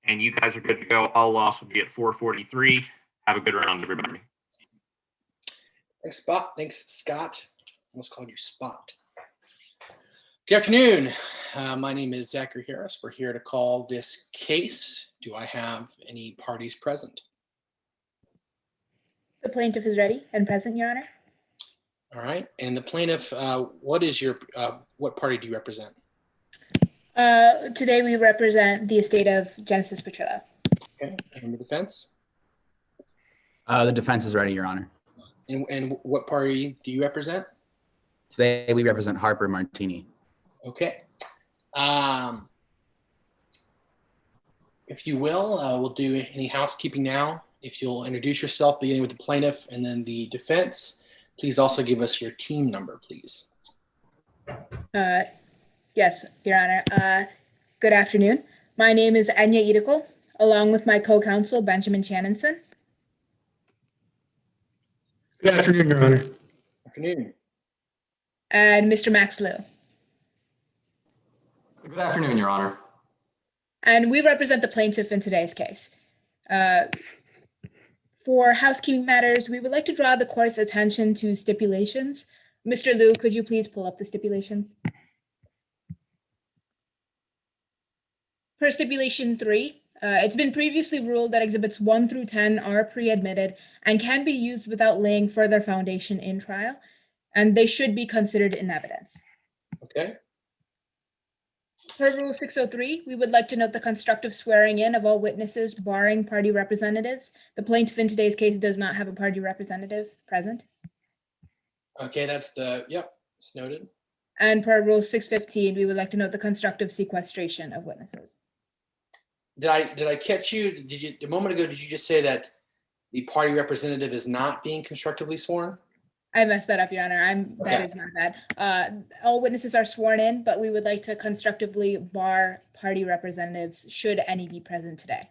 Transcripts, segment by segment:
and you guys are good to go. All loss will be at 4:43. Have a good round, everybody. Thanks, Spot. Thanks, Scott. Almost called you Spot. Good afternoon. My name is Zachary Harris. We're here to call this case. Do I have any parties present? The plaintiff is ready and present, Your Honor. All right. And the plaintiff, what party do you represent? Today we represent the estate of Genesis Petrillo. Okay. And the defense? The defense is ready, Your Honor. And what party do you represent? Today we represent Harper Martini. Okay. If you will, we'll do any housekeeping now. If you'll introduce yourself, beginning with the plaintiff and then the defense. Please also give us your team number, please. Yes, Your Honor. Good afternoon. My name is Anya Edical, along with my co-counsel, Benjamin Channinson. Good afternoon, Your Honor. Afternoon. And Mr. Max Liu. Good afternoon, Your Honor. And we represent the plaintiff in today's case. For housekeeping matters, we would like to draw the court's attention to stipulations. Mr. Liu, could you please pull up the stipulations? Per stipulation 3, it's been previously ruled that exhibits 1 through 10 are pre-admitted and can be used without laying further foundation in trial, and they should be considered in evidence. Okay. Per Rule 603, we would like to note the constructive swearing in of all witnesses barring party representatives. The plaintiff in today's case does not have a party representative present. Okay, that's it's noted. And per Rule 615, we would like to note the constructive sequestration of witnesses. Did I catch you? A moment ago, did you just say that the party representative is not being constructively sworn? I messed that up, Your Honor. That is not bad. All witnesses are sworn in, but we would like to constructively bar party representatives should any be present today.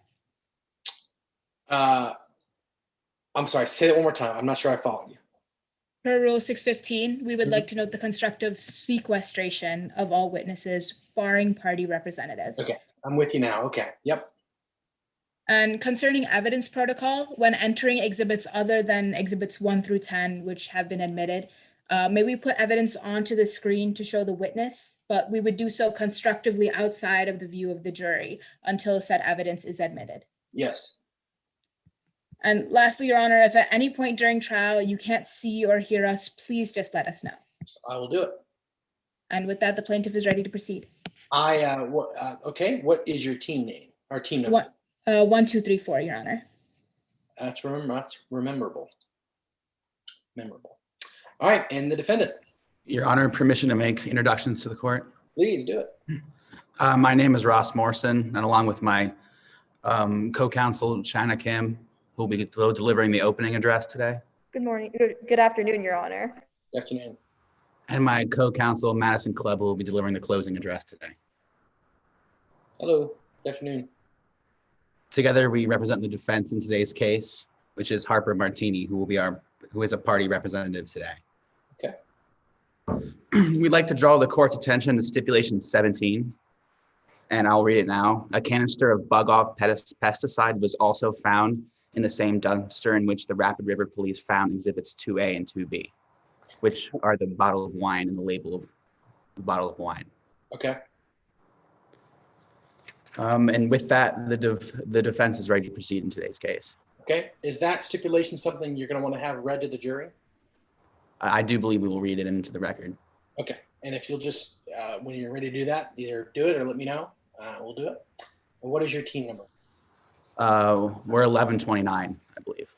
I'm sorry, say that one more time. I'm not sure I followed you. Per Rule 615, we would like to note the constructive sequestration of all witnesses barring party representatives. Okay, I'm with you now. Okay, yep. And concerning evidence protocol, when entering exhibits other than exhibits 1 through 10, which have been admitted, may we put evidence onto the screen to show the witness, but we would do so constructively outside of the view of the jury until said evidence is admitted. Yes. And lastly, Your Honor, if at any point during trial you can't see or hear us, please just let us know. I will do it. And with that, the plaintiff is ready to proceed. Okay, what is your team name? Our team number? 1, 2, 3, 4, Your Honor. That's memorable. Memorable. All right, and the defendant. Your Honor, permission to make introductions to the court. Please do it. My name is Ross Morrison, and along with my co-counsel, Shanna Kim, who will be delivering the opening address today. Good morning. Good afternoon, Your Honor. Good afternoon. And my co-counsel, Madison Clubb, who will be delivering the closing address today. Hello. Good afternoon. Together, we represent the defense in today's case, which is Harper Martini, who is a party representative today. Okay. We'd like to draw the court's attention to stipulation 17, and I'll read it now. A canister of bug-off pesticide was also found in the same dumpster in which the Rapid River Police found exhibits 2A and 2B, which are the bottle of wine and the label of the bottle of wine. Okay. And with that, the defense is ready to proceed in today's case. Okay. Is that stipulation something you're going to want to have read to the jury? I do believe we will read it into the record. Okay. And if you'll just, when you're ready to do that, either do it or let me know. We'll do it. And what is your team number? We're 1129, I believe.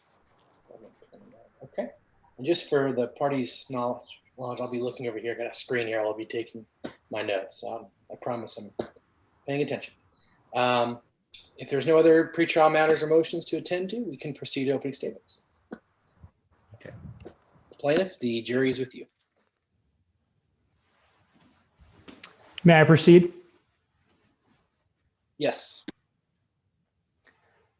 Okay. And just for the party's knowledge, I'll be looking over here. I got a screen here. I'll be taking my notes. I promise I'm paying attention. If there's no other pretrial matters or motions to attend to, we can proceed to opening statements. Okay. Plaintiff, the jury is with you. May I proceed? Yes.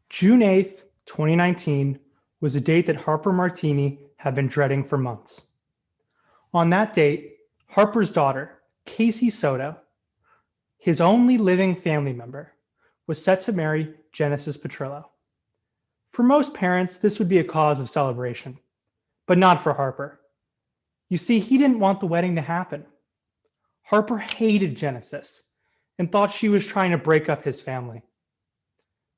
June 8th, 2019 was a date that Harper Martini had been dreading for months. On that date, Harper's daughter, Casey Soto, his only living family member, was set to marry Genesis Petrillo. For most parents, this would be a cause of celebration, but not for Harper. You see, he didn't want the wedding to happen. Harper hated Genesis and thought she was trying to break up his family.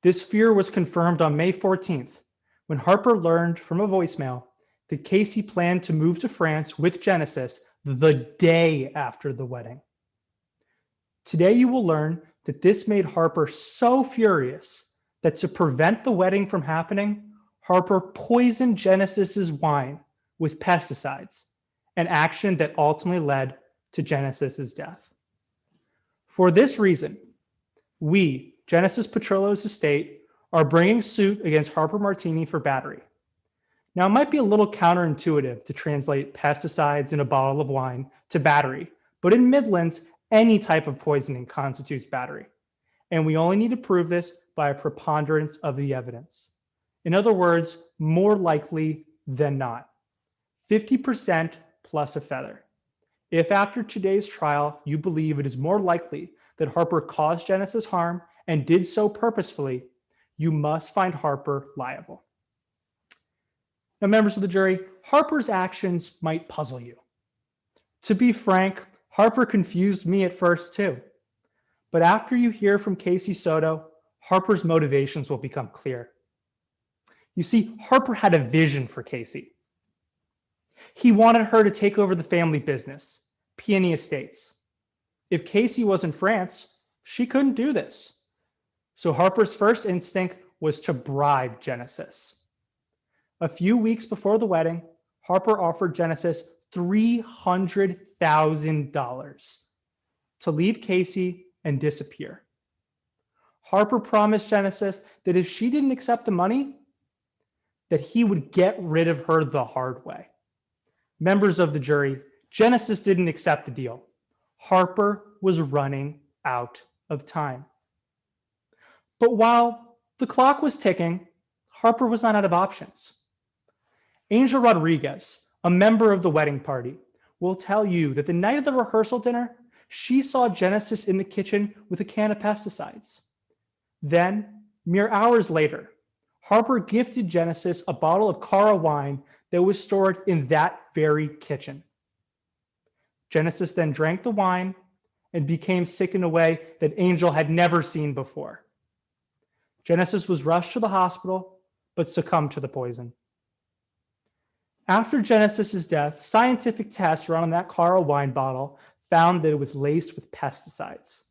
This fear was confirmed on May 14th, when Harper learned from a voicemail that Casey planned to move to France with Genesis the day after the wedding. Today you will learn that this made Harper so furious that to prevent the wedding from happening, Harper poisoned Genesis's wine with pesticides, an action that ultimately led to Genesis's death. For this reason, we, Genesis Petrillo's estate, are bringing suit against Harper Martini for battery. Now, it might be a little counterintuitive to translate pesticides in a bottle of wine to battery, but in Midlands, any type of poisoning constitutes battery. And we only need to prove this by a preponderance of the evidence. In other words, more likely than not. 50% plus a feather. If after today's trial, you believe it is more likely that Harper caused Genesis harm and did so purposefully, you must find Harper liable. Now, members of the jury, Harper's actions might puzzle you. To be frank, Harper confused me at first too. But after you hear from Casey Soto, Harper's motivations will become clear. You see, Harper had a vision for Casey. He wanted her to take over the family business, Peony Estates. If Casey was in France, she couldn't do this. So Harper's first instinct was to bribe Genesis. A few weeks before the wedding, Harper offered Genesis $300,000 to leave Casey and disappear. Harper promised Genesis that if she didn't accept the money, that he would get rid of her the hard way. Members of the jury, Genesis didn't accept the deal. Harper was running out of time. But while the clock was ticking, Harper was not out of options. Angel Rodriguez, a member of the wedding party, will tell you that the night of the rehearsal dinner, she saw Genesis in the kitchen with a can of pesticides. Then, mere hours later, Harper gifted Genesis a bottle of Cara wine that was stored in that very kitchen. Genesis then drank the wine and became sick in a way that Angel had never seen before. Genesis was rushed to the hospital, but succumbed to the poison. After Genesis's death, scientific tests run on that Cara wine bottle found that it was laced with pesticides.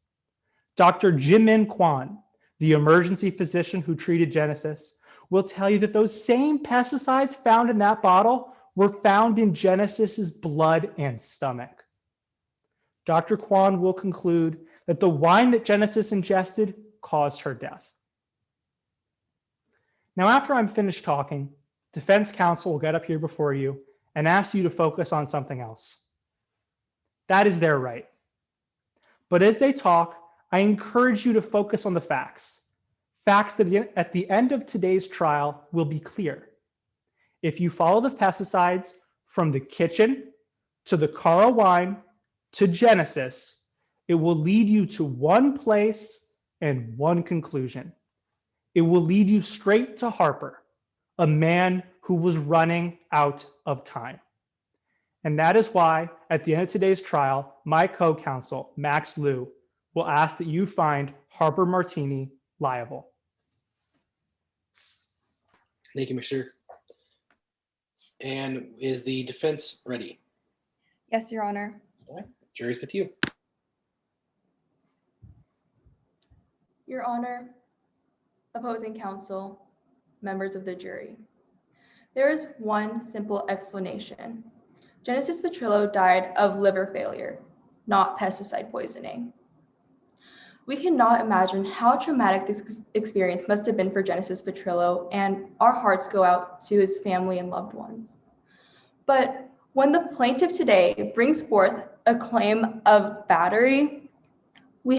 Dr. Jimin Kwan, the emergency physician who treated Genesis, will tell you that those same pesticides found in that bottle were found in Genesis's blood and stomach. Dr. Kwan will conclude that the wine that Genesis ingested caused her death. Now, after I'm finished talking, defense counsel will get up here before you and ask you to focus on something else. That is their right. But as they talk, I encourage you to focus on the facts. Facts that at the end of today's trial will be clear. If you follow the pesticides from the kitchen to the Cara wine to Genesis, it will lead you to one place and one conclusion. It will lead you straight to Harper, a man who was running out of time. And that is why, at the end of today's trial, my co-counsel, Max Liu, will ask that you find Harper Martini liable. Thank you, Mr. And is the defense ready? Yes, Your Honor. All right, jury's with you. Your Honor, opposing counsel, members of the jury. There is one simple explanation. Genesis Petrillo died of liver failure, not pesticide poisoning. We cannot imagine how traumatic this experience must have been for Genesis Petrillo, and our hearts go out to his family and loved ones. But when the plaintiff today brings forth a claim of battery, they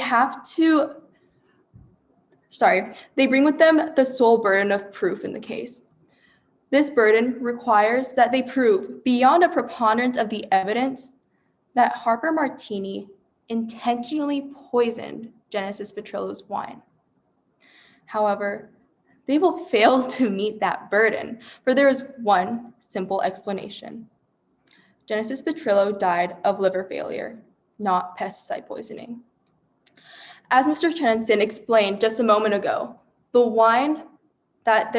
bring with them the sole burden of proof in the case. This burden requires that they prove beyond a preponderance of the evidence that Harper Martini intentionally poisoned Genesis Petrillo's wine. However, they will fail to meet that burden, for there is one simple explanation. Genesis Petrillo died of liver failure, not pesticide poisoning. As Mr. Chenniston explained just a moment ago, the wine that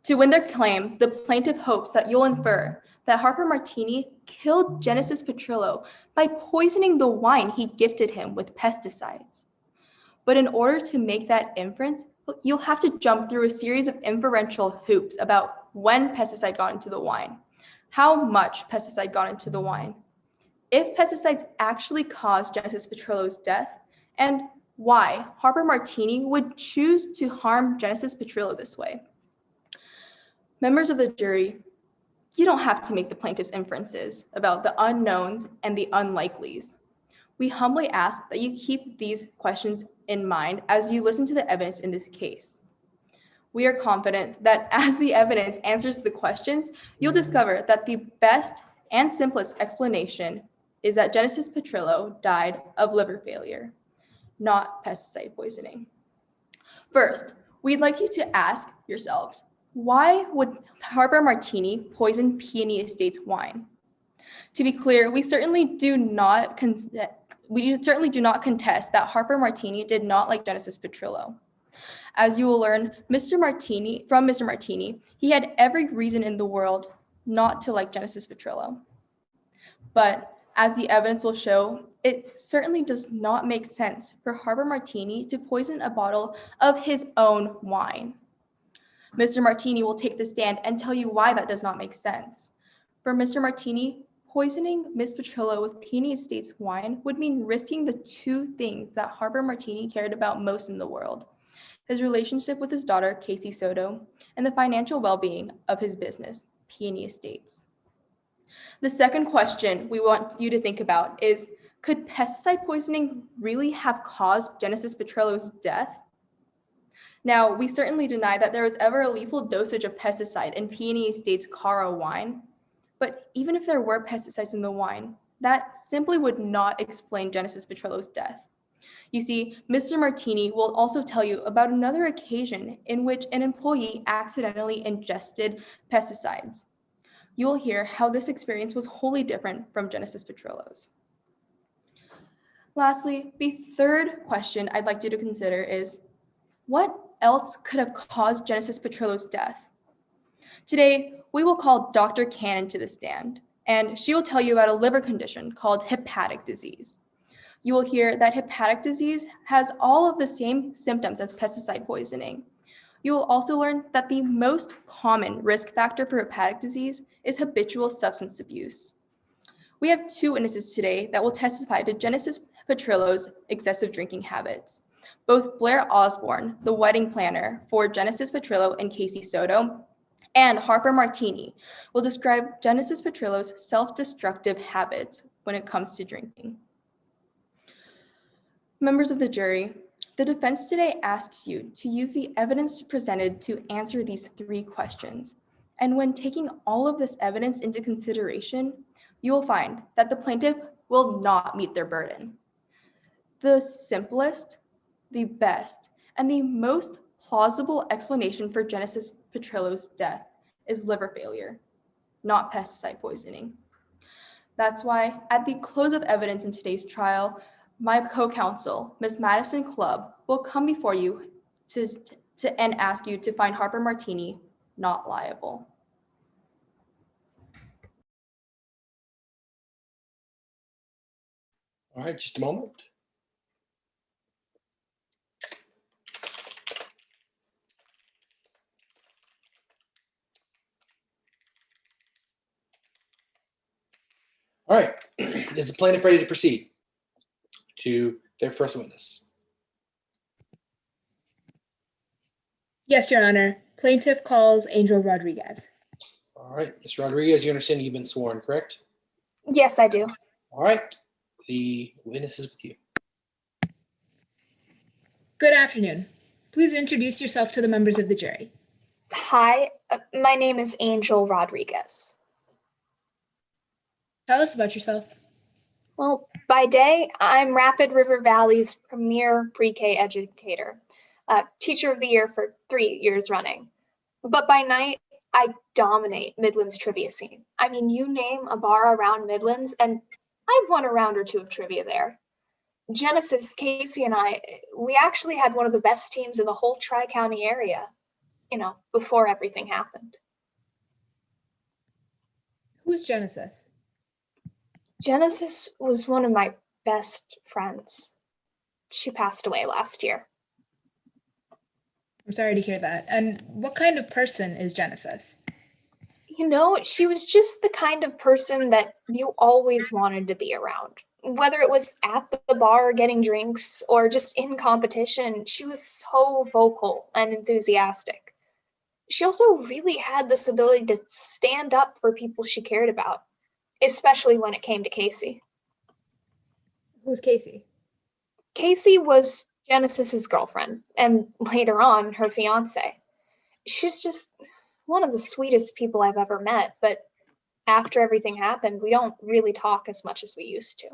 to win their claim, the plaintiff hopes that you'll infer that Harper Martini killed Genesis Petrillo by poisoning the wine he gifted him with pesticides. But in order to make that inference, you'll have to jump through a series of inferential hoops about when pesticide got into the wine, how much pesticide got into the wine, if pesticides actually caused Genesis Petrillo's death, and why Harper Martini would choose to harm Genesis Petrillo this way. Members of the jury, you don't have to make the plaintiff's inferences about the unknowns and the unlikelies. We humbly ask that you keep these questions in mind as you listen to the evidence in this case. We are confident that as the evidence answers the questions, you'll discover that the best and simplest explanation is that Genesis Petrillo died of liver failure, not pesticide poisoning. First, we'd like you to ask yourselves, why would Harper Martini poison Peony Estates wine? To be clear, we certainly do not contest that Harper Martini did not like Genesis Petrillo. As you will learn, from Mr. Martini, he had every reason in the world not to like Genesis Petrillo. But as the evidence will show, it certainly does not make sense for Harper Martini to poison a bottle of his own wine. Mr. Martini will take the stand and tell you why that does not make sense. For Mr. Martini, poisoning Miss Petrillo with Peony Estates wine would mean risking the two things that Harper Martini cared about most in the world: his relationship with his daughter, Casey Soto, and the financial well-being of his business, Peony Estates. The second question we want you to think about is, could pesticide poisoning really have caused Genesis Petrillo's death? Now, we certainly deny that there was ever a lethal dosage of pesticide in Peony Estates Caro wine, but even if there were pesticides in the wine, that simply would not explain Genesis Petrillo's death. You see, Mr. Martini will also tell you about another occasion in which an employee accidentally ingested pesticides. You will hear how this experience was wholly different from Genesis Petrillo's. Lastly, the third question I'd like you to consider is, what else could have caused Genesis Petrillo's death? Today, we will call Dr. Cannon to the stand, and she will tell you about a liver condition called hepatic disease. You will hear that hepatic disease has all of the same symptoms as pesticide poisoning. You will also learn that the most common risk factor for hepatic disease is habitual substance abuse. We have two witnesses today that will testify to Genesis Petrillo's excessive drinking habits. Both Blair Osborne, the wedding planner for Genesis Petrillo and Casey Soto, and Harper Martini will describe Genesis Petrillo's self-destructive habits when it comes to drinking. Members of the jury, the defense today asks you to use the evidence presented to answer these three questions. And when taking all of this evidence into consideration, you will find that the plaintiff will not meet their burden. The simplest, the best, and the most plausible explanation for Genesis Petrillo's death is liver failure, not pesticide poisoning. That's why at the close of evidence in today's trial, my co-counsel, Ms. Madison Clubb, will come before you and ask you to find Harper Martini not liable. All right, just a moment. All right, is the plaintiff ready to proceed to their first witness? Yes, Your Honor. Plaintiff calls Angel Rodriguez. All right, Ms. Rodriguez, you understand you've been sworn, correct? Yes, I do. All right, the witness is with you. Good afternoon. Please introduce yourself to the members of the jury. Hi, my name is Angel Rodriguez. Tell us about yourself. Well, by day, I'm Rapid River Valley's premier pre-K educator. Teacher of the Year for 3 years running. But by night, I dominate Midland's trivia scene. I mean, you name a bar around Midlands, and I've won a round or two of trivia there. Genesis, Casey, and I, we actually had one of the best teams in the whole Tri-County area, before everything happened. Who's Genesis? Genesis was one of my best friends. She passed away last year. I'm sorry to hear that. And what kind of person is Genesis? She was just the kind of person that you always wanted to be around. Whether it was at the bar getting drinks or just in competition, she was so vocal and enthusiastic. She also really had this ability to stand up for people she cared about, especially when it came to Casey. Who's Casey? Casey was Genesis's girlfriend, and later on, her fiance. She's just one of the sweetest people I've ever met, but after everything happened, we don't really talk as much as we used to.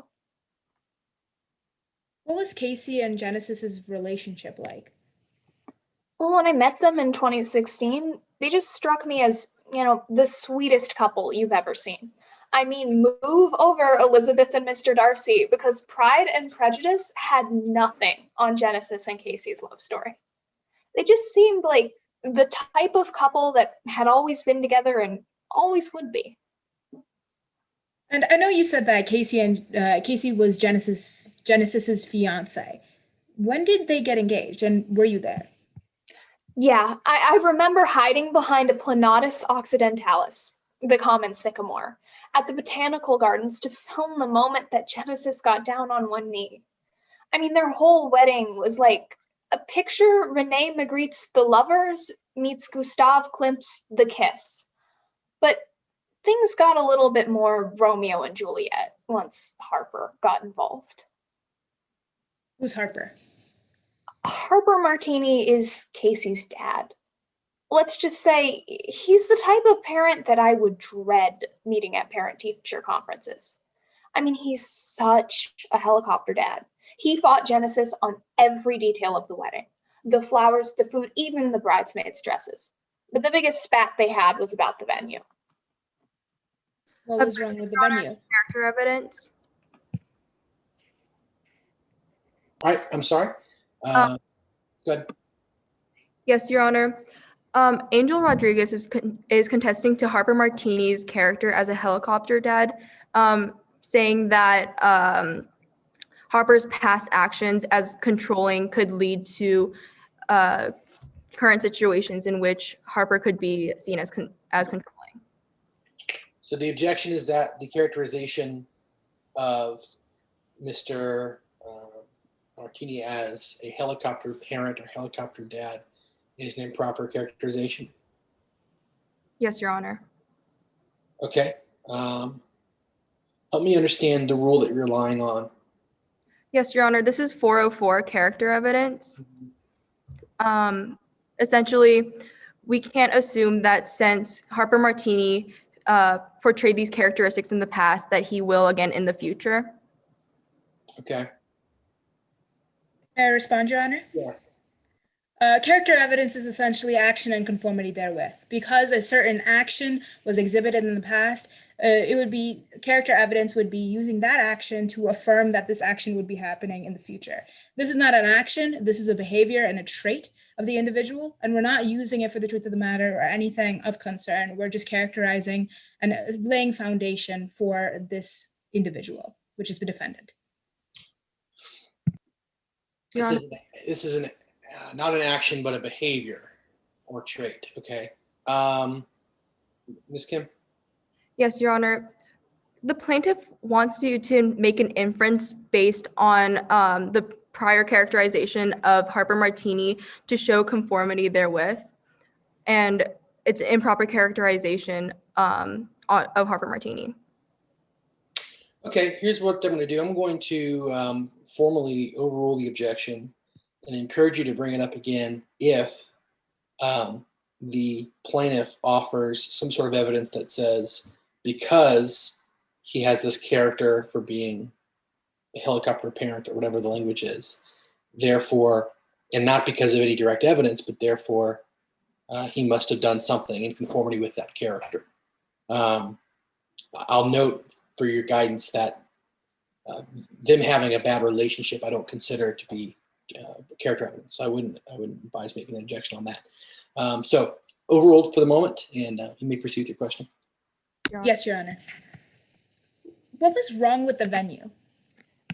What was Casey and Genesis's relationship like? Well, when I met them in 2016, they just struck me as, the sweetest couple you've ever seen. I mean, move over Elizabeth and Mr. Darcy, because Pride and Prejudice had nothing on Genesis and Casey's love story. They just seemed like the type of couple that had always been together and always would be. And I know you said that Casey was Genesis's fiance. When did they get engaged, and were you there? Yeah, I remember hiding behind a Planatus occidentalis, the common sycamore, at the botanical gardens to film the moment that Genesis got down on one knee. I mean, their whole wedding was like a picture Rene Magritte's The Lovers meets Gustav Klimt's The Kiss. But things got a little bit more Romeo and Juliet once Harper got involved. Who's Harper? Harper Martini is Casey's dad. Let's just say he's the type of parent that I would dread meeting at parent-teacher conferences. I mean, he's such a helicopter dad. He fought Genesis on every detail of the wedding. The flowers, the food, even the bridesmaids' dresses. But the biggest spat they had was about the venue. What was wrong with the venue? Character evidence. All right, I'm sorry. Go ahead. Yes, Your Honor. Angel Rodriguez is contesting to Harper Martini's character as a helicopter dad, saying that Harper's past actions as controlling could lead to current situations in which Harper could be seen as controlling. So the objection is that the characterization of Mr. Martini as a helicopter parent or helicopter dad is an improper characterization? Yes, Your Honor. Okay. Help me understand the rule that you're relying on. Yes, Your Honor. This is 404 character evidence. Essentially, we can't assume that since Harper Martini portrayed these characteristics in the past that he will again in the future. Okay. May I respond, Your Honor? Yeah. Character evidence is essentially action and conformity therewith. Because a certain action was exhibited in the past, character evidence would be using that action to affirm that this action would be happening in the future. This is not an action, this is a behavior and a trait of the individual, and we're not using it for the truth of the matter or anything of concern. We're just characterizing and laying foundation for this individual, which is the defendant. This is not an action, but a behavior or trait. Okay. Ms. Kim? Yes, Your Honor. The plaintiff wants you to make an inference based on the prior characterization of Harper Martini to show conformity therewith. And it's an improper characterization of Harper Martini. Okay, here's what I'm going to do. I'm going to formally overrule the objection and encourage you to bring it up again if the plaintiff offers some sort of evidence that says because he has this character for being a helicopter parent or whatever the language is, therefore and not because of any direct evidence, but therefore he must have done something in conformity with that character. I'll note for your guidance that them having a bad relationship, I don't consider to be character evidence. So I wouldn't advise making an objection on that. So overruled for the moment, and you may proceed with your question. Yes, Your Honor. What was wrong with the venue?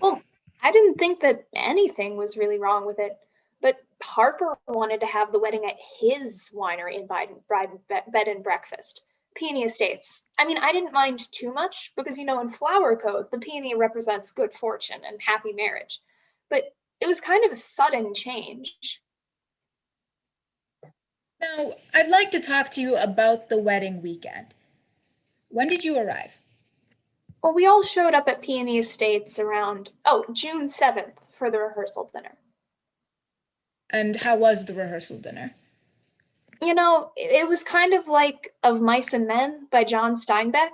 Well, I didn't think that anything was really wrong with it, but Harper wanted to have the wedding at his winery and bed and breakfast, Peony Estates. I mean, I didn't mind too much because, in flower code, the peony represents good fortune and happy marriage. But it was kind of a sudden change. Now, I'd like to talk to you about the wedding weekend. When did you arrive? Well, we all showed up at Peony Estates around, June 7th for the rehearsal dinner. And how was the rehearsal dinner? It was kind of like Of Mice and Men by John Steinbeck.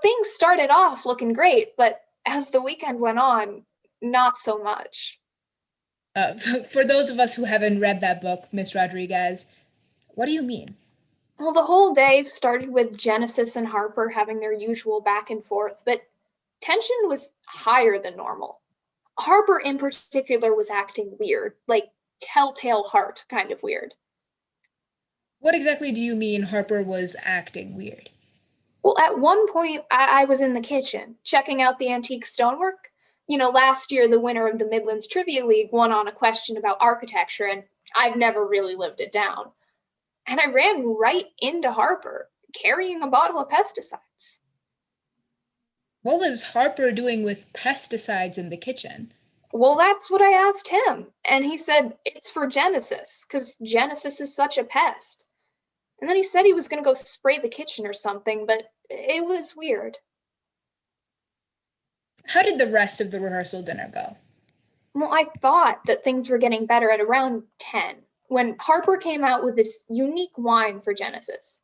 Things started off looking great, but as the weekend went on, not so much. For those of us who haven't read that book, Miss Rodriguez, what do you mean? Well, the whole day started with Genesis and Harper having their usual back and forth, but tension was higher than normal. Harper in particular was acting weird, like telltale heart kind of weird. What exactly do you mean Harper was acting weird? Well, at one point, I was in the kitchen checking out the antique stonework. Last year, the winner of the Midlands Trivia League won on a question about architecture, and I've never really lived it down. And I ran right into Harper, carrying a bottle of pesticides. What was Harper doing with pesticides in the kitchen? Well, that's what I asked him. And he said, it's for Genesis, because Genesis is such a pest. And then he said he was going to go spray the kitchen or something, but it was weird. How did the rest of the rehearsal dinner go? Well, I thought that things were getting better at around 10, when Harper came out with this unique wine for Genesis.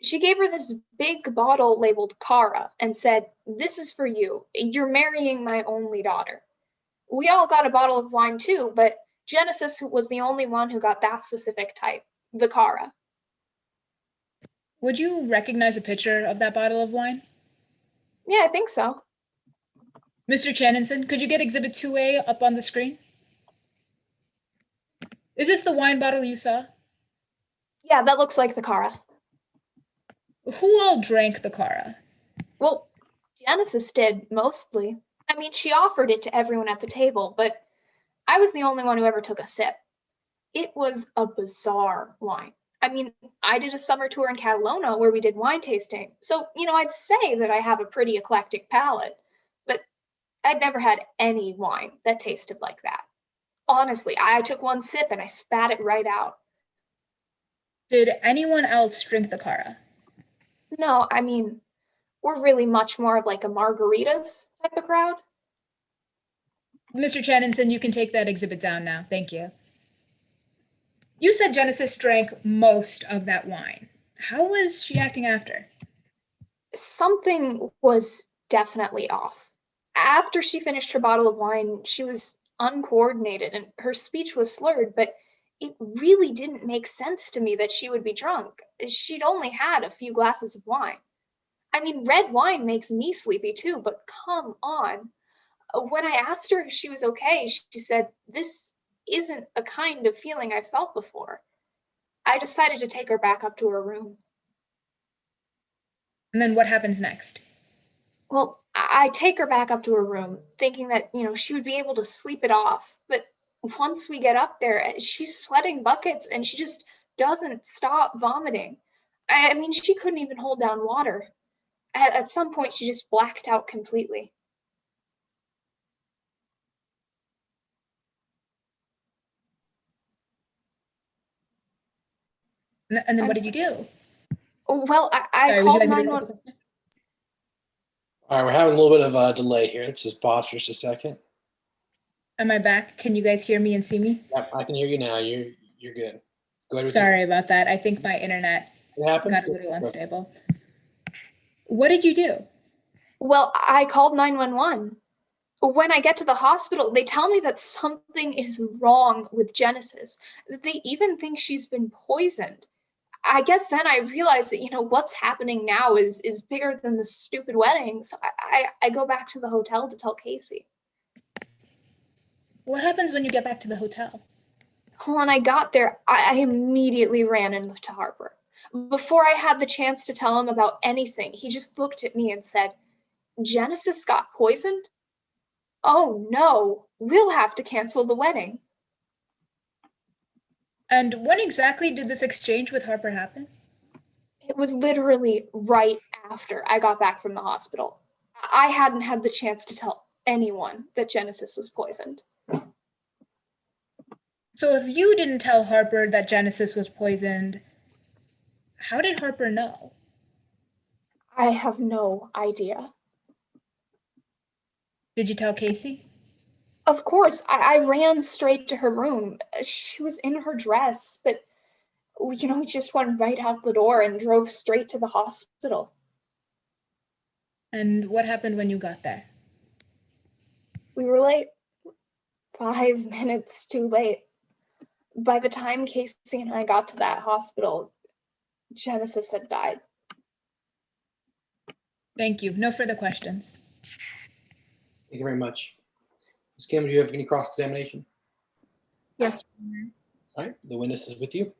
She gave her this big bottle labeled Cara and said, "This is for you. You're marrying my only daughter." We all got a bottle of wine too, but Genesis was the only one who got that specific type, the Cara. Would you recognize a picture of that bottle of wine? Yeah, I think so. Mr. Channinson, could you get Exhibit 2A up on the screen? Is this the wine bottle you saw? Yeah, that looks like the Cara. Who all drank the Cara? Well, Genesis did, mostly. I mean, she offered it to everyone at the table, but I was the only one who ever took a sip. It was a bizarre wine. I mean, I did a summer tour in Catalona where we did wine tasting. So, I'd say that I have a pretty eclectic palate, but I'd never had any wine that tasted like that. Honestly, I took one sip and I spat it right out. Did anyone else drink the Cara? No, I mean, we're really much more of like a margaritas type of crowd. Mr. Channinson, you can take that exhibit down now. Thank you. You said Genesis drank most of that wine. How was she acting after? Something was definitely off. After she finished her bottle of wine, she was uncoordinated and her speech was slurred, but it really didn't make sense to me that she would be drunk. She'd only had a few glasses of wine. I mean, red wine makes me sleepy too, but come on. When I asked her if she was okay, she said, "This isn't a kind of feeling I felt before." I decided to take her back up to her room. And then what happens next? Well, I take her back up to her room, thinking that, she would be able to sleep it off. But once we get up there, she's sweating buckets and she just doesn't stop vomiting. I mean, she couldn't even hold down water. At some point, she just blacked out completely. And then what did you do? Well, I Sorry, would you called like me to 911. repeat the question? All right, we're having a little bit of a delay here. Let's just pause for just a second. Am I back? Can you guys hear me and see me? Yep, I can hear you now. You're good. Go ahead with Sorry about that. I think my internet It happens. got a little unstable. What did you do? Well, I called 911. When I get to the hospital, they tell me that something is wrong with Genesis. They even think she's been poisoned. I guess then I realized that, what's happening now is bigger than the stupid wedding. So I go back to the hotel to tell Casey. What happens when you get back to the hotel? When I got there, I immediately ran into Harper. Before I had the chance to tell him about anything, he just looked at me and said, "Genesis got poisoned? Oh no, we'll have to cancel the wedding." And when exactly did this exchange with Harper happen? It was literally right after I got back from the hospital. I hadn't had the chance to tell anyone that Genesis was poisoned. So if you didn't tell Harper that Genesis was poisoned, how did Harper know? I have no idea. Did you tell Casey? Of course, I ran straight to her room. She was in her dress, but we just went right out the door and drove straight to the hospital. And what happened when you got there? We were late. 5 minutes too late. By the time Casey and I got to that hospital, Genesis had died. Thank you. No further questions. Thank you very much. Ms. Kim, do you have any cross-examination? Yes, Your Honor. All right, the witness is with you.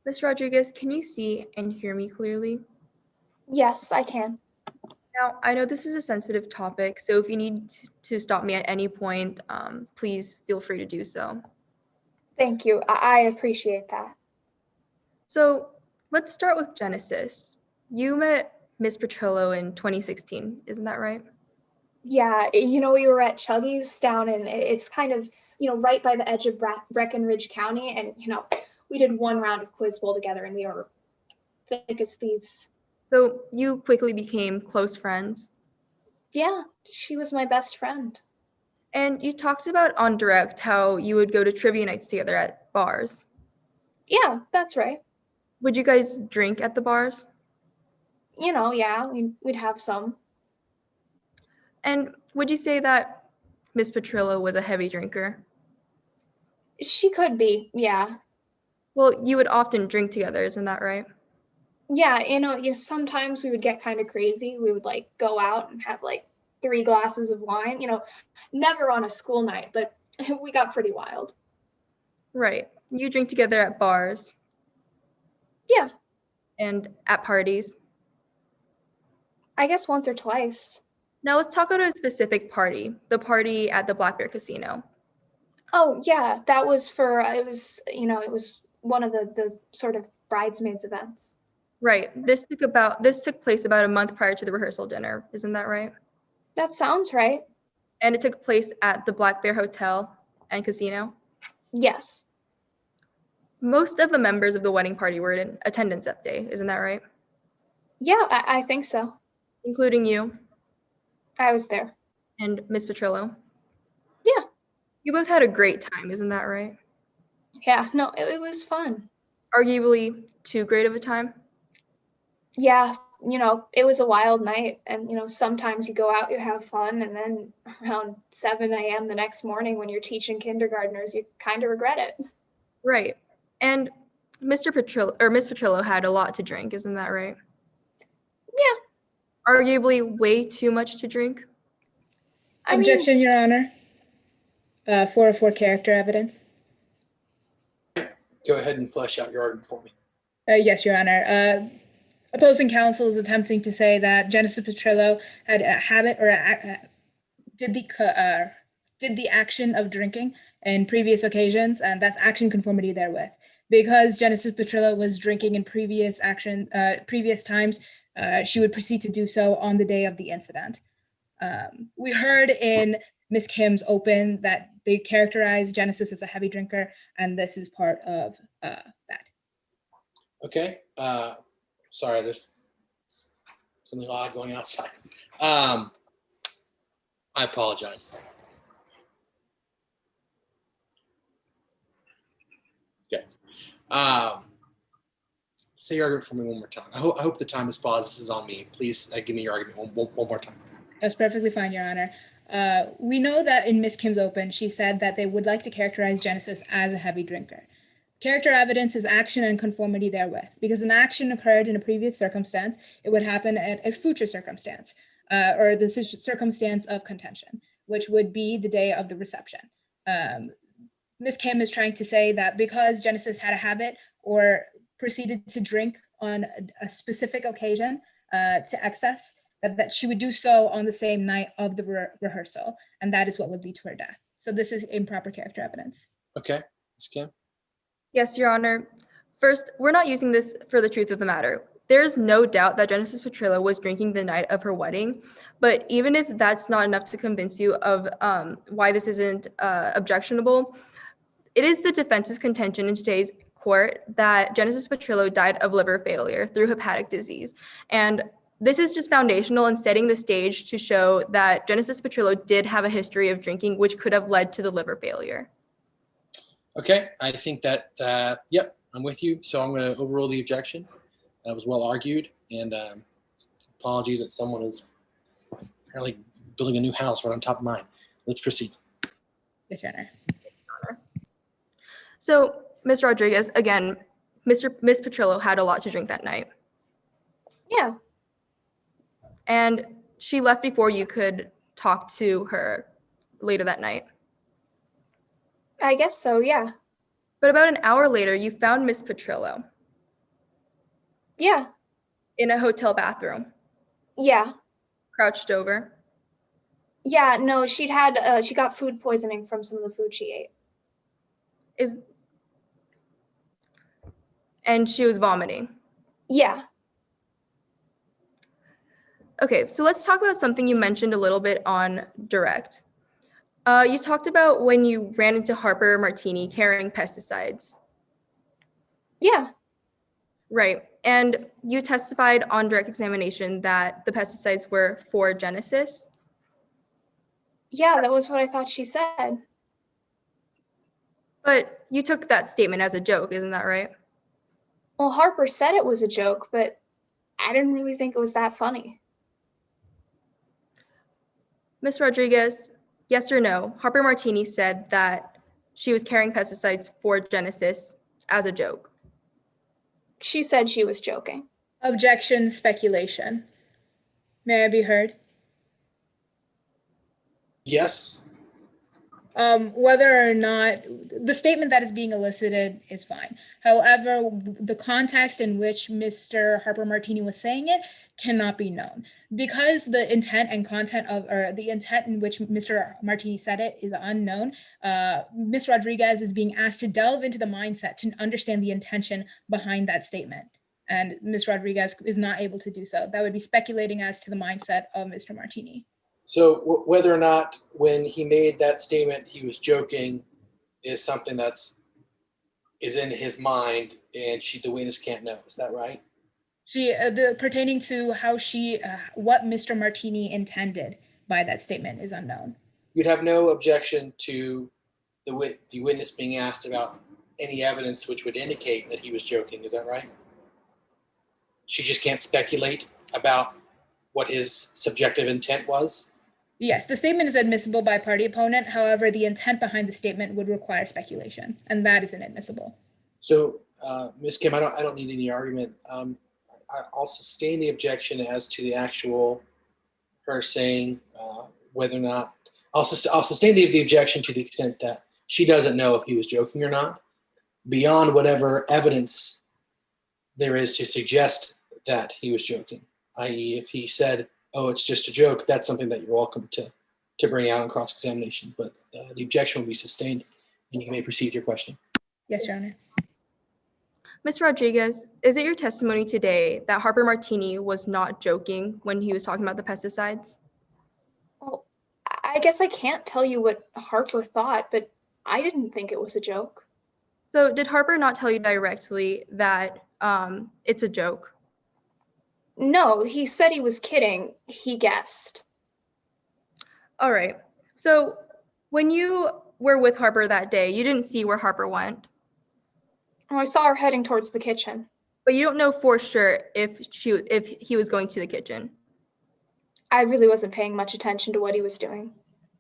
Ms. Rodriguez, can you see and hear me clearly? Yes, I can. Now, I know this is a sensitive topic, so if you need to stop me at any point, please feel free to do so. Thank you. I appreciate that. So let's start with Genesis. You met Miss Petrillo in 2016, isn't that right? Yeah, we were at Chuggy's down in, it's kind of, right by the edge of Breckenridge County. And, we did one round of quiz bowl together and we were thick as thieves. So you quickly became close friends. Yeah, she was my best friend. And you talked about on Direct how you would go to trivia nights together at bars. Yeah, that's right. Would you guys drink at the bars? Yeah, we'd have some. And would you say that Miss Petrillo was a heavy drinker? She could be, yeah. Well, you would often drink together, isn't that right? Yeah, sometimes we would get kind of crazy. We would go out and have 3 glasses of wine, never on a school night, but we got pretty wild. Right. You drink together at bars. Yeah. And at parties. I guess once or twice. Now let's talk about a specific party, the party at the Black Bear Casino. Oh, yeah, that was for, it was one of the sort of bridesmaids events. Right. This took place about a month prior to the rehearsal dinner. Isn't that right? That sounds right. And it took place at the Black Bear Hotel and Casino? Yes. Most of the members of the wedding party were in attendance that day. Isn't that right? Yeah, I think so. Including you I was there. and Miss Petrillo? Yeah. You both had a great time. Isn't that right? Yeah, no, it was fun. Arguably too great of a time? Yeah, it was a wild night. And, sometimes you go out, you have fun. And then around 7 a.m. the next morning when you're teaching kindergartners, you kind of regret it. Right. And Mr. Petrillo or Miss Petrillo had a lot to drink. Isn't that right? Yeah. Arguably way too much to drink? Objection, Your Honor. 404 character evidence. Go ahead and flesh out your argument for me. Yes, Your Honor. Opposing counsel is attempting to say that Genesis Petrillo had a habit or did the action of drinking in previous occasions, and that's action conformity therewith. Because Genesis Petrillo was drinking in previous times, she would proceed to do so on the day of the incident. We heard in Ms. Kim's open that they characterized Genesis as a heavy drinker, and this is part of that. Okay. Sorry, there's something odd going outside. I apologize. Okay. Say your argument for me one more time. I hope the time is paused. This is on me. Please give me your argument one more time. That's perfectly fine, Your Honor. We know that in Miss Kim's open, she said that they would like to characterize Genesis as a heavy drinker. Character evidence is action and conformity therewith. Because an action occurred in a previous circumstance, it would happen at a future circumstance, or the circumstance of contention, which would be the day of the reception. Ms. Kim is trying to say that because Genesis had a habit or proceeded to drink on a specific occasion to excess, that she would do so on the same night of the rehearsal, and that is what would lead to her death. So this is improper character evidence. Okay, Ms. Kim? Yes, Your Honor. First, we're not using this for the truth of the matter. There is no doubt that Genesis Petrillo was drinking the night of her wedding, but even if that's not enough to convince you of why this isn't objectionable, it is the defense's contention in today's court that Genesis Petrillo died of liver failure through hepatic disease. And this is just foundational in setting the stage to show that Genesis Petrillo did have a history of drinking, which could have led to the liver failure. Okay, I think that, yep, I'm with you. So I'm going to overrule the objection. That was well argued. And apologies that someone is apparently building a new house right on top of mine. Let's proceed. Yes, Your Honor. So, Ms. Rodriguez, again, Miss Petrillo had a lot to drink that night. Yeah. And she left before you could talk to her later that night. I guess so, yeah. But about an hour later, you found Miss Petrillo Yeah. in a hotel bathroom, Yeah. crouched over. Yeah, no, she got food poisoning from some of the food she ate. And she was vomiting. Yeah. Okay, so let's talk about something you mentioned a little bit on direct. You talked about when you ran into Harper Martini carrying pesticides. Yeah. Right, and you testified on direct examination that the pesticides were for Genesis. Yeah, that was what I thought she said. But you took that statement as a joke, isn't that right? Well, Harper said it was a joke, but I didn't really think it was that funny. Ms. Rodriguez, yes or no, Harper Martini said that she was carrying pesticides for Genesis as a joke. She said she was joking. Objection, speculation. May I be heard? Yes. Whether or not the statement that is being elicited is fine. However, the context in which Mr. Harper Martini was saying it cannot be known. Because the intent and content of, or the intent in which Mr. Martini said it is unknown, Ms. Rodriguez is being asked to delve into the mindset to understand the intention behind that statement. And Ms. Rodriguez is not able to do so. That would be speculating as to the mindset of Mr. Martini. So whether or not when he made that statement he was joking is something is in his mind, and the witness can't know. Is that right? Pertaining to how what Mr. Martini intended by that statement is unknown. You'd have no objection to the witness being asked about any evidence which would indicate that he was joking. Is that right? She just can't speculate about what his subjective intent was? Yes, the statement is admissible by party opponent. However, the intent behind the statement would require speculation, and that is inadmissible. So, Ms. Kim, I don't need any argument. I'll sustain the objection as to the actual her saying whether or not I'll sustain the objection to the extent that she doesn't know if he was joking or not, beyond whatever evidence there is to suggest that he was joking. I.e., if he said, "Oh, it's just a joke," that's something that you're welcome to bring out in cross-examination. But the objection will be sustained, and you may proceed with your question. Yes, Your Honor. Ms. Rodriguez, is it your testimony today that Harper Martini was not joking when he was talking about the pesticides? Well, I guess I can't tell you what Harper thought, but I didn't think it was a joke. So did Harper not tell you directly that it's a joke? No, he said he was kidding. He guessed. All right. So when you were with Harper that day, you didn't see where Harper went. Oh, I saw her heading towards the kitchen. But you don't know for sure if he was going to the kitchen. I really wasn't paying much attention to what he was doing.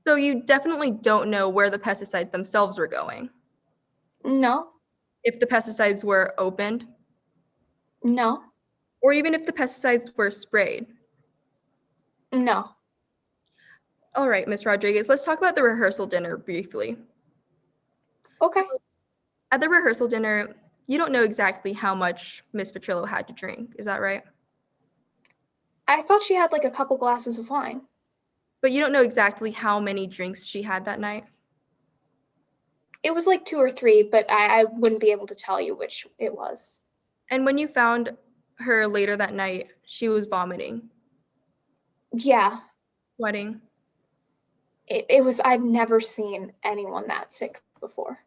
So you definitely don't know where the pesticides themselves were going. No, If the pesticides were opened, no, or even if the pesticides were sprayed. no. All right, Ms. Rodriguez, let's talk about the rehearsal dinner briefly. Okay. At the rehearsal dinner, you don't know exactly how much Ms. Petrillo had to drink, is that right? I thought she had like a couple glasses of wine. But you don't know exactly how many drinks she had that night? It was like 2 or 3, but I wouldn't be able to tell you which it was. And when you found her later that night, she was vomiting, Yeah, sweating. it was, I've never seen anyone that sick before.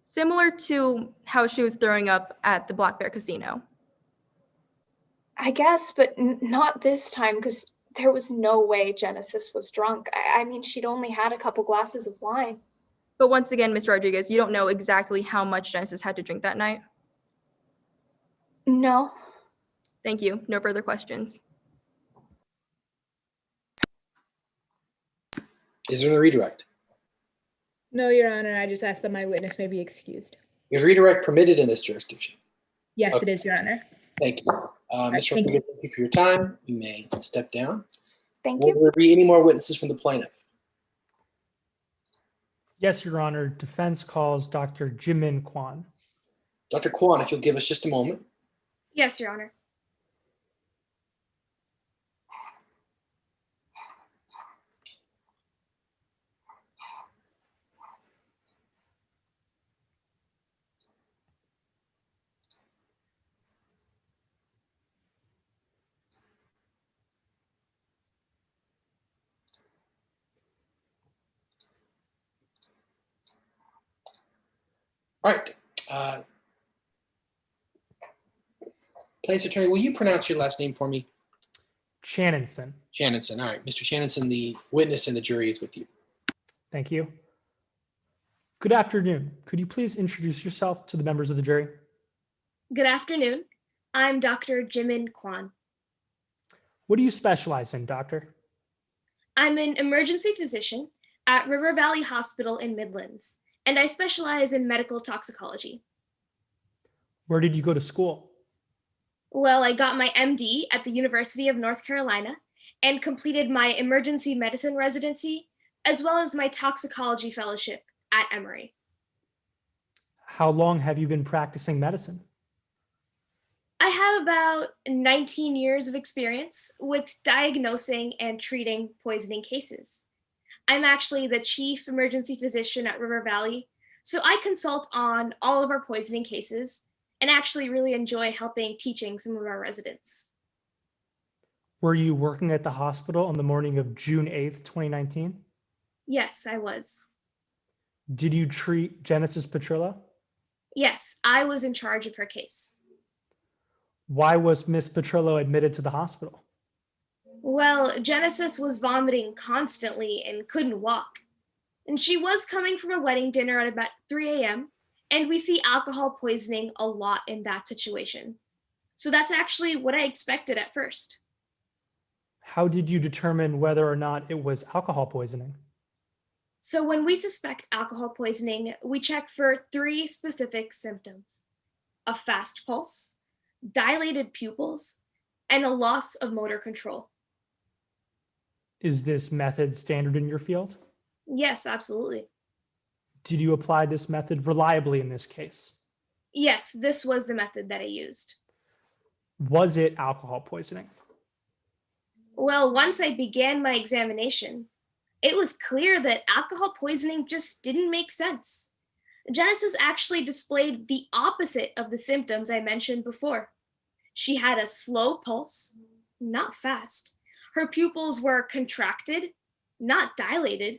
Similar to how she was throwing up at the Black Bear Casino. I guess, but not this time because there was no way Genesis was drunk. I mean, she'd only had a couple glasses of wine. But once again, Ms. Rodriguez, you don't know exactly how much Genesis had to drink that night? No. Thank you. No further questions. Is there a redirect? No, Your Honor, I just asked that my witness may be excused. Is redirect permitted in this jurisdiction? Yes, Okay. it is, Your Honor. Thank you. Mr. thank you. Rodriguez, thank you for your time. You may step down. Thank Will you. there be any more witnesses from the plaintiff? Yes, Your Honor. Defense calls Dr. Jimin Kwan. Dr. Kwan, if you'll give us just a moment. Yes, Your Honor. All right. Plaintiff's attorney, will you pronounce your last name for me? Shannonson. Shannonson. All right. Mr. Shannonson, the witness and the jury is with you. Thank you. Good afternoon. Could you please introduce yourself to the members of the jury? Good afternoon. I'm Dr. Jimin Kwan. What do you specialize in, doctor? I'm an emergency physician at River Valley Hospital in Midlands, and I specialize in medical toxicology. Where did you go to school? Well, I got my MD at the University of North Carolina and completed my emergency medicine residency, as well as my toxicology fellowship at Emory. How long have you been practicing medicine? I have about 19 years of experience with diagnosing and treating poisoning cases. I'm actually the chief emergency physician at River Valley, so I consult on all of our poisoning cases and actually really enjoy helping teaching some of our residents. Were you working at the hospital on the morning of June 8th, 2019? Yes, I was. Did you treat Genesis Petrillo? Yes, I was in charge of her case. Why was Miss Petrillo admitted to the hospital? Well, Genesis was vomiting constantly and couldn't walk. And she was coming from a wedding dinner at about 3 a.m., and we see alcohol poisoning a lot in that situation. So that's actually what I expected at first. How did you determine whether or not it was alcohol poisoning? So when we suspect alcohol poisoning, we check for 3 specific symptoms: a fast pulse, dilated pupils, and a loss of motor control. Is this method standard in your field? Yes, absolutely. Did you apply this method reliably in this case? Yes, this was the method that I used. Was it alcohol poisoning? Well, once I began my examination, it was clear that alcohol poisoning just didn't make sense. Genesis actually displayed the opposite of the symptoms I mentioned before. She had a slow pulse, not fast. Her pupils were contracted, not dilated,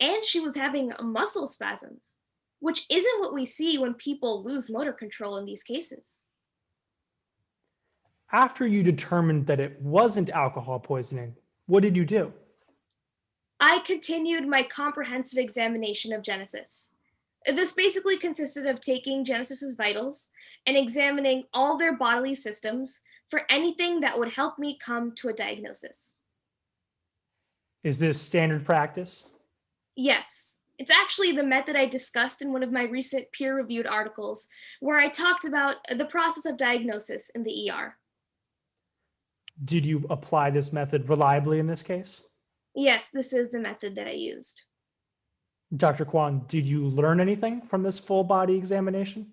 and she was having muscle spasms, which isn't what we see when people lose motor control in these cases. After you determined that it wasn't alcohol poisoning, what did you do? I continued my comprehensive examination of Genesis. This basically consisted of taking Genesis's vitals and examining all their bodily systems for anything that would help me come to a diagnosis. Is this standard practice? Yes, it's actually the method I discussed in one of my recent peer-reviewed articles, where I talked about the process of diagnosis in the ER. Did you apply this method reliably in this case? Yes, this is the method that I used. Dr. Kwan, did you learn anything from this full body examination?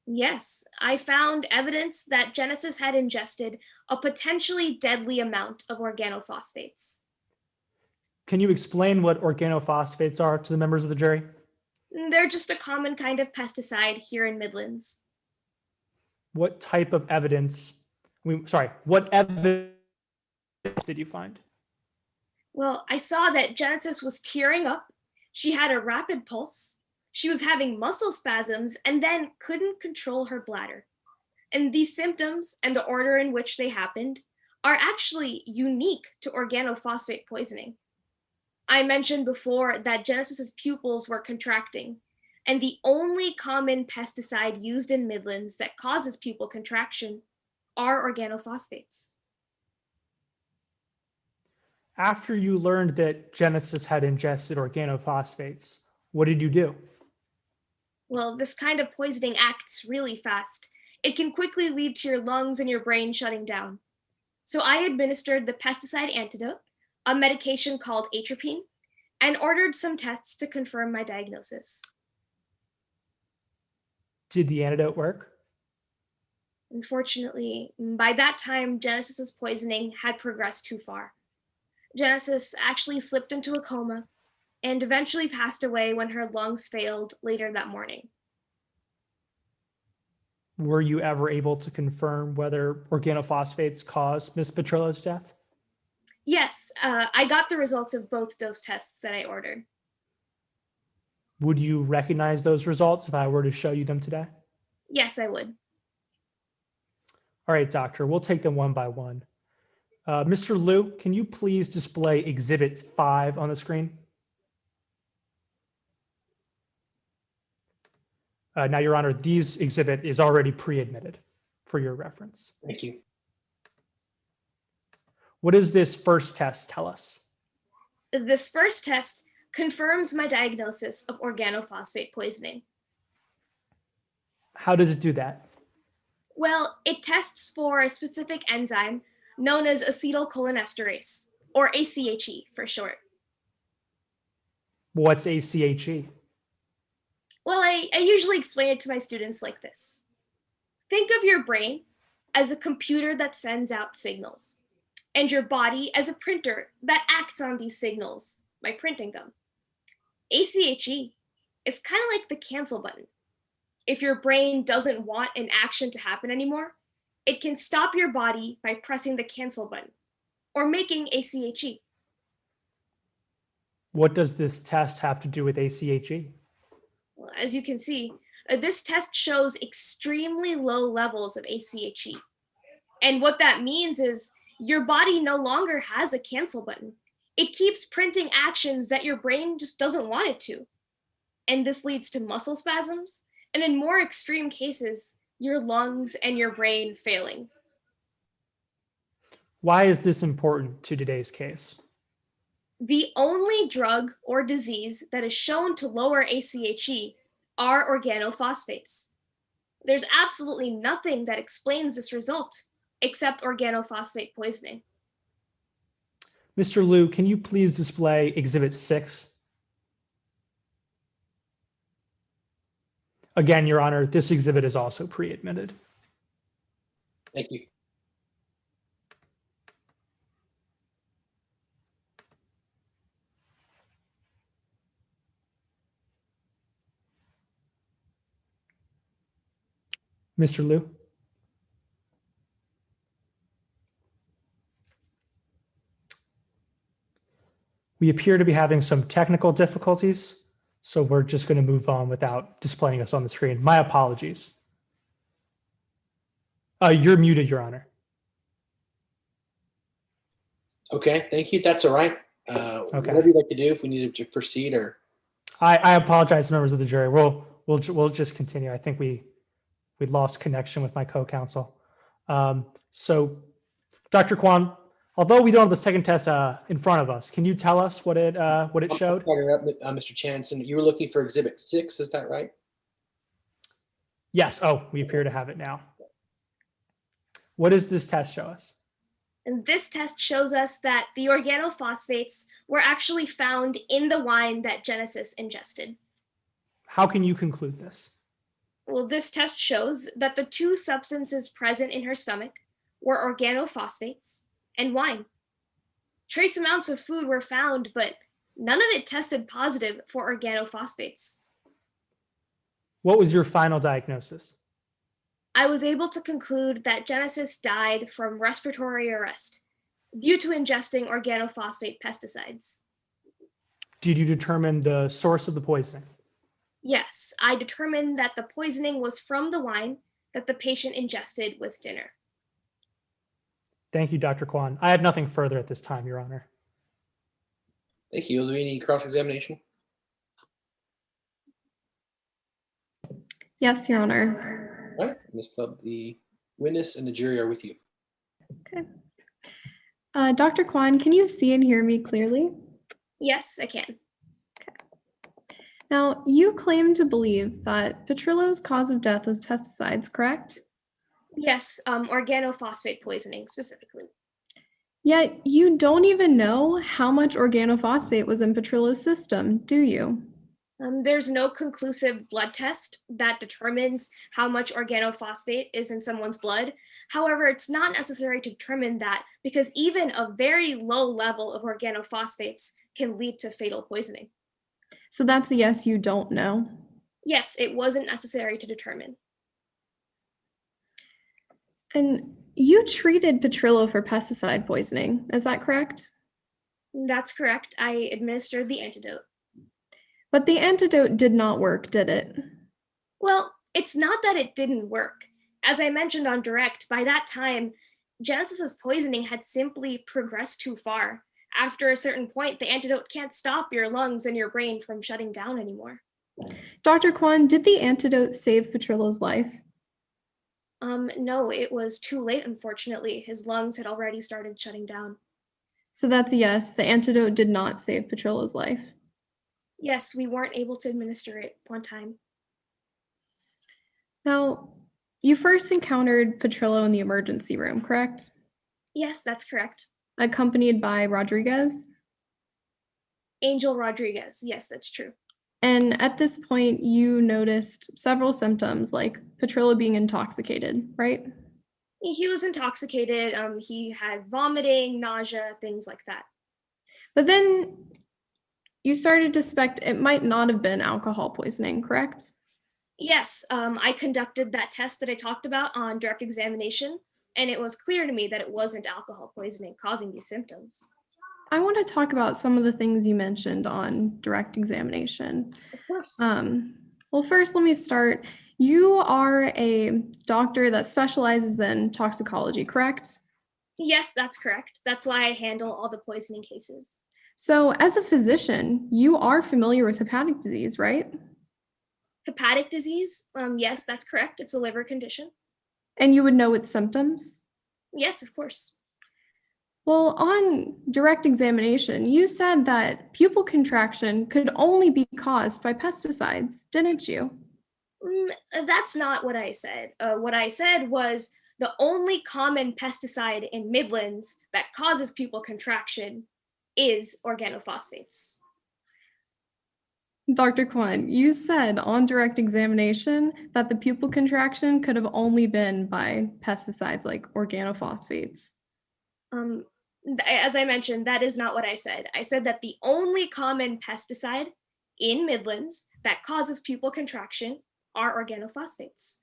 Yes, I found evidence that Genesis had ingested a potentially deadly amount of organophosphates. Can you explain what organophosphates are to the members of the jury? They're just a common kind of pesticide here in Midlands. What type of evidence, what evidence did you find? Well, I saw that Genesis was tearing up, she had a rapid pulse, she was having muscle spasms, and then couldn't control her bladder. And these symptoms and the order in which they happened are actually unique to organophosphate poisoning. I mentioned before that Genesis's pupils were contracting, and the only common pesticide used in Midlands that causes pupil contraction are organophosphates. After you learned that Genesis had ingested organophosphates, what did you do? Well, this kind of poisoning acts really fast. It can quickly lead to your lungs and your brain shutting down. So I administered the pesticide antidote, a medication called atropine, and ordered some tests to confirm my diagnosis. Did the antidote work? Unfortunately, by that time, Genesis's poisoning had progressed too far. Genesis actually slipped into a coma and eventually passed away when her lungs failed later that morning. Were you ever able to confirm whether organophosphates caused Ms. Petrillo's death? Yes, I got the results of both those tests that I ordered. Would you recognize those results if I were to show you them today? Yes, I would. All right, doctor, we'll take them one by one. Mr. Liu, can you please display Exhibit 5 on the screen? Now, Your Honor, these exhibit is already pre-admitted for your reference. Thank you. What does this first test tell us? This first test confirms my diagnosis of organophosphate poisoning. How does it do that? Well, it tests for a specific enzyme known as acetylcholinesterase, or ACHE for short. What's ACHE? Well, I usually explain it to my students like this. Think of your brain as a computer that sends out signals, and your body as a printer that acts on these signals by printing them. ACHE is kind of like the cancel button. If your brain doesn't want an action to happen anymore, it can stop your body by pressing the cancel button or making ACHE. What does this test have to do with ACHE? Well, as you can see, this test shows extremely low levels of ACHE. And what that means is your body no longer has a cancel button. It keeps printing actions that your brain just doesn't want it to. And this leads to muscle spasms, and in more extreme cases, your lungs and your brain failing. Why is this important to today's case? The only drug or disease that is shown to lower ACHE are organophosphates. There's absolutely nothing that explains this result except organophosphate poisoning. Mr. Liu, can you please display Exhibit 6? Again, Your Honor, this exhibit is also pre-admitted. Thank you. Mr. Liu? We appear to be having some technical difficulties, so we're just going to move on without displaying us on the screen. My apologies. You're muted, Your Honor. Okay, thank you. That's all right. Okay. Whatever you'd like to do, if we needed to proceed or. I apologize, members of the jury. We'll just continue. I think we lost connection with my co-counsel. So, Dr. Kwan, Although we don't have the second test in front of us, can you tell us what it showed? Mr. Chanson, you were looking for Exhibit 6, is that right? Yes. Oh, we appear to have it now. What does this test show us? And this test shows us that the organophosphates were actually found in the wine that Genesis ingested. How can you conclude this? Well, this test shows that the two substances present in her stomach were organophosphates and wine. Trace amounts of food were found, but none of it tested positive for organophosphates. What was your final diagnosis? I was able to conclude that Genesis died from respiratory arrest due to ingesting organophosphate pesticides. Did you determine the source of the poisoning? Yes, I determined that the poisoning was from the wine that the patient ingested with dinner. Thank you, Dr. Kwan. I have nothing further at this time, Your Honor. Thank you. Do we need cross-examination? Yes, Your Honor. All right, Ms. Clubb, the witness and the jury are with you. Okay. Dr. Kwan, can you see and hear me clearly? Yes, I can. Now, you claim to believe that Petrillo's cause of death was pesticides, correct? Yes, organophosphate poisoning specifically. Yet you don't even know how much organophosphate was in Petrillo's system, do you? There's no conclusive blood test that determines how much organophosphate is in someone's blood. However, it's not necessary to determine that because even a very low level of organophosphates can lead to fatal poisoning. So that's a yes, you don't know. Yes, it wasn't necessary to determine. And you treated Petrillo for pesticide poisoning, is that correct? That's correct. I administered the antidote. But the antidote did not work, did it? Well, it's not that it didn't work. As I mentioned on direct, by that time, Genesis's poisoning had simply progressed too far. After a certain point, the antidote can't stop your lungs and your brain from shutting down anymore. Dr. Kwan, did the antidote save Petrillo's life? No, it was too late, unfortunately. His lungs had already started shutting down. So that's a yes, the antidote did not save Petrillo's life. Yes, we weren't able to administer it one time. Now, you first encountered Petrillo in the emergency room, correct? Yes, that's correct. Accompanied by Rodriguez? Angel Rodriguez. Yes, that's true. And at this point, you noticed several symptoms like Petrillo being intoxicated, right? He was intoxicated. He had vomiting, nausea, things like that. But then you started to suspect it might not have been alcohol poisoning, correct? Yes, I conducted that test that I talked about on direct examination, and it was clear to me that it wasn't alcohol poisoning causing these symptoms. I want to talk about some of the things you mentioned on direct examination. Of course. Well, first, let me start. You are a doctor that specializes in toxicology, correct? Yes, that's correct. That's why I handle all the poisoning cases. So, as a physician, you are familiar with hepatic disease, right? Hepatic disease? Yes, that's correct. It's a liver condition. And you would know its symptoms? Yes, of course. Well, on direct examination, you said that pupil contraction could only be caused by pesticides, didn't you? That's not what I said. What I said was the only common pesticide in Midlands that causes pupil contraction is organophosphates. Dr. Kwan, you said on direct examination that the pupil contraction could have only been by pesticides like organophosphates. As I mentioned, that is not what I said. I said that the only common pesticide in Midlands that causes pupil contraction are organophosphates.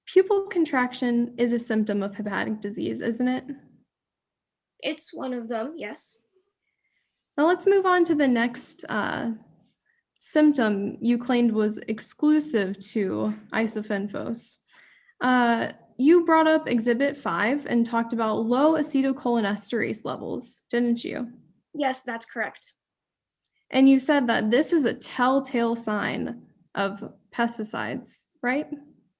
Pupil contraction is a symptom of hepatic disease, isn't it? It's one of them, yes. Now let's move on to the next symptom you claimed was exclusive to isofenfos. You brought up Exhibit 5 and talked about low acetylcholinesterase levels, didn't you? Yes, that's correct. And you said that this is a telltale sign of pesticides, right?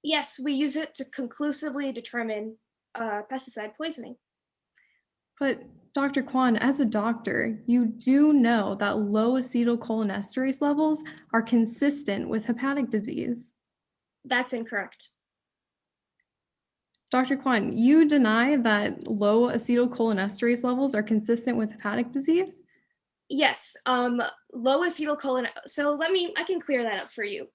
Yes, we use it to conclusively determine pesticide poisoning. But Dr. Kwan, as a doctor, you do know that low acetylcholinesterase levels are consistent with hepatic disease. That's incorrect. Dr. Kwan, you deny that low acetylcholinesterase levels are consistent with hepatic disease? Yes, low acetylcholine. So I can clear that up for you.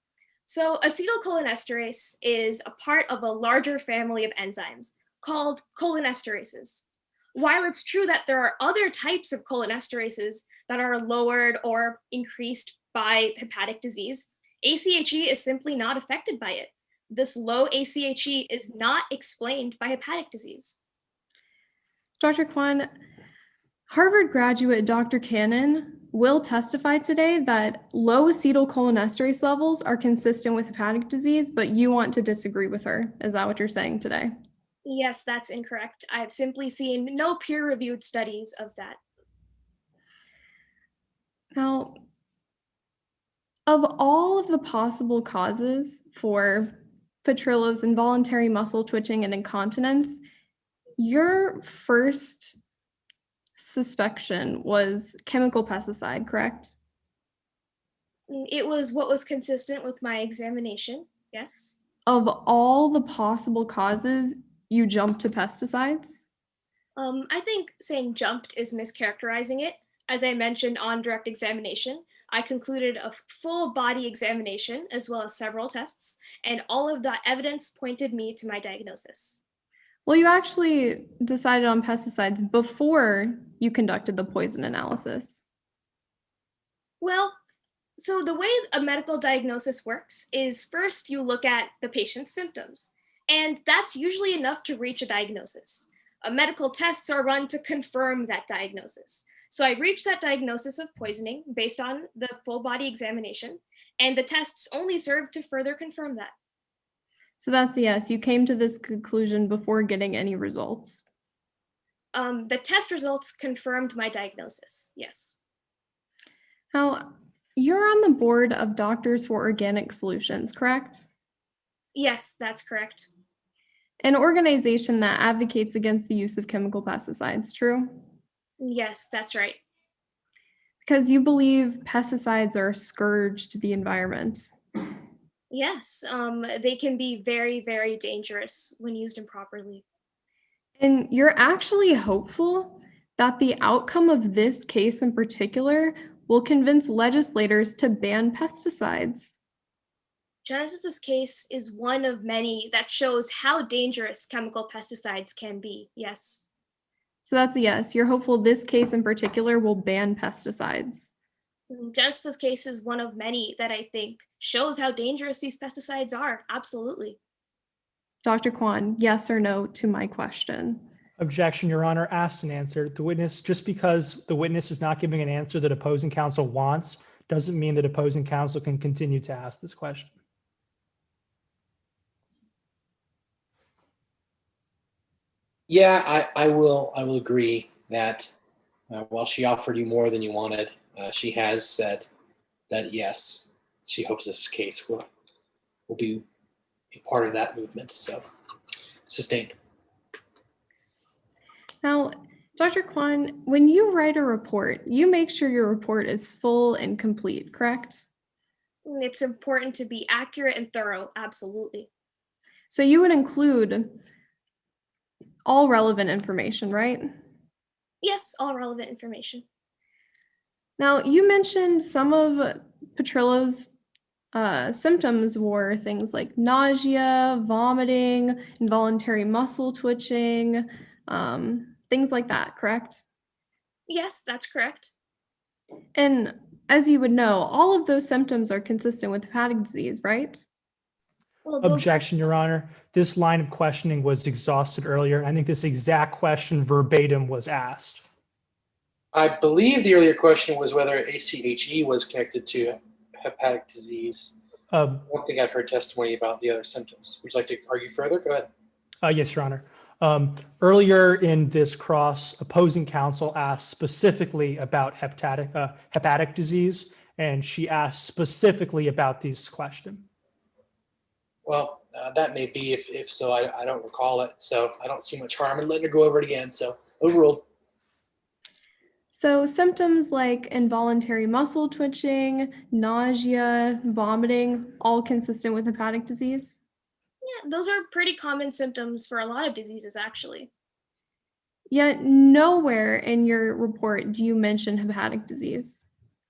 So acetylcholinesterase is a part of a larger family of enzymes called cholinesterases. While it's true that there are other types of cholinesterases that are lowered or increased by hepatic disease, ACHE is simply not affected by it. This low ACHE is not explained by hepatic disease. Dr. Kwan, Harvard graduate Dr. Cannon will testify today that low acetylcholinesterase levels are consistent with hepatic disease, but you want to disagree with her. Is that what you're saying today? Yes, that's incorrect. I've simply seen no peer-reviewed studies of that. Now, of all of the possible causes for Petrillo's involuntary muscle twitching and incontinence, your first suspicion was chemical pesticide, correct? It was what was consistent with my examination, yes. Of all the possible causes, you jumped to pesticides? I think saying jumped is mischaracterizing it. As I mentioned on direct examination, I concluded a full body examination as well as several tests, and all of that evidence pointed me to my diagnosis. Well, you actually decided on pesticides before you conducted the poison analysis. Well, so the way a medical diagnosis works is first you look at the patient's symptoms, and that's usually enough to reach a diagnosis. Medical tests are run to confirm that diagnosis. So I reached that diagnosis of poisoning based on the full body examination, and the tests only serve to further confirm that. So that's a yes. You came to this conclusion before getting any results. The test results confirmed my diagnosis, yes. Now, you're on the board of Doctors for Organic Solutions, correct? Yes, that's correct. An organization that advocates against the use of chemical pesticides, true? Yes, that's right. Because you believe pesticides are a scourge to the environment. Yes, they can be very, very dangerous when used improperly. And you're actually hopeful that the outcome of this case in particular will convince legislators to ban pesticides. Genesis's case is one of many that shows how dangerous chemical pesticides can be, yes. So that's a yes. You're hopeful this case in particular will ban pesticides. Genesis's case is one of many that I think shows how dangerous these pesticides are, absolutely. Dr. Kwan, yes or no to my question? Objection, Your Honor, asked and answered. The witness, just because the witness is not giving an answer that opposing counsel wants, doesn't mean that opposing counsel can continue to ask this question. Yeah, I will agree that while she offered you more than you wanted, she has said that yes, she hopes this case will be a part of that movement. So, sustained. Now, Dr. Kwan, when you write a report, you make sure your report is full and complete, correct? It's important to be accurate and thorough, absolutely. So you would include all relevant information, right? Yes, all relevant information. Now, you mentioned some of Petrillo's symptoms were things like nausea, vomiting, involuntary muscle twitching, things like that, correct? Yes, that's correct. And as you would know, all of those symptoms are consistent with hepatic disease, right? Well, Objection, Your Honor. This line of questioning was exhausted earlier. I think this exact question verbatim was asked. I believe the earlier question was whether ACHE was connected to hepatic disease. I don't think I've heard testimony about the other symptoms. Would you like to argue further? Go ahead. Yes, Your Honor. Earlier in this cross, opposing counsel asked specifically about hepatic disease, and she asked specifically about this question. Well, that may be. If so, I don't recall it. So I don't see much harm in letting her go over it again. So overruled. So symptoms like involuntary muscle twitching, nausea, vomiting, all consistent with hepatic disease? Yeah, those are pretty common symptoms for a lot of diseases, actually. Yet nowhere in your report do you mention hepatic disease.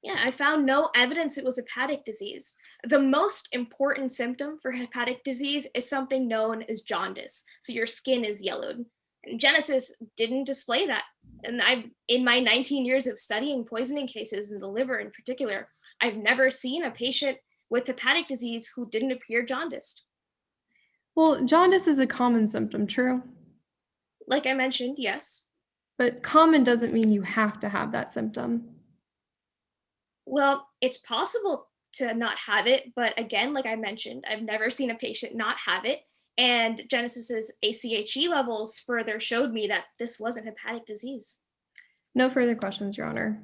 Yeah, I found no evidence it was hepatic disease. The most important symptom for hepatic disease is something known as jaundice. So your skin is yellowed. And Genesis didn't display that. And in my 19 years of studying poisoning cases in the liver in particular, I've never seen a patient with hepatic disease who didn't appear jaundiced. Well, jaundice is a common symptom, true? Like I mentioned, yes. But common doesn't mean you have to have that symptom. Well, it's possible to not have it, but again, like I mentioned, I've never seen a patient not have it. And Genesis's ACHE levels further showed me that this wasn't hepatic disease. No further questions, Your Honor.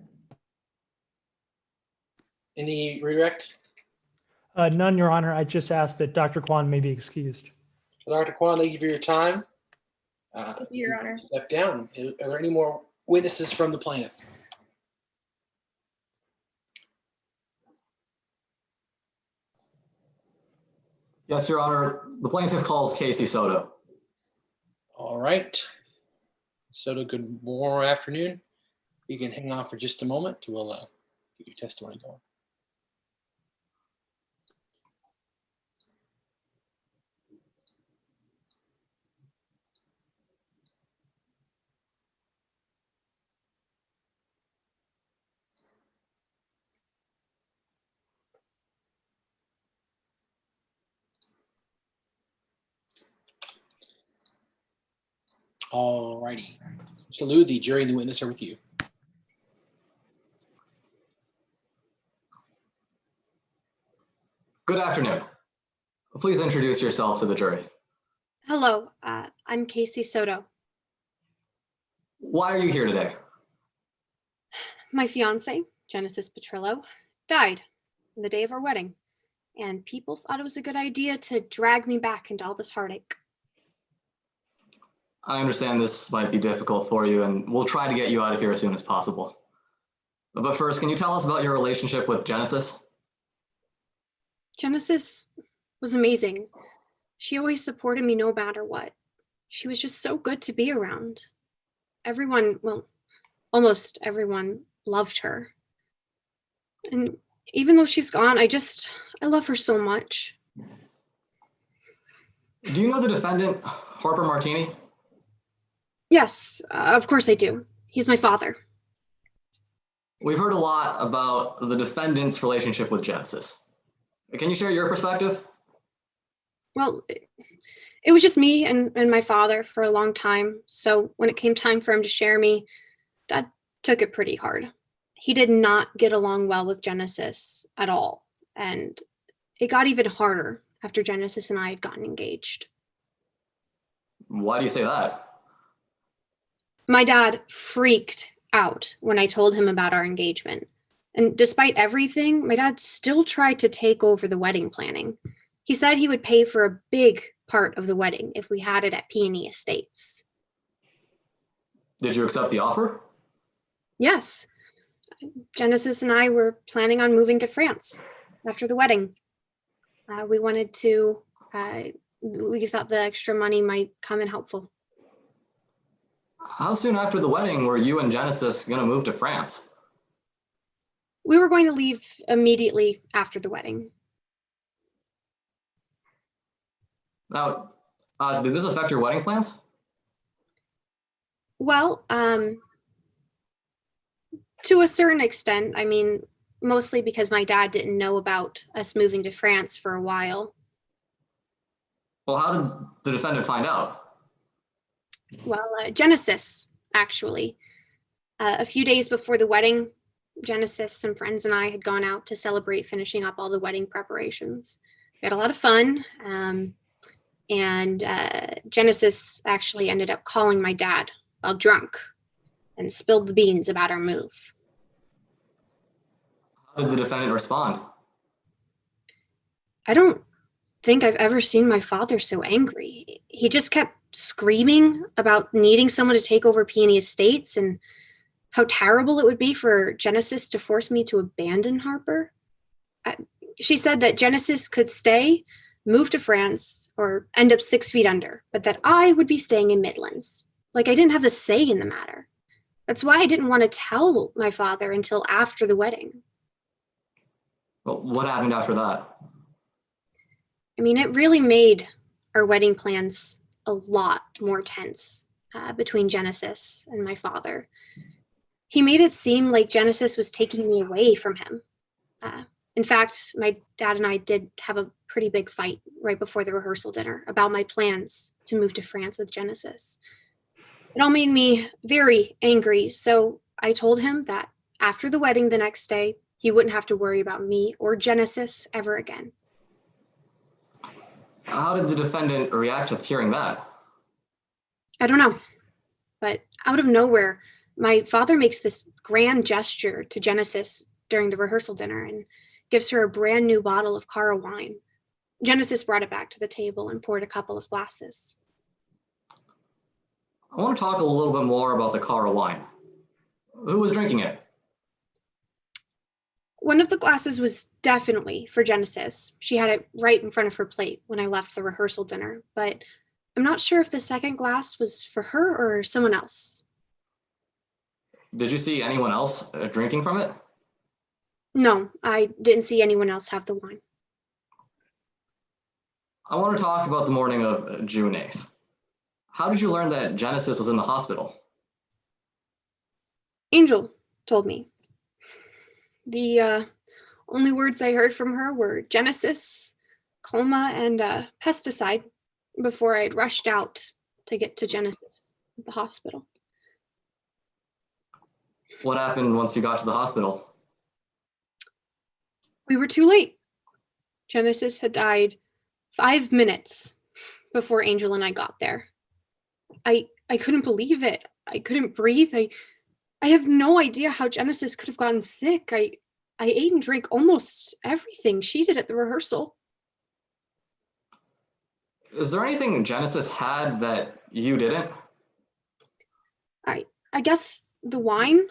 Any redirect? None, Your Honor. I just asked that Dr. Kwan may be excused. Dr. Kwan, thank you for your time. Thank you, Your Honor. Step down. Are there any more witnesses from the plaintiff? Yes, Your Honor. The plaintiff calls Casey Soto. All right. Soto, good morning, afternoon. You can hang on for just a moment. We'll get your testimony going. All righty. Mr. Liu, the jury and the witness are with you. Good afternoon. Please introduce yourself to the jury. Hello, I'm Casey Soto. Why are you here today? My fiance, Genesis Petrillo, died on the day of our wedding, and people thought it was a good idea to drag me back into all this heartache. I understand this might be difficult for you, and we'll try to get you out of here as soon as possible. But first, can you tell us about your relationship with Genesis? Genesis was amazing. She always supported me no matter what. She was just so good to be around. Everyone, well, almost everyone loved her. And even though she's gone, I love her so much. Do you know the defendant, Harper Martini? Yes, of course I do. He's my father. We've heard a lot about the defendant's relationship with Genesis. Can you share your perspective? Well, it was just me and my father for a long time. So when it came time for him to share me, Dad took it pretty hard. He did not get along well with Genesis at all. And it got even harder after Genesis and I had gotten engaged. Why do you say that? My dad freaked out when I told him about our engagement. And despite everything, my dad still tried to take over the wedding planning. He said he would pay for a big part of the wedding if we had it at Peony Estates. Did you accept the offer? Yes. Genesis and I were planning on moving to France after the wedding. We wanted to, we thought the extra money might come in helpful. How soon after the wedding were you and Genesis going to move to France? We were going to leave immediately after the wedding. Now, did this affect your wedding plans? Well, to a certain extent. I mean, mostly because my dad didn't know about us moving to France for a while. Well, how did the defendant find out? Well, Genesis, actually. A few days before the wedding, Genesis, some friends, and I had gone out to celebrate finishing up all the wedding preparations. We had a lot of fun. And Genesis actually ended up calling my dad while drunk and spilled the beans about our move. How did the defendant respond? I don't think I've ever seen my father so angry. He just kept screaming about needing someone to take over Peony Estates, and how terrible it would be for Genesis to force me to abandon Harper. She said that Genesis could stay, move to France, or end up 6 feet under, but that I would be staying in Midlands. Like I didn't have a say in the matter. That's why I didn't want to tell my father until after the wedding. Well, what happened after that? I mean, it really made our wedding plans a lot more tense between Genesis and my father. He made it seem like Genesis was taking me away from him. In fact, my dad and I did have a pretty big fight right before the rehearsal dinner about my plans to move to France with Genesis. It all made me very angry, so I told him that after the wedding the next day, he wouldn't have to worry about me or Genesis ever again. How did the defendant react to hearing that? I don't know, but out of nowhere, my father makes this grand gesture to Genesis during the rehearsal dinner and gives her a brand new bottle of Cara wine. Genesis brought it back to the table and poured a couple of glasses. I want to talk a little bit more about the Cara wine. Who was drinking it? One of the glasses was definitely for Genesis. She had it right in front of her plate when I left the rehearsal dinner, but I'm not sure if the second glass was for her or someone else. Did you see anyone else drinking from it? No, I didn't see anyone else have the wine. I want to talk about the morning of June 8th. How did you learn that Genesis was in the hospital? Angel told me. The only words I heard from her were Genesis, coma, and pesticide before I had rushed out to get to Genesis at the hospital. What happened once you got to the hospital? We were too late. Genesis had died 5 minutes before Angel and I got there. I couldn't believe it. I couldn't breathe. I have no idea how Genesis could have gotten sick. I ate and drank almost everything she did at the rehearsal. Is there anything Genesis had that you didn't? I guess the wine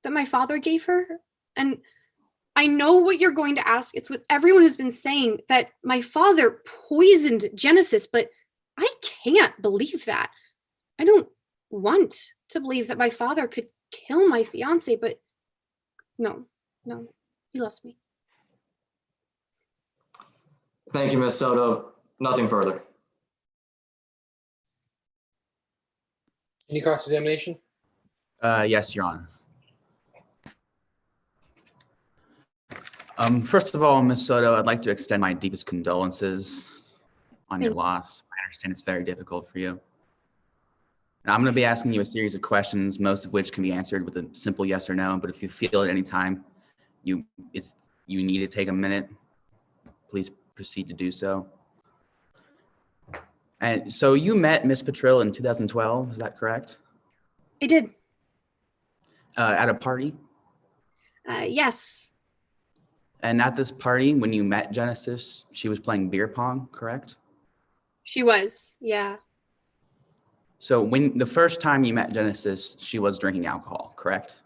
that my father gave her. And I know what you're going to ask. It's what everyone has been saying, that my father poisoned Genesis, but I can't believe that. I don't want to believe that my father could kill my fiance, but no, he loves me. Thank you, Ms. Soto. Nothing further. Any cross-examination? Yes, Your Honor. First of all, Ms. Soto, I'd like to extend my deepest condolences on your loss. I understand it's very difficult for you. Now, I'm going to be asking you a series of questions, most of which can be answered with a simple yes or no. But if you feel at any time you need to take a minute, please proceed to do so. And so you met Miss Petrillo in 2012, is that correct? I did. At a party? Yes. And at this party, when you met Genesis, she was playing beer pong, correct? She was, yeah. So when the first time you met Genesis, she was drinking alcohol, correct?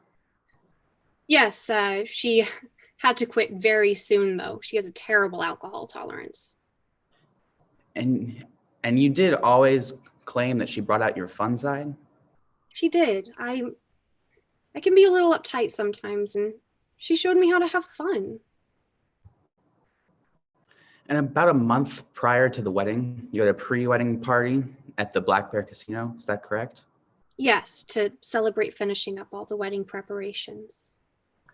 Yes, she had to quit very soon, though. She has a terrible alcohol tolerance. And you did always claim that she brought out your fun side? She did. I can be a little uptight sometimes, and she showed me how to have fun. And about a month prior to the wedding, you had a pre-wedding party at the Black Bear Casino, is that correct? Yes, to celebrate finishing up all the wedding preparations.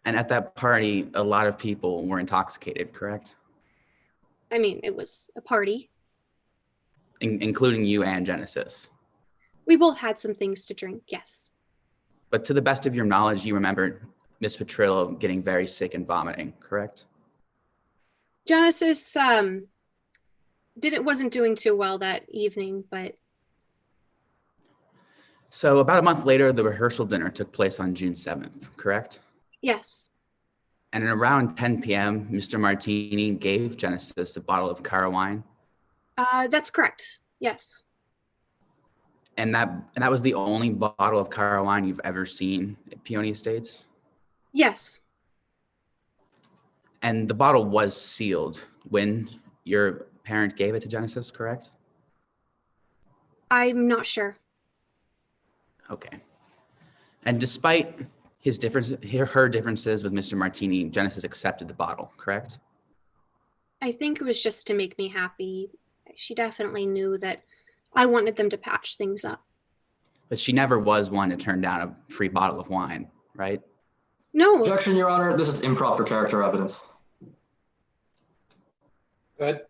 And at that party, a lot of people were intoxicated, correct? I mean, it was a party. Including you and Genesis. We both had some things to drink, yes. But to the best of your knowledge, you remember Miss Petrillo getting very sick and vomiting, correct? Genesis wasn't doing too well that evening, but... So about a month later, the rehearsal dinner took place on June 7th, correct? Yes. And at around 10 p.m., Mr. Martini gave Genesis a bottle of Cara wine. That's correct, yes. And that was the only bottle of Cara wine you've ever seen at Peony Estates? Yes, And the bottle was sealed when your parent gave it to Genesis, correct? I'm not sure. Okay. And despite her differences with Mr. Martini, Genesis accepted the bottle, correct? I think it was just to make me happy. She definitely knew that I wanted them to patch things up. But she never was one to turn down a free bottle of wine, right? No, Objection, Your Honor. This is improper character evidence. Good.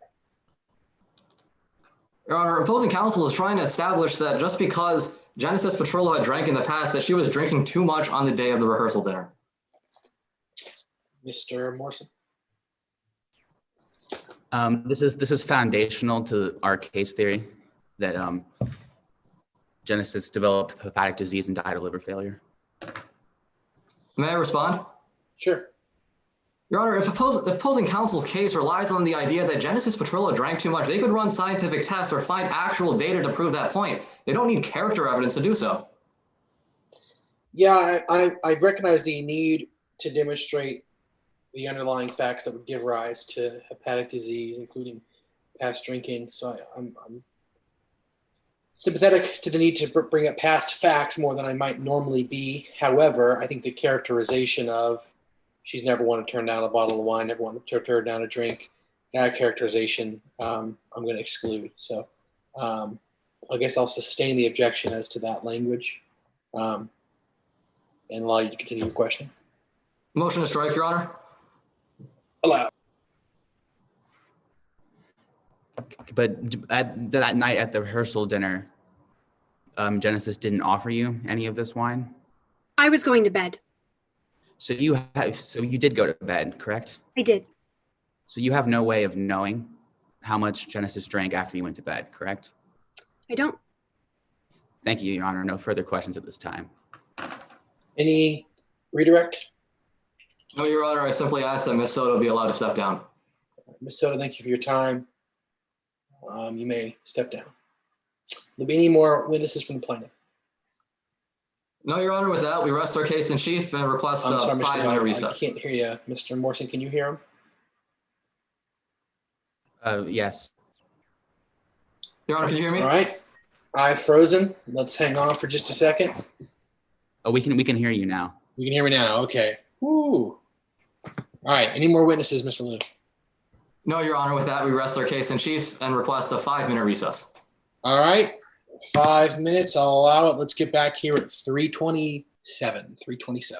Your Honor, opposing counsel is trying to establish that just because Genesis Petrillo had drank in the past, that she was drinking too much on the day of the rehearsal dinner. Mr. Morrison. This is foundational to our case theory that Genesis developed hepatic disease and died of liver failure. May I respond? Sure. Your Honor, if opposing counsel's case relies on the idea that Genesis Petrillo drank too much, they could run scientific tests or find actual data to prove that point. They don't need character evidence to do so. Yeah, I recognize the need to demonstrate the underlying facts that would give rise to hepatic disease, including past drinking. So I'm sympathetic to the need to bring up past facts more than I might normally be. However, I think the characterization of she's never wanted to turn down a bottle of wine, never wanted to turn down a drink, that characterization I'm going to exclude. So I guess I'll sustain the objection as to that language and allow you to continue your question. Motion to strike, Your Honor. Allow. But that night at the rehearsal dinner, Genesis didn't offer you any of this wine? I was going to bed. So you did go to bed, correct? I did. So you have no way of knowing how much Genesis drank after you went to bed, correct? I don't. Thank you, Your Honor. No further questions at this time. Any redirect? No, Your Honor. I simply ask that Ms. Soto be allowed to step down. Ms. Soto, thank you for your time. You may step down. Will there be any more witnesses from the plaintiff? No, Your Honor. With that, we rest our case in chief and request I'm a sorry, Mr. 5-minute I recess. can't hear you. Mr. Morrison, can you hear him? Yes. Your Honor, can you hear me? All right. I've frozen. Let's hang on for just a second. Oh, we can hear you now. You can hear me now. Okay. Woo. All right. Any more witnesses, Mr. Lou? No, Your Honor. With that, we rest our case in chief and request a 5-minute recess. All right. 5 minutes. I'll allow it. Let's get back here at 3:27. 3:27.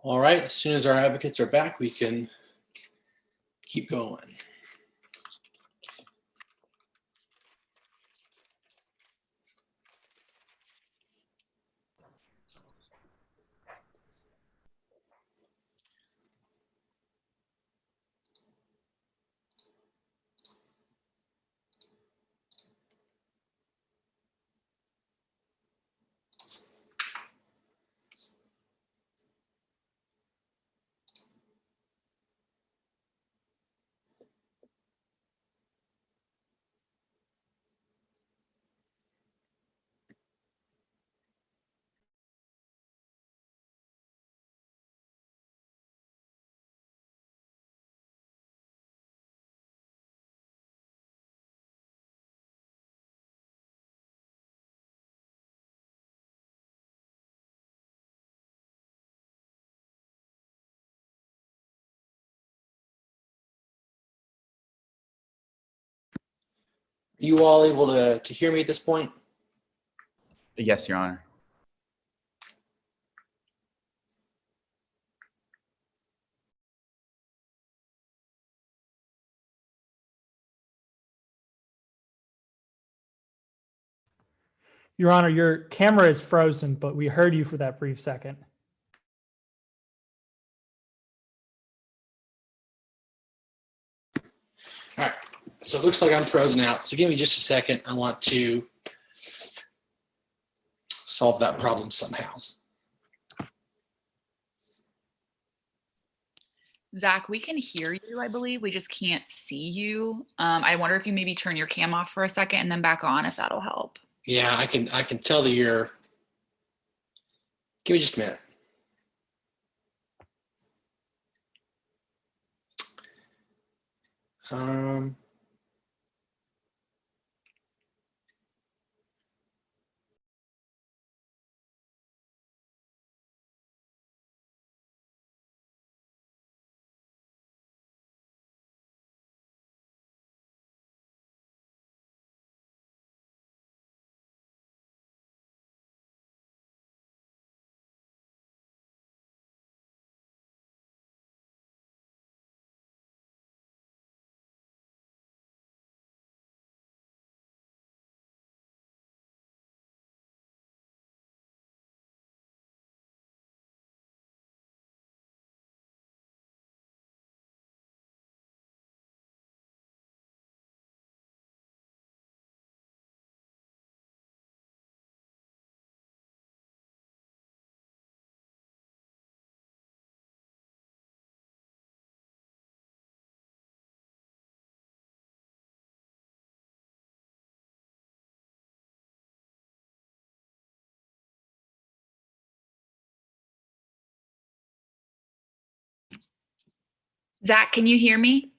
All right, as soon as our advocates are back, we can keep going. Are you all able to hear me at this point? Yes, Your Honor. Your Honor, your camera is frozen, but we heard you for that brief second. All right, so it looks like I'm frozen out. So give me just a second. I want to solve that problem somehow. Zach, we can hear you, I believe. We just can't see you. I wonder if you maybe turn your cam off for a second and then back on, if that'll help. Yeah, I can tell that you're. Give me just a minute. Zach, can you hear me?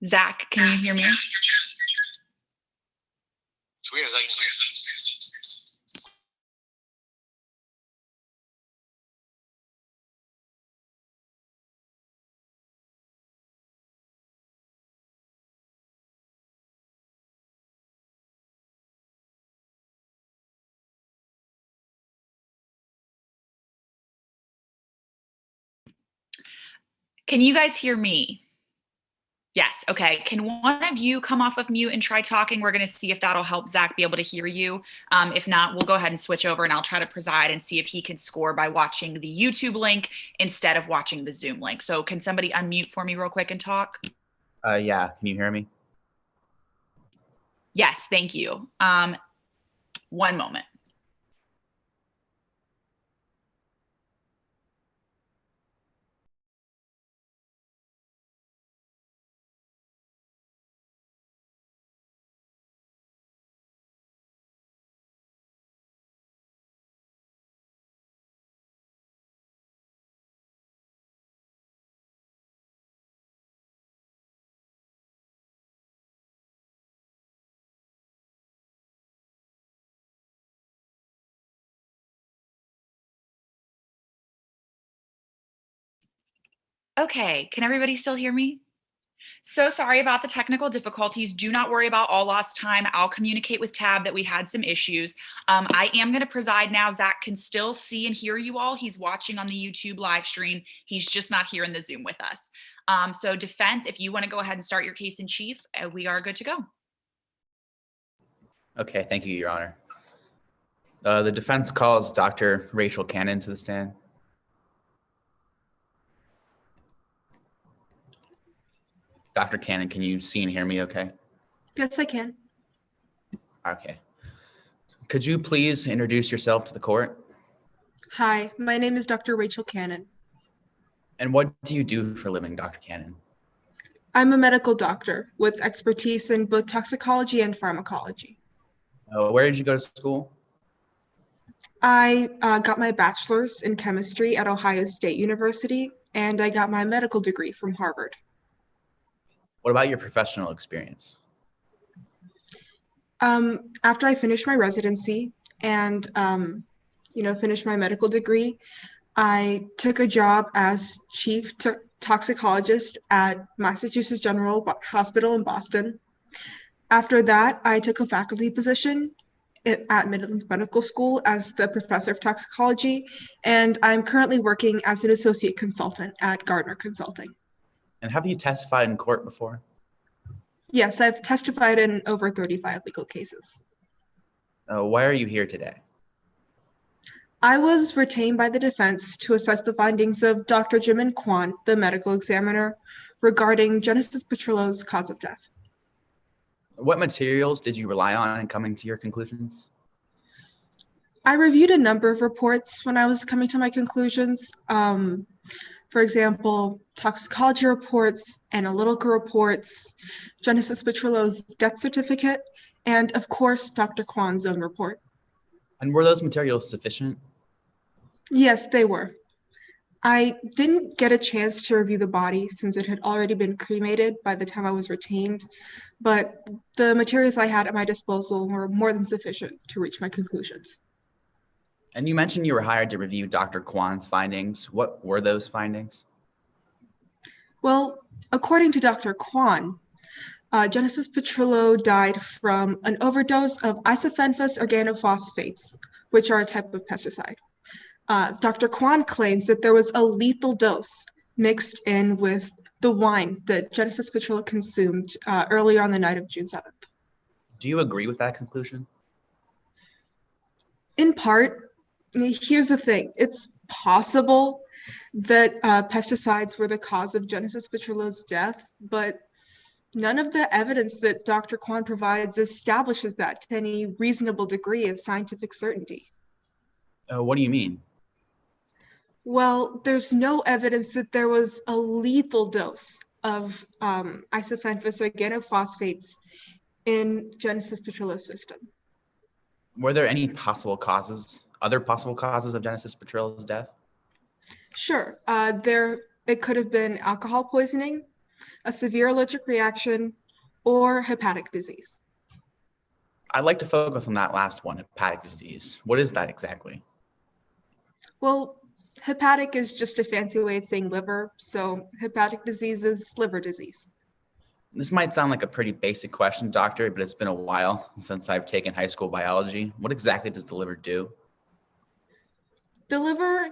Zach, can you hear me? Can you guys hear me? Yes, okay. Can one of you come off of mute and try talking? We're gonna see if that'll help Zach be able to hear you. If not, we'll go ahead and switch over and I'll try to preside and see if he can score by watching the YouTube link instead of watching the Zoom link. So can somebody unmute for me real quick and talk? Yeah, can you hear me? Yes, thank you. One moment. Okay, can everybody still hear me? So sorry about the technical difficulties. Do not worry about all lost time. I'll communicate with Tab that we had some issues. I am going to preside now. Zach can still see and hear you all. He's watching on the YouTube live stream. He's just not here in the Zoom with us. So defense, if you want to go ahead and start your case in chief, we are good to go. Okay, thank you, Your Honor. The defense calls Dr. Rachel Cannon to the stand. Dr. Cannon, can you see and hear me okay? Yes, I can. Okay. Could you please introduce yourself to the court? Hi, my name is Dr. Rachel Cannon. And what do you do for a living, Dr. Cannon? I'm a medical doctor with expertise in both toxicology and pharmacology. Where did you go to school? I got my bachelor's in chemistry at Ohio State University, and I got my medical degree from Harvard. What about your professional experience? After I finished my residency and finished my medical degree, I took a job as chief toxicologist at Massachusetts General Hospital in Boston. After that, I took a faculty position at Midlands Medical School as the professor of toxicology, and I'm currently working as an associate consultant at Gardner Consulting. And have you testified in court before? Yes, I've testified in over 35 legal cases. Why are you here today? I was retained by the defense to assess the findings of Dr. Jimin Kwan, the medical examiner, regarding Genesis Petrillo's cause of death. What materials did you rely on in coming to your conclusions? I reviewed a number of reports when I was coming to my conclusions. For example, toxicology reports, analytical reports, Genesis Petrillo's death certificate, and of course, Dr. Kwan's own report. And were those materials sufficient? Yes, they were. I didn't get a chance to review the body since it had already been cremated by the time I was retained, but the materials I had at my disposal were more than sufficient to reach my conclusions. And you mentioned you were hired to review Dr. Kwan's findings. What were those findings? Well, according to Dr. Kwan, Genesis Petrillo died from an overdose of isophenphos organophosphates, which are a type of pesticide. Dr. Kwan claims that there was a lethal dose mixed in with the wine that Genesis Petrillo consumed earlier on the night of June 7th. Do you agree with that conclusion? In part. Here's the thing. It's possible that pesticides were the cause of Genesis Petrillo's death, but none of the evidence that Dr. Kwan provides establishes that to any reasonable degree of scientific certainty. What do you mean? Well, there's no evidence that there was a lethal dose of isophenphos organophosphates in Genesis Petrillo's system. Were there any other possible causes of Genesis Petrillo's death? Sure. It could have been alcohol poisoning, a severe allergic reaction, or hepatic disease. I'd like to focus on that last one, hepatic disease. What is that exactly? Well, hepatic is just a fancy way of saying liver, so hepatic disease is liver disease. This might sound like a pretty basic question, doctor, but it's been a while since I've taken high school biology. What exactly does the liver do? The liver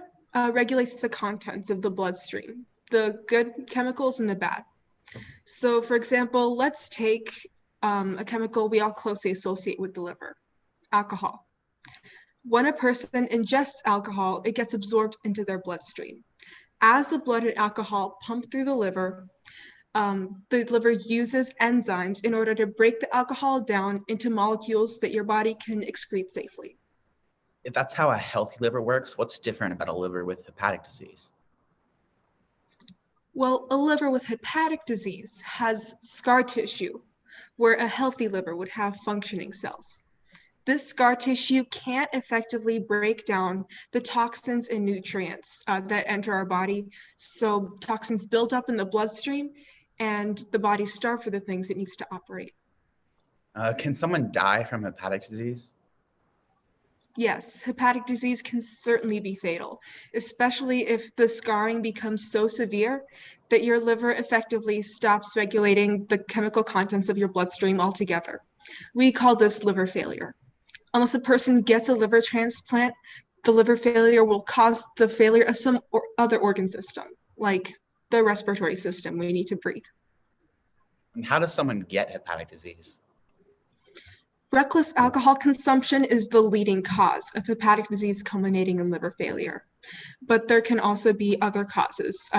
regulates the contents of the bloodstream, the good chemicals and the bad. So for example, let's take a chemical we all closely associate with the liver, alcohol. When a person ingests alcohol, it gets absorbed into their bloodstream. As the blood and alcohol pump through the liver uses enzymes in order to break the alcohol down into molecules that your body can excrete safely. If that's how a healthy liver works, what's different about a liver with hepatic disease? Well, a liver with hepatic disease has scar tissue, where a healthy liver would have functioning cells. This scar tissue can't effectively break down the toxins and nutrients that enter our body, so toxins build up in the bloodstream and the body starves for the things it needs to operate. Can someone die from hepatic disease? Yes, hepatic disease can certainly be fatal, especially if the scarring becomes so severe that your liver effectively stops regulating the chemical contents of your bloodstream altogether. We call this liver failure. Unless a person gets a liver transplant, the liver failure will cause the failure of some other organ system, like the respiratory system we need to breathe. And how does someone get hepatic disease? Reckless alcohol consumption is the leading cause of hepatic disease culminating in liver failure. But there can also be other causes.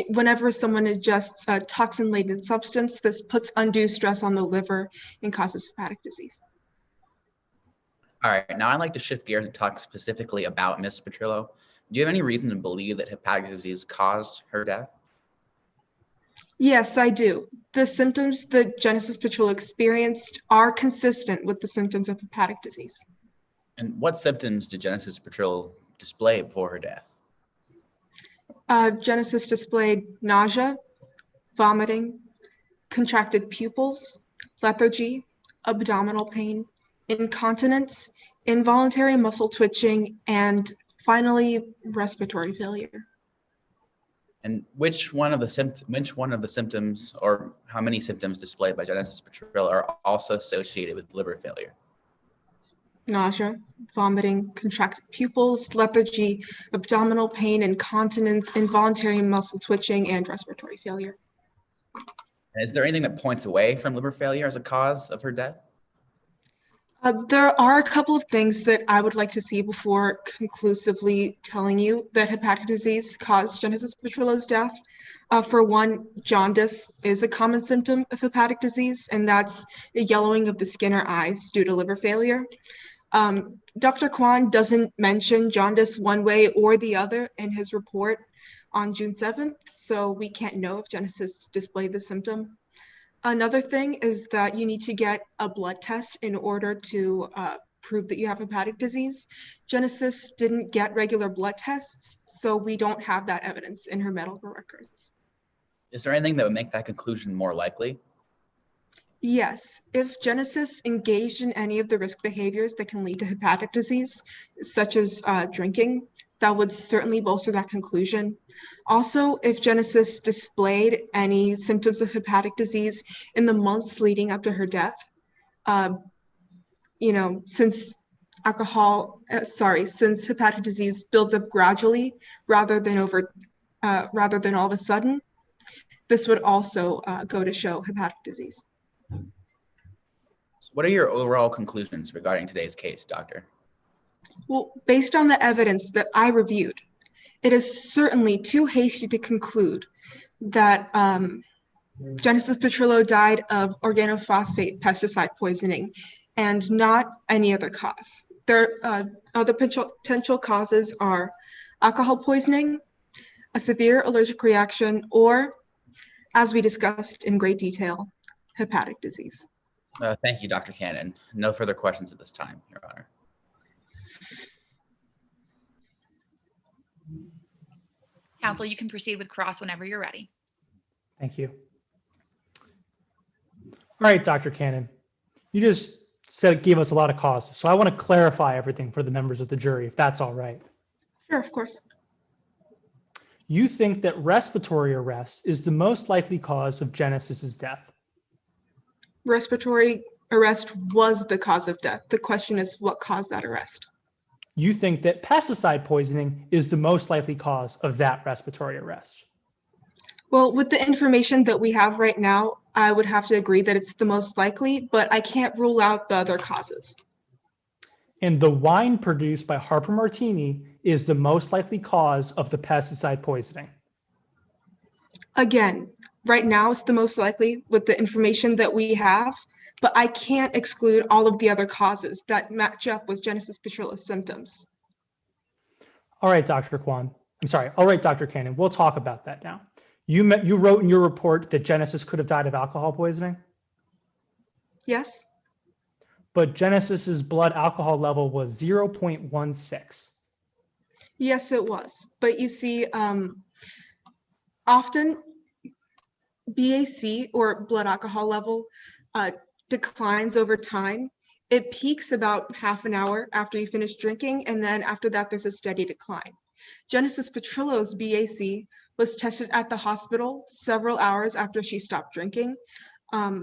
Whenever someone ingests a toxin-laden substance, this puts undue stress on the liver and causes hepatic disease. All right, now I'd like to shift gears and talk specifically about Ms. Petrillo. Do you have any reason to believe that hepatic disease caused her death? Yes, I do. The symptoms that Genesis Petrillo experienced are consistent with the symptoms of hepatic disease. And what symptoms did Genesis Petrillo display before her death? Genesis displayed nausea, vomiting, contracted pupils, lethargy, abdominal pain, incontinence, involuntary muscle twitching, and finally, respiratory failure. And which one of the symptoms, or how many symptoms displayed by Genesis Petrillo are also associated with liver failure? Nausea, vomiting, contracted pupils, lethargy, abdominal pain, incontinence, involuntary muscle twitching, and respiratory failure. Is there anything that points away from liver failure as a cause of her death? There are a couple of things that I would like to see before conclusively telling you that hepatic disease caused Genesis Petrillo's death. For one, jaundice is a common symptom of hepatic disease, and that's the yellowing of the skin or eyes due to liver failure. Dr. Kwan doesn't mention jaundice one way or the other in his report on June 7th, so we can't know if Genesis displayed the symptom. Another thing is that you need to get a blood test in order to prove that you have hepatic disease. Genesis didn't get regular blood tests, so we don't have that evidence in her medical records. Is there anything that would make that conclusion more likely? Yes, if Genesis engaged in any of the risk behaviors that can lead to hepatic disease, such as drinking, that would certainly bolster that conclusion. Also, if Genesis displayed any symptoms of hepatic disease in the months leading up to her death, since since hepatic disease builds up gradually rather than all of a sudden, this would also go to show hepatic disease. So what are your overall conclusions regarding today's case, Doctor? Well, based on the evidence that I reviewed, it is certainly too hasty to conclude that Genesis Petrillo died of organophosphate pesticide poisoning and not any other cause. Other potential causes are alcohol poisoning, a severe allergic reaction, or, as we discussed in great detail, hepatic disease. Thank you, Dr. Cannon. No further questions at this time, Your Honor. Counsel, you can proceed with cross whenever you're ready. Thank you. All right, Dr. Cannon, you just gave us a lot of causes. So I want to clarify everything for the members of the jury, if that's all right. Sure, of course. You think that respiratory arrest is the most likely cause of Genesis's death? Respiratory arrest was the cause of death. The question is, what caused that arrest? You think that pesticide poisoning is the most likely cause of that respiratory arrest? Well, with the information that we have right now, I would have to agree that it's the most likely, but I can't rule out the other causes. And the wine produced by Harper Martini is the most likely cause of the pesticide poisoning? Again, right now it's the most likely with the information that we have, but I can't exclude all of the other causes that match up with Genesis Petrillo's symptoms. All right, Dr. Kwan. I'm sorry. All right, Dr. Cannon, we'll talk about that now. You wrote in your report that Genesis could have died of alcohol poisoning? Yes. But Genesis's blood alcohol level was 0.16. Yes, it was. But you see, often BAC, or blood alcohol level, declines over time, It peaks about half an hour after you finish drinking, and then after that, there's a steady decline. Genesis Petrillo's BAC was tested at the hospital several hours after she stopped drinking.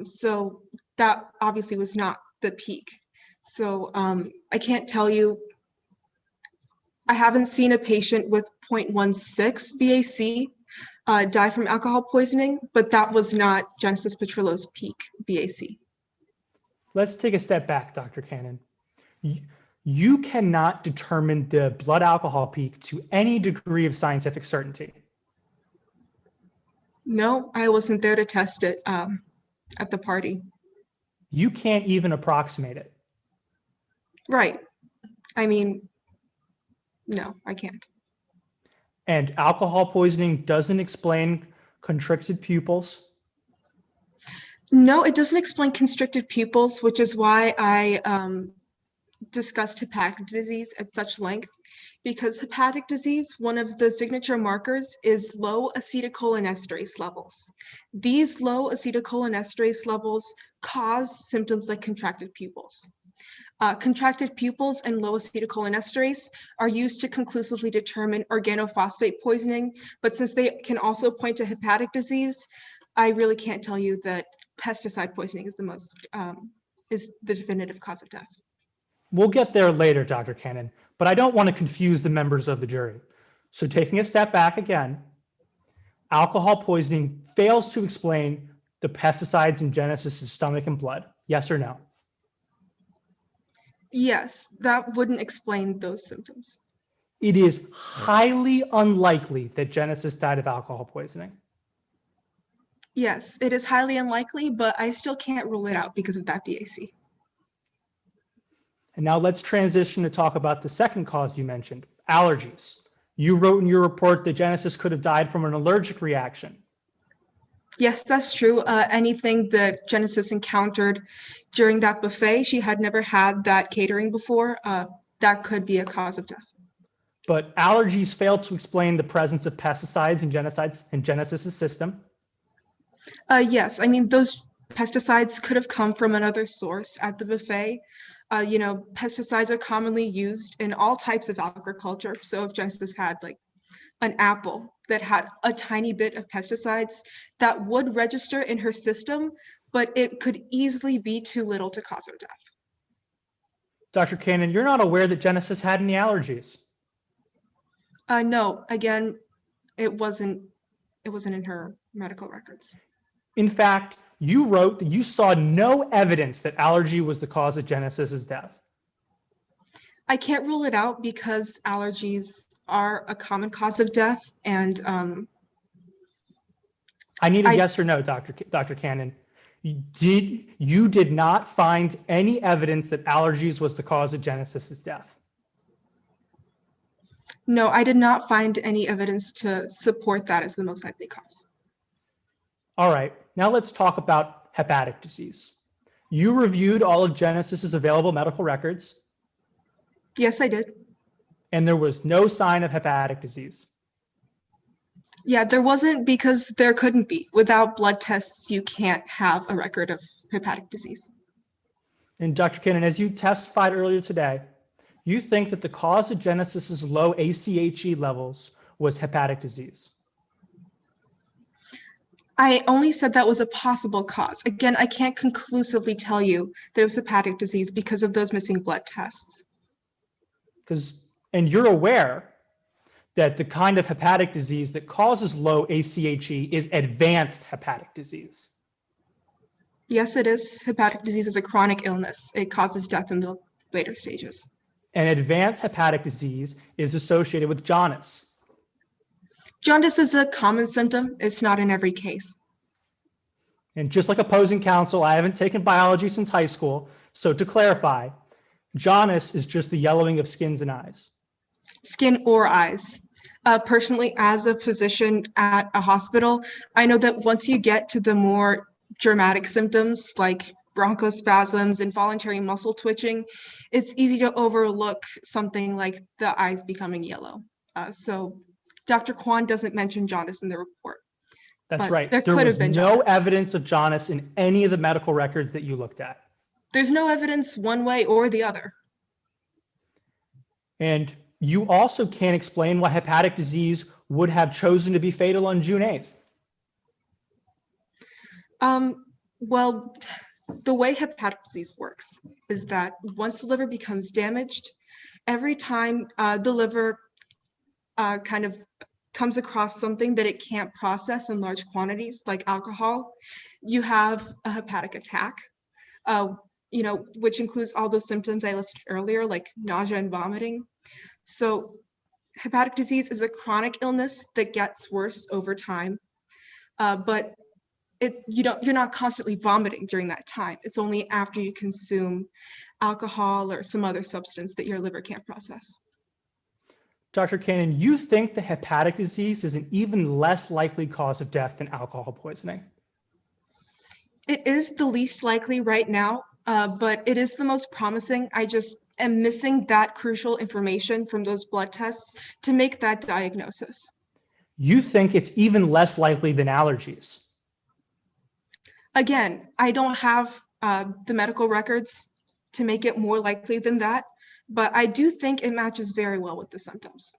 So that obviously was not the peak. So I can't tell you. I haven't seen a patient with 0.16 BAC die from alcohol poisoning, but that was not Genesis Petrillo's peak BAC. Let's take a step back, Dr. Cannon. You cannot determine the blood alcohol peak to any degree of scientific certainty. No, I wasn't there to test it at the party. You can't even approximate it. Right. I mean, no, I can't. And alcohol poisoning doesn't explain constricted pupils. No, it doesn't explain constricted pupils, which is why I discussed hepatic disease at such length, because hepatic disease, one of the signature markers is low acetylcholinesterase levels. These low acetylcholinesterase levels cause symptoms like contracted pupils. Contracted pupils and low acetylcholinesterase are used to conclusively determine organophosphate poisoning, but since they can also point to hepatic disease, I really can't tell you that pesticide poisoning is is the definitive cause of death. We'll get there later, Dr. Cannon, but I don't want to confuse the members of the jury. So taking a step back again, alcohol poisoning fails to explain the pesticides in Genesis's stomach and blood. Yes or no? Yes, that wouldn't explain those symptoms. It is highly unlikely that Genesis died of alcohol poisoning. Yes, it is highly unlikely, but I still can't rule it out because of that BAC. And now let's transition to talk about the second cause you mentioned, allergies. You wrote in your report that Genesis could have died from an allergic reaction. Yes, that's true. Anything that Genesis encountered during that buffet, she had never had that catering before, that could be a cause of death. But allergies fail to explain the presence of pesticides in Genesis's system. Yes, I mean, those pesticides could have come from another source at the buffet. Pesticides are commonly used in all types of agriculture. So if Genesis had like an apple that had a tiny bit of pesticides, that would register in her system, but it could easily be too little to cause her death. Dr. Cannon, you're not aware that Genesis had any allergies. No, again, it wasn't in her medical records. In fact, you wrote that you saw no evidence that allergy was the cause of Genesis's death. I can't rule it out because allergies are a common cause of death, and I need a yes or no, Dr. Cannon. You did not find any evidence that allergies was the cause of Genesis's death? No, I did not find any evidence to support that as the most likely cause. All right, now let's talk about hepatic disease. You reviewed all of Genesis's available medical records. Yes, I did. And there was no sign of hepatic disease. Yeah, there wasn't because there couldn't be. Without blood tests, you can't have a record of hepatic disease. And Dr. Cannon, as you testified earlier today, you think that the cause of Genesis's low ACHE levels was hepatic disease. I only said that was a possible cause. Again, I can't conclusively tell you that it was hepatic disease because of those missing blood tests. And you're aware that the kind of hepatic disease that causes low ACHE is advanced hepatic disease. Yes, it is. Hepatic disease is a chronic illness. It causes death in the later stages. And advanced hepatic disease is associated with jaundice. Jaundice is a common symptom. It's not in every case. And just like opposing counsel, I haven't taken biology since high school. So to clarify, jaundice is just the yellowing of skins and eyes. Skin or eyes. Personally, as a physician at a hospital, I know that once you get to the more dramatic symptoms like bronchospasms, involuntary muscle twitching, it's easy to overlook something like the eyes becoming yellow. So Dr. Kwan doesn't mention jaundice in the report. That's right. There There could was have been no jaundice. evidence of jaundice in any of the medical records that you looked at. there's no evidence one way or the other. And you also can't explain why hepatic disease would have chosen to be fatal on June 8th. Well, the way hepatic disease works is that once the liver becomes damaged, every time the liver kind of comes across something that it can't process in large quantities, like alcohol, you have a hepatic attack, which includes all those symptoms I listed earlier, like nausea and vomiting. So hepatic disease is a chronic illness that gets worse over time, but you're not constantly vomiting during that time. It's only after you consume alcohol or some other substance that your liver can't process. Dr. Cannon, you think the hepatic disease is an even less likely cause of death than alcohol poisoning? It is the least likely right now, but it is the most promising. I just am missing that crucial information from those blood tests to make that diagnosis. You think it's even less likely than allergies? Again, I don't have the medical records to make it more likely than that, but I do think it matches very well with the symptoms.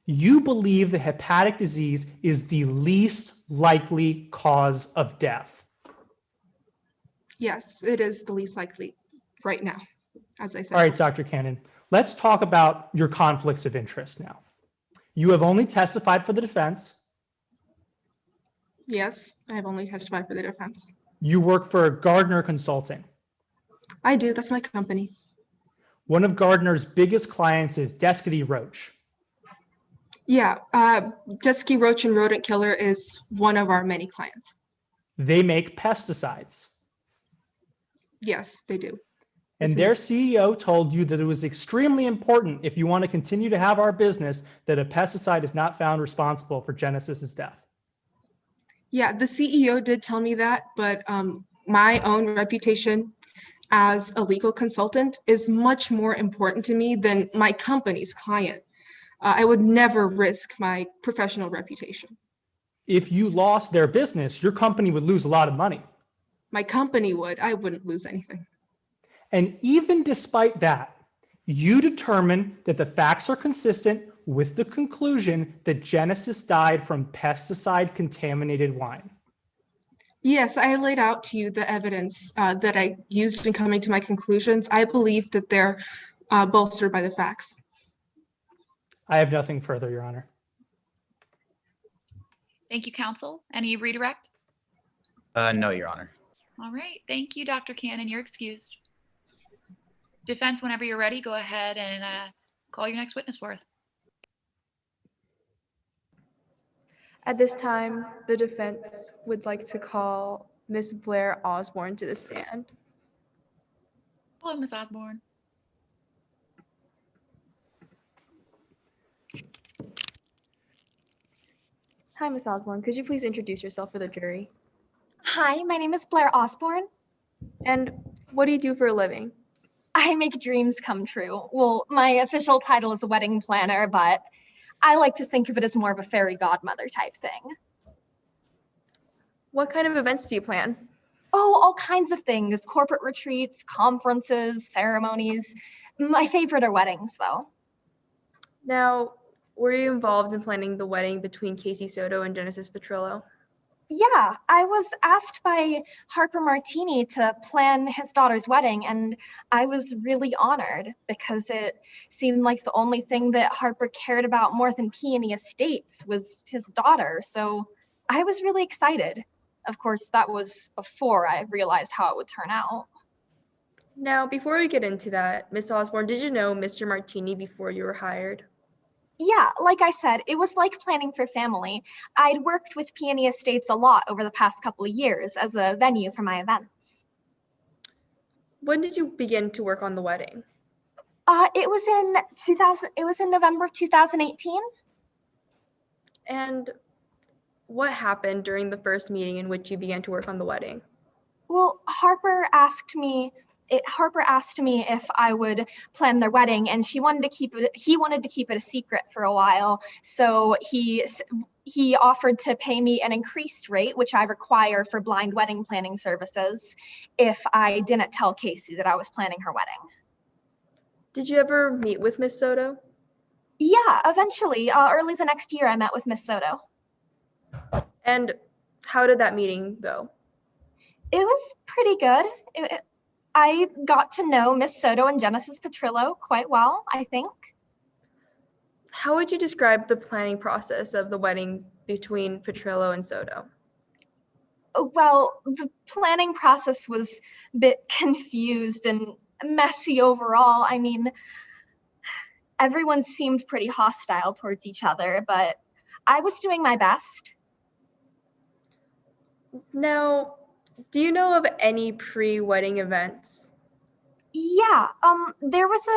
You believe the hepatic disease is the least likely cause of death? Yes, it is the least likely right now, as I said. All right, Dr. Cannon, let's talk about your conflicts of interest now. You have only testified for the defense. Yes, I have only testified for the defense. You work for Gardner Consulting. I do, that's my company. One of Gardner's biggest clients is Descity Roach. Yeah, Descity Roach and Rodent Killer is one of our many clients. They make pesticides. Yes, they do. And their CEO told you that it was extremely important, if you want to continue to have our business, that a pesticide is not found responsible for Genesis's death. Yeah, the CEO did tell me that, but my own reputation as a legal consultant is much more important to me than my company's client. I would never risk my professional reputation. If you lost their business, your company would lose a lot of money. My company would. I wouldn't lose anything. And even despite that, you determine that the facts are consistent with the conclusion that Genesis died from pesticide-contaminated wine. Yes, I laid out to you the evidence that I used in coming to my conclusions. I believe that they're bolstered by the facts. I have nothing further, Your Honor. Thank you, counsel. Any redirect? No, Your Honor. All right. Thank you, Dr. Cannon. You're excused. Defense, whenever you're ready, go ahead and call your next witness forth. At this time, the defense would like to call Ms. Blair Osborne to the stand. Hello, Ms. Osborne. Hi, Ms. Osborne. Could you please introduce yourself for the jury? Hi, my name is Blair Osborne. And what do you do for a living? I make dreams come true. Well, my official title is a wedding planner, but I like to think of it as more of a fairy godmother type thing. What kind of events do you plan? Oh, all kinds of things. Corporate retreats, conferences, ceremonies. My favorite are weddings, though. Now, were you involved in planning the wedding between Casey Soto and Genesis Petrillo? Yeah, I was asked by Harper Martini to plan his daughter's wedding, and I was really honored because it seemed like the only thing that Harper cared about more than Peony Estates was his daughter, so I was really excited. Of course, that was before I realized how it would turn out. Now, before we get into that, Miss Osborne, did you know Mr. Martini before you were hired? Yeah, like I said, it was like planning for family. I'd worked with Peony Estates a lot over the past couple of years as a venue for my events. When did you begin to work on the wedding? It was in November of 2018. And what happened during the first meeting in which you began to work on the wedding? Well, Harper asked me Harper asked me if I would plan their wedding, and he wanted to keep it a secret for a while. So he offered to pay me an increased rate, which I require for blind wedding planning services, if I didn't tell Casey that I was planning her wedding. Did you ever meet with Miss Soto? Yeah, eventually. Early the next year, I met with Miss Soto. And how did that meeting go? It was pretty good. I got to know Miss Soto and Genesis Petrillo quite well, I think. How would you describe the planning process of the wedding between Petrillo and Soto? Well, the planning process was a bit confused and messy overall. I mean, everyone seemed pretty hostile towards each other, but I was doing my best. Now, do you know of any pre-wedding events? Yeah, there was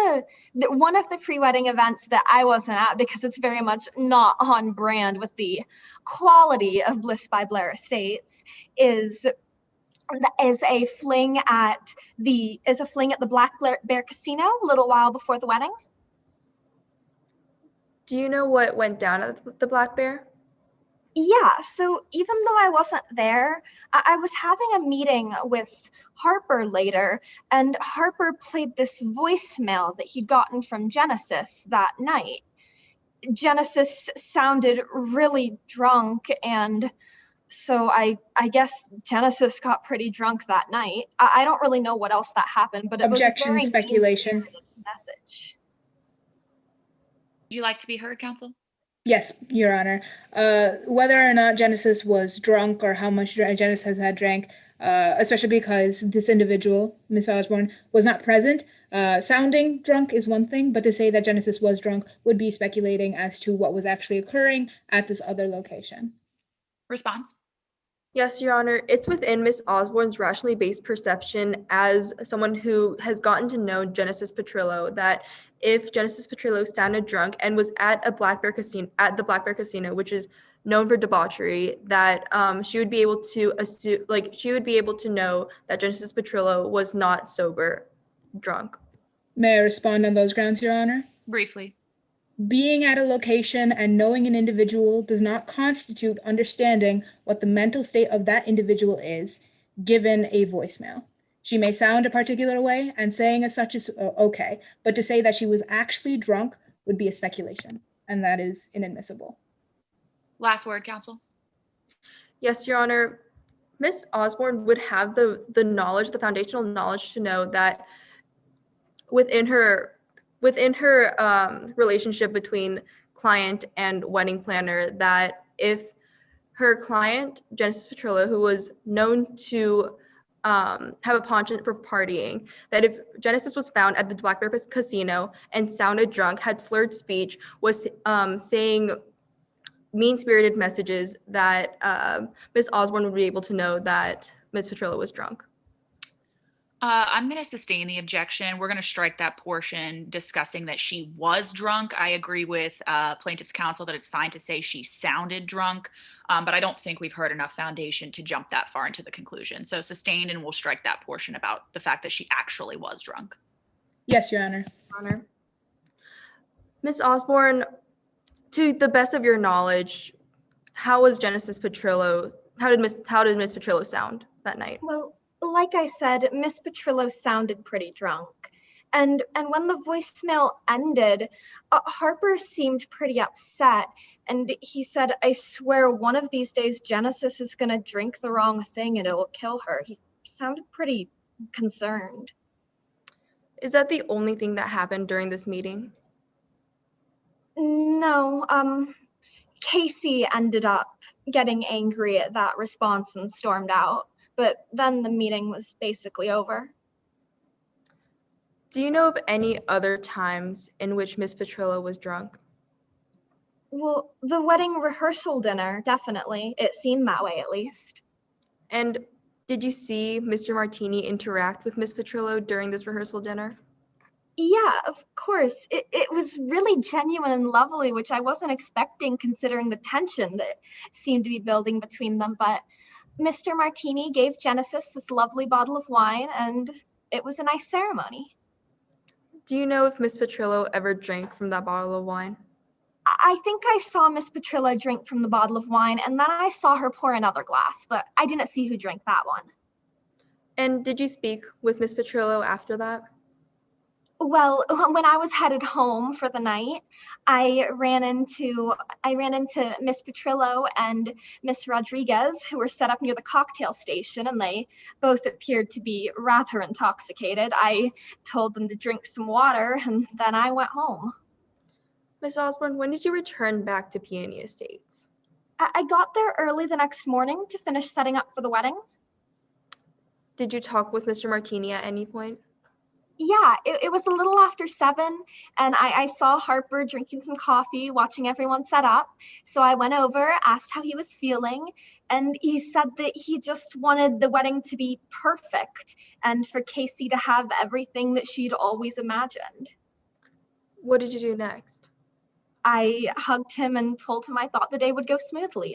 one of the pre-wedding events that I wasn't at because it's very much not on brand with the quality of Bliss by Blair Estates, is a fling at the Black Bear Casino a little while before the wedding. Do you know what went down at the Black Bear? Yeah, so even though I wasn't there, I was having a meeting with Harper later, and Harper played this voicemail that he'd gotten from Genesis that night. Genesis sounded really drunk, and so I guess Genesis got pretty drunk that night. I don't really know what else that happened, but it was a very speculation. message. Would you like to be heard, counsel? Yes, Your Honor. Whether or not Genesis was drunk or how much Genesis had drank, especially because this individual, Miss Osborne, was not present, sounding drunk is one thing, but to say that Genesis was drunk would be speculating as to what was actually occurring at this other location. Response? Yes, Your Honor. It's within Miss Osborne's rationally based perception as someone who has gotten to know Genesis Petrillo that if Genesis Petrillo sounded drunk and was at the Black Bear Casino, which is known for debauchery, that she would be able to know that Genesis Petrillo was not sober, drunk. May I respond on those grounds, Your Honor? Briefly. Being at a location and knowing an individual does not constitute understanding what the mental state of that individual is, given a voicemail. She may sound a particular way, and saying as such is okay, but to say that she was actually drunk would be a speculation, and that is inadmissible. Last word, counsel. Yes, Your Honor. Miss Osborne would have the knowledge, the foundational knowledge to know that within her relationship between client and wedding planner, that if her client, Genesis Petrillo, who was known to have a penchant for partying, that if Genesis was found at the Black Bear Casino and sounded drunk, had slurred speech, was saying mean-spirited messages, that Miss Osborne would be able to know that Miss Petrillo was drunk. I'm going to sustain the objection. We're going to strike that portion discussing that she was drunk. I agree with plaintiff's counsel that it's fine to say she sounded drunk, but I don't think we've heard enough foundation to jump that far into the conclusion. So sustained, and we'll strike that portion about the fact that she actually was drunk. Yes, Your Honor. Miss Osborne, to the best of your knowledge, how was Genesis Petrillo? How did Miss Petrillo sound that night? Well, like I said, Miss Petrillo sounded pretty drunk. And when the voicemail ended, Harper seemed pretty upset. And he said, I swear one of these days Genesis is going to drink the wrong thing and it'll kill her. He sounded pretty concerned. Is that the only thing that happened during this meeting? No, Casey ended up getting angry at that response and stormed out. But then the meeting was basically over. Do you know of any other times in which Miss Petrillo was drunk? Well, the wedding rehearsal dinner, definitely. It seemed that way, at least. And did you see Mr. Martini interact with Miss Petrillo during this rehearsal dinner? Yeah, of course. It was really genuine and lovely, which I wasn't expecting considering the tension that seemed to be building between them. But Mr. Martini gave Genesis this lovely bottle of wine, and it was a nice ceremony. Do you know if Miss Petrillo ever drank from that bottle of wine? I think I saw Miss Petrillo drink from the bottle of wine, and then I saw her pour another glass, but I didn't see who drank that one. And did you speak with Miss Petrillo after that? Well, when I was headed home for the night, I ran into Miss Petrillo and Miss Rodriguez, who were set up near the cocktail station, and they both appeared to be rather intoxicated. I told them to drink some water, and then I went home. Miss Osborne, when did you return back to Peony Estates? I got there early the next morning to finish setting up for the wedding. Did you talk with Mr. Martini at any point? Yeah, it was a little after 7, and I saw Harper drinking some coffee, watching everyone set up. So I went over, asked how he was feeling, and he said that he just wanted the wedding to be perfect and for Casey to have everything that she'd always imagined. What did you do next? I hugged him and told him I thought the day would go smoothly.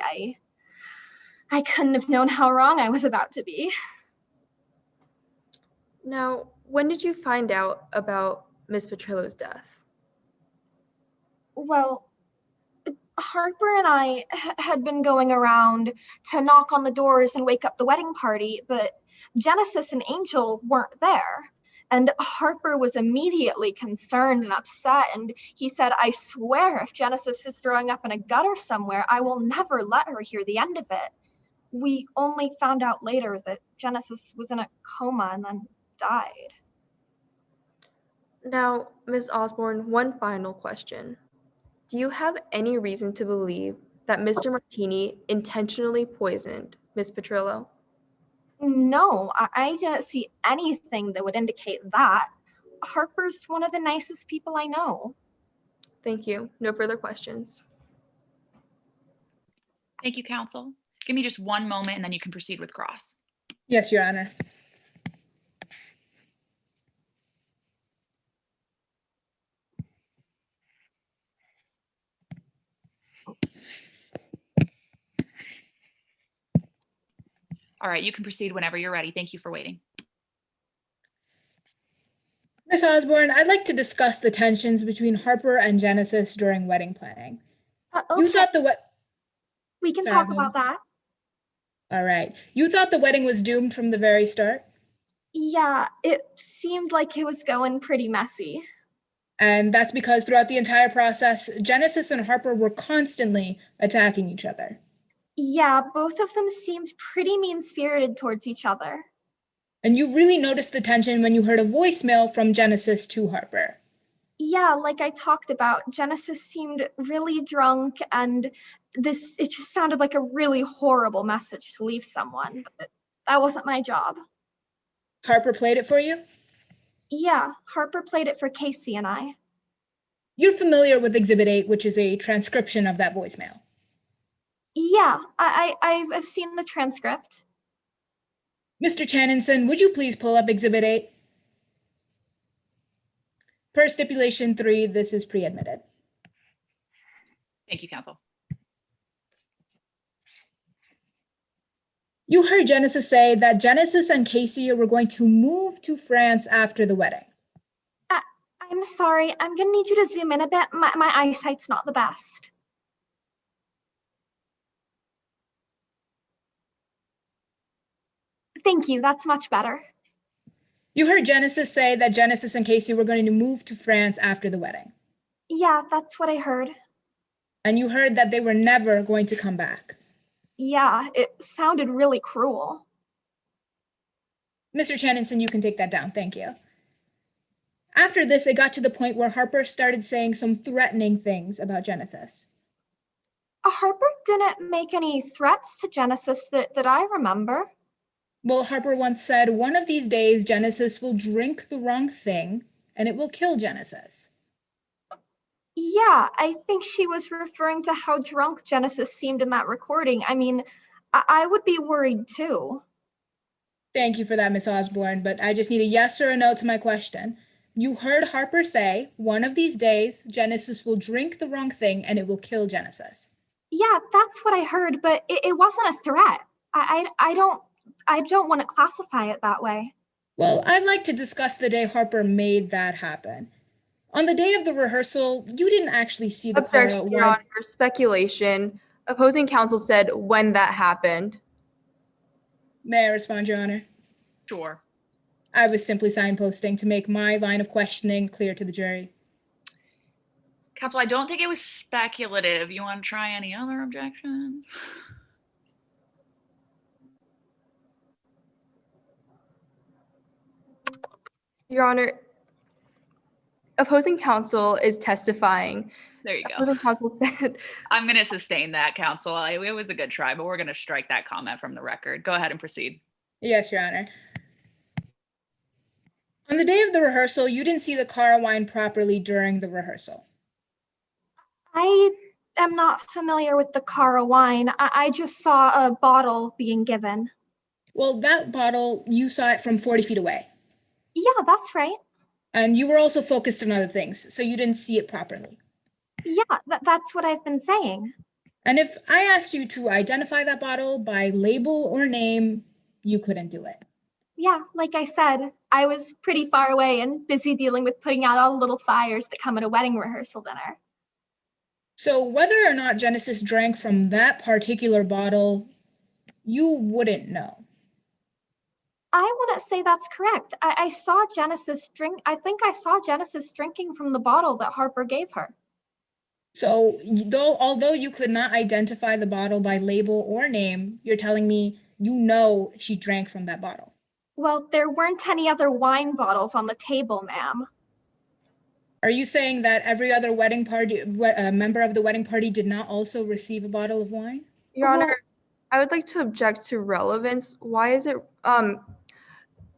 I couldn't have known how wrong I was about to be. Now, when did you find out about Miss Petrillo's death? Well, Harper and I had been going around to knock on the doors and wake up the wedding party, but Genesis and Angel weren't there. And Harper was immediately concerned and upset, and he said, I swear if Genesis is throwing up in a gutter somewhere, I will never let her hear the end of it. We only found out later that Genesis was in a coma and then died. Now, Miss Osborne, one final question. Do you have any reason to believe that Mr. Martini intentionally poisoned Miss Petrillo? No, I didn't see anything that would indicate that. Harper's one of the nicest people I know. Thank you. No further questions. Thank you, counsel. Give me just one moment and then you can proceed with cross. Yes, Your Honor. All right, you can proceed whenever you're ready. Thank you for waiting. Ms. Osborne, I'd like to discuss the tensions between Harper and Genesis during wedding planning. Okay. You thought we can talk about that. All right. You thought the wedding was doomed from the very start? Yeah, it seemed like it was going pretty messy. And that's because throughout the entire process, Genesis and Harper were constantly attacking each other. Yeah, both of them seemed pretty mean-spirited towards each other. And you really noticed the tension when you heard a voicemail from Genesis to Harper. Yeah, like I talked about, Genesis seemed really drunk, and it just sounded like a really horrible message to leave someone, but that wasn't my job. Harper played it for you? Yeah, Harper played it for Casey and I. You're familiar with Exhibit 8, which is a transcription of that voicemail. Yeah, I've seen the transcript. Mr. Channinson, would you please pull up Exhibit 8? Per stipulation 3, this is pre-admitted. Thank you, counsel. You heard Genesis say that Genesis and Casey were going to move to France after the wedding. I'm sorry, I'm gonna need you to zoom in a bit. My eyesight's not the best. Thank you, that's much better. You heard Genesis say that Genesis and Casey were going to move to France after the wedding. Yeah, that's what I heard. And you heard that they were never going to come back. Yeah, it sounded really cruel. Mr. Channinson, you can take that down. Thank you. After this, it got to the point where Harper started saying some threatening things about Genesis. Harper didn't make any threats to Genesis that I remember. Well, Harper once said, one of these days, Genesis will drink the wrong thing and it will kill Genesis. Yeah, I think she was referring to how drunk Genesis seemed in that recording. I mean, I would be worried too. Thank you for that, Miss Osborne, but I just need a yes or a no to my question. You heard Harper say, one of these days, Genesis will drink the wrong thing and it will kill Genesis. Yeah, that's what I heard, but it wasn't a threat. I don't want to classify it that way. Well, I'd like to discuss the day Harper made that happen. On the day of the rehearsal, you didn't actually see the car. Objection, Your Honor. Speculation. Opposing counsel said when that happened. May I respond, Your Honor? Sure. I was simply signposting to make my line of questioning clear to the jury. Counsel, I don't think it was speculative. You want to try any other objections? Your Honor, opposing counsel is testifying. There you go. Opposing counsel said, I'm going to sustain that, counsel. It was a good try, but we're going to strike that comment from the record. Go ahead and proceed. Yes, Your Honor. On the day of the rehearsal, you didn't see the car wind properly during the rehearsal. I am not familiar with the Cara wine. I just saw a bottle being given. Well, that bottle, you saw it from 40 feet away. Yeah, that's right. And you were also focused on other things, so you didn't see it properly. Yeah, that's what I've been saying. And if I asked you to identify that bottle by label or name, you couldn't do it. Yeah, like I said, I was pretty far away and busy dealing with putting out all the little fires that come at a wedding rehearsal dinner. So whether or not Genesis drank from that particular bottle, you wouldn't know. I wouldn't say that's correct. I saw Genesis drink. I think I saw Genesis drinking from the bottle that Harper gave her. So although you could not identify the bottle by label or name, you're telling me you know she drank from that bottle. Well, there weren't any other wine bottles on the table, ma'am. Are you saying that every other wedding party member of the wedding party did not also receive a bottle of wine? Your Honor, I would like to object to relevance. Why is it,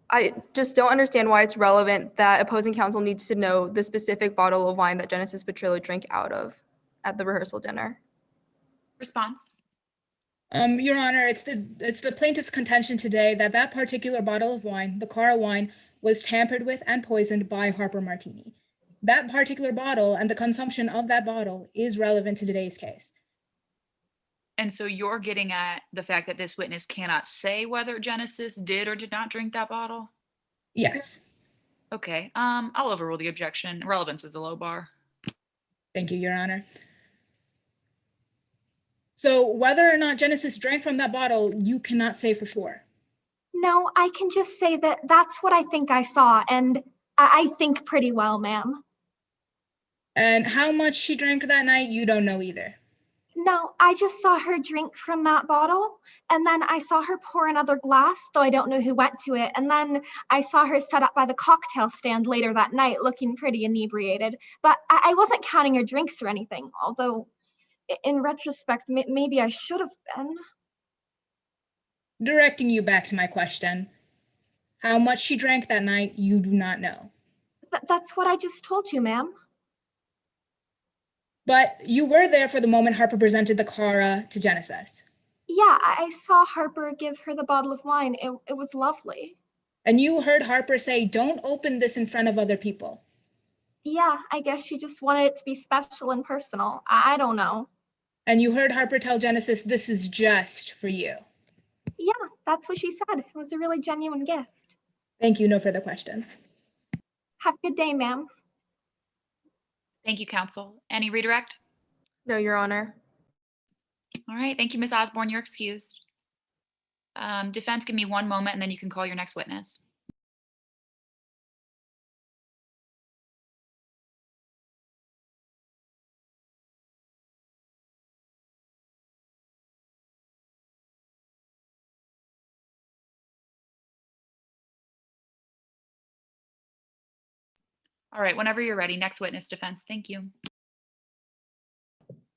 I just don't understand why it's relevant that opposing counsel needs to know the specific bottle of wine that Genesis Petrillo drank out of at the rehearsal dinner. Response. Your Honor, it's the plaintiff's contention today that that particular bottle of wine, the Cara wine, was tampered with and poisoned by Harper Martini. That particular bottle and the consumption of that bottle is relevant to today's case. And so you're getting at the fact that this witness cannot say whether Genesis did or did not drink that bottle? Yes. Okay, I'll overrule the objection. Relevance is a low bar. Thank you, Your Honor. So whether or not Genesis drank from that bottle, you cannot say for sure. No, I can just say that that's what I think I saw, and I think pretty well, ma'am. And how much she drank that night, you don't know either. No, I just saw her drink from that bottle, and then I saw her pour another glass, though I don't know who went to it, and then I saw her set up by the cocktail stand later that night looking pretty inebriated, but I wasn't counting her drinks or anything, although in retrospect, maybe I should have been. Directing you back to my question, how much she drank that night, you do not know. That's what I just told you, ma'am. But you were there for the moment Harper presented the Cara to Genesis. Yeah, I saw Harper give her the bottle of wine. It was lovely. And you heard Harper say, don't open this in front of other people. Yeah, I guess she just wanted it to be special and personal. I don't know. And you heard Harper tell Genesis, this is just for you. Yeah, that's what she said. It was a really genuine gift. Thank you. No further questions. Have a good day, ma'am. Thank you, counsel. Any redirect? No, Your Honor. All right, thank you, Ms. Osborne. You're excused. Defense, give me one moment and then you can call your next witness. All right, whenever you're ready, next witness, defense. Thank you.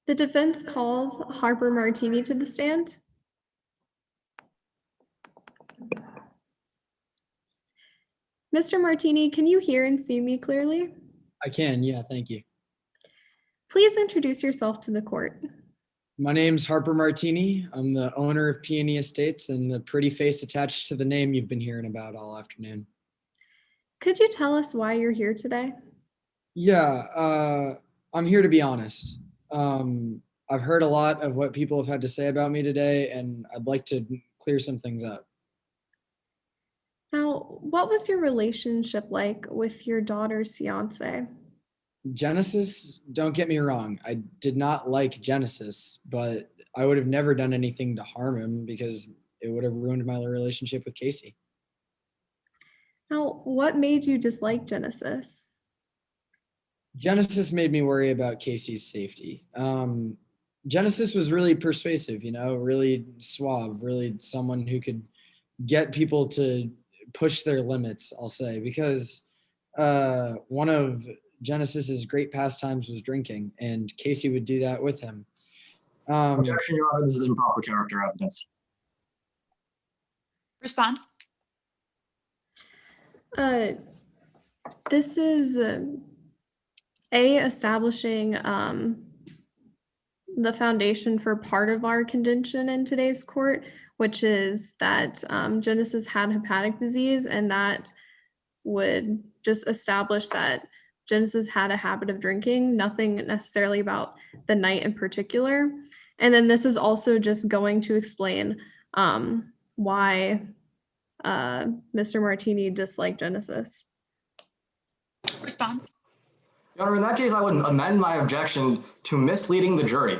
The defense calls Harper Martini to the stand. Mr. Martini, can you hear and see me clearly? I can, yeah, thank you. Please introduce yourself to the court. My name's Harper Martini. I'm the owner of Peony Estates and the pretty face attached to the name you've been hearing about all afternoon. Could you tell us why you're here today? Yeah, I'm here to be honest. I've heard a lot of what people have had to say about me today, and I'd like to clear some things up. Now, Now, what was your relationship like with your daughter's fiance? Genesis, don't get me wrong, I did not like Genesis, but I would have never done anything to harm him because it would have ruined my relationship with Casey. Now, what made you dislike Genesis? Genesis made me worry about Casey's safety. Genesis was really persuasive, really suave, really someone who could get people to push their limits, I'll say, because one of Genesis's great pastimes was drinking, and Casey would do that with him. Objection, Your Honor, this is improper character evidence. Response. This is establishing the foundation for part of our contention in today's court, which is that Genesis had hepatic disease, and that would just establish that Genesis had a habit of drinking, nothing necessarily about the night in particular. And then this is also just going to explain why Mr. Martini disliked Genesis. Response. Your Honor, in that case, I would amend my objection to misleading the jury.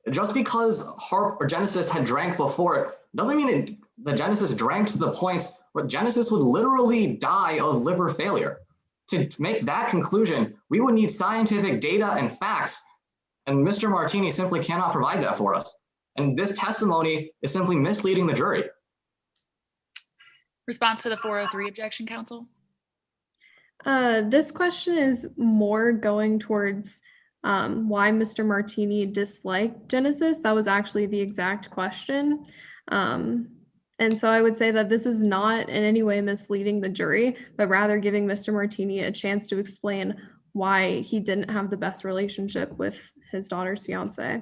Just because Genesis had drank before it doesn't mean that Genesis drank to the point where Genesis would literally die of liver failure. To make that conclusion, we would need scientific data and facts, and Mr. Martini simply cannot provide that for us. And this testimony is simply misleading the jury. Response to the 403 objection, counsel? This question is more going towards why Mr. Martini disliked Genesis. That was actually the exact question. And so I would say that this is not in any way misleading the jury, but rather giving Mr. Martini a chance to explain why he didn't have the best relationship with his daughter's fiance.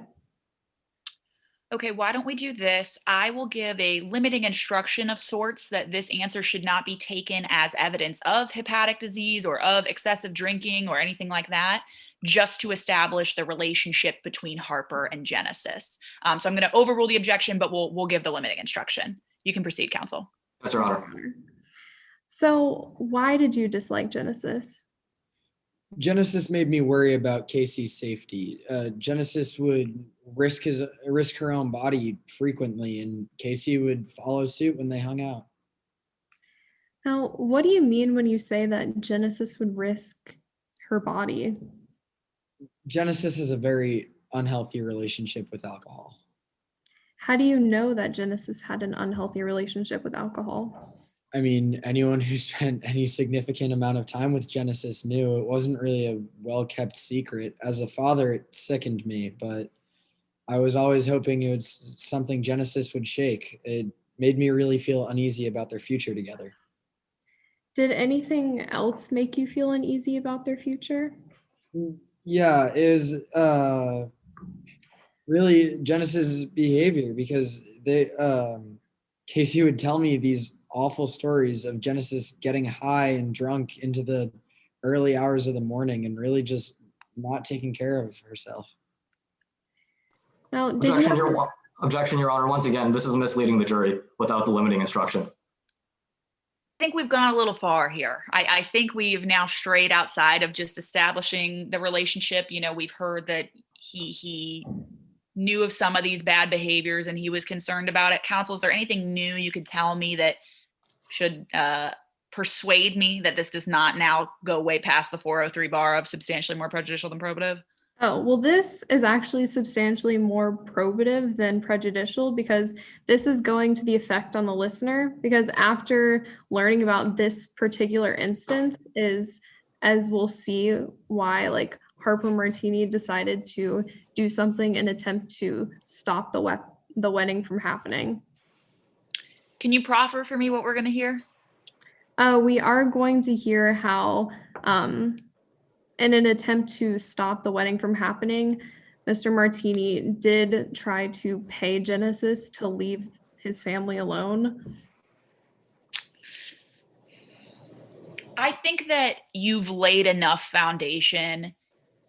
Okay, why don't we do this? I will give a limiting instruction of sorts that this answer should not be taken as evidence of hepatic disease or of excessive drinking or anything like that, just to establish the relationship between Harper and Genesis. So I'm going to overrule the objection, but we'll give the limiting instruction. You can proceed, counsel. Yes, Your Honor. So why did you dislike Genesis? Genesis made me worry about Casey's safety. Genesis would risk her own body frequently, and Casey would follow suit when they hung out. Now, what do you mean when you say that Genesis would risk her body? Genesis has a very unhealthy relationship with alcohol. How do you know that Genesis had an unhealthy relationship with alcohol? I mean, anyone who spent any significant amount of time with Genesis knew it wasn't really a well-kept secret. As a father, it sickened me, but I was always hoping it was something Genesis would shake. It made me really feel uneasy about their future together. Did anything else make you feel uneasy about their future? Yeah, it was really Genesis' behavior, because Casey would tell me these awful stories of Genesis getting high and drunk into the early hours of the morning and really just not taking care of herself. Now, Objection, Your Honor. Once again, this is misleading the jury without the limiting instruction. I think we've gone a little far here. I think we've now strayed outside of just establishing the relationship. We've heard that he knew of some of these bad behaviors and he was concerned about it. Counsel, is there anything new you could tell me that should persuade me that this does not now go way past the 403 bar of substantially more prejudicial than probative? Oh, well, this is actually substantially more probative than prejudicial, because this is going to the effect on the listener, because after learning about this particular instance is, as we'll see, why Harper Martini decided to do something in attempt to stop the wedding from happening. Can you proffer for me what we're going to hear? We are going to hear how, in an attempt to stop the wedding from happening, Mr. Martini did try to pay Genesis to leave his family alone. I think that you've laid enough foundation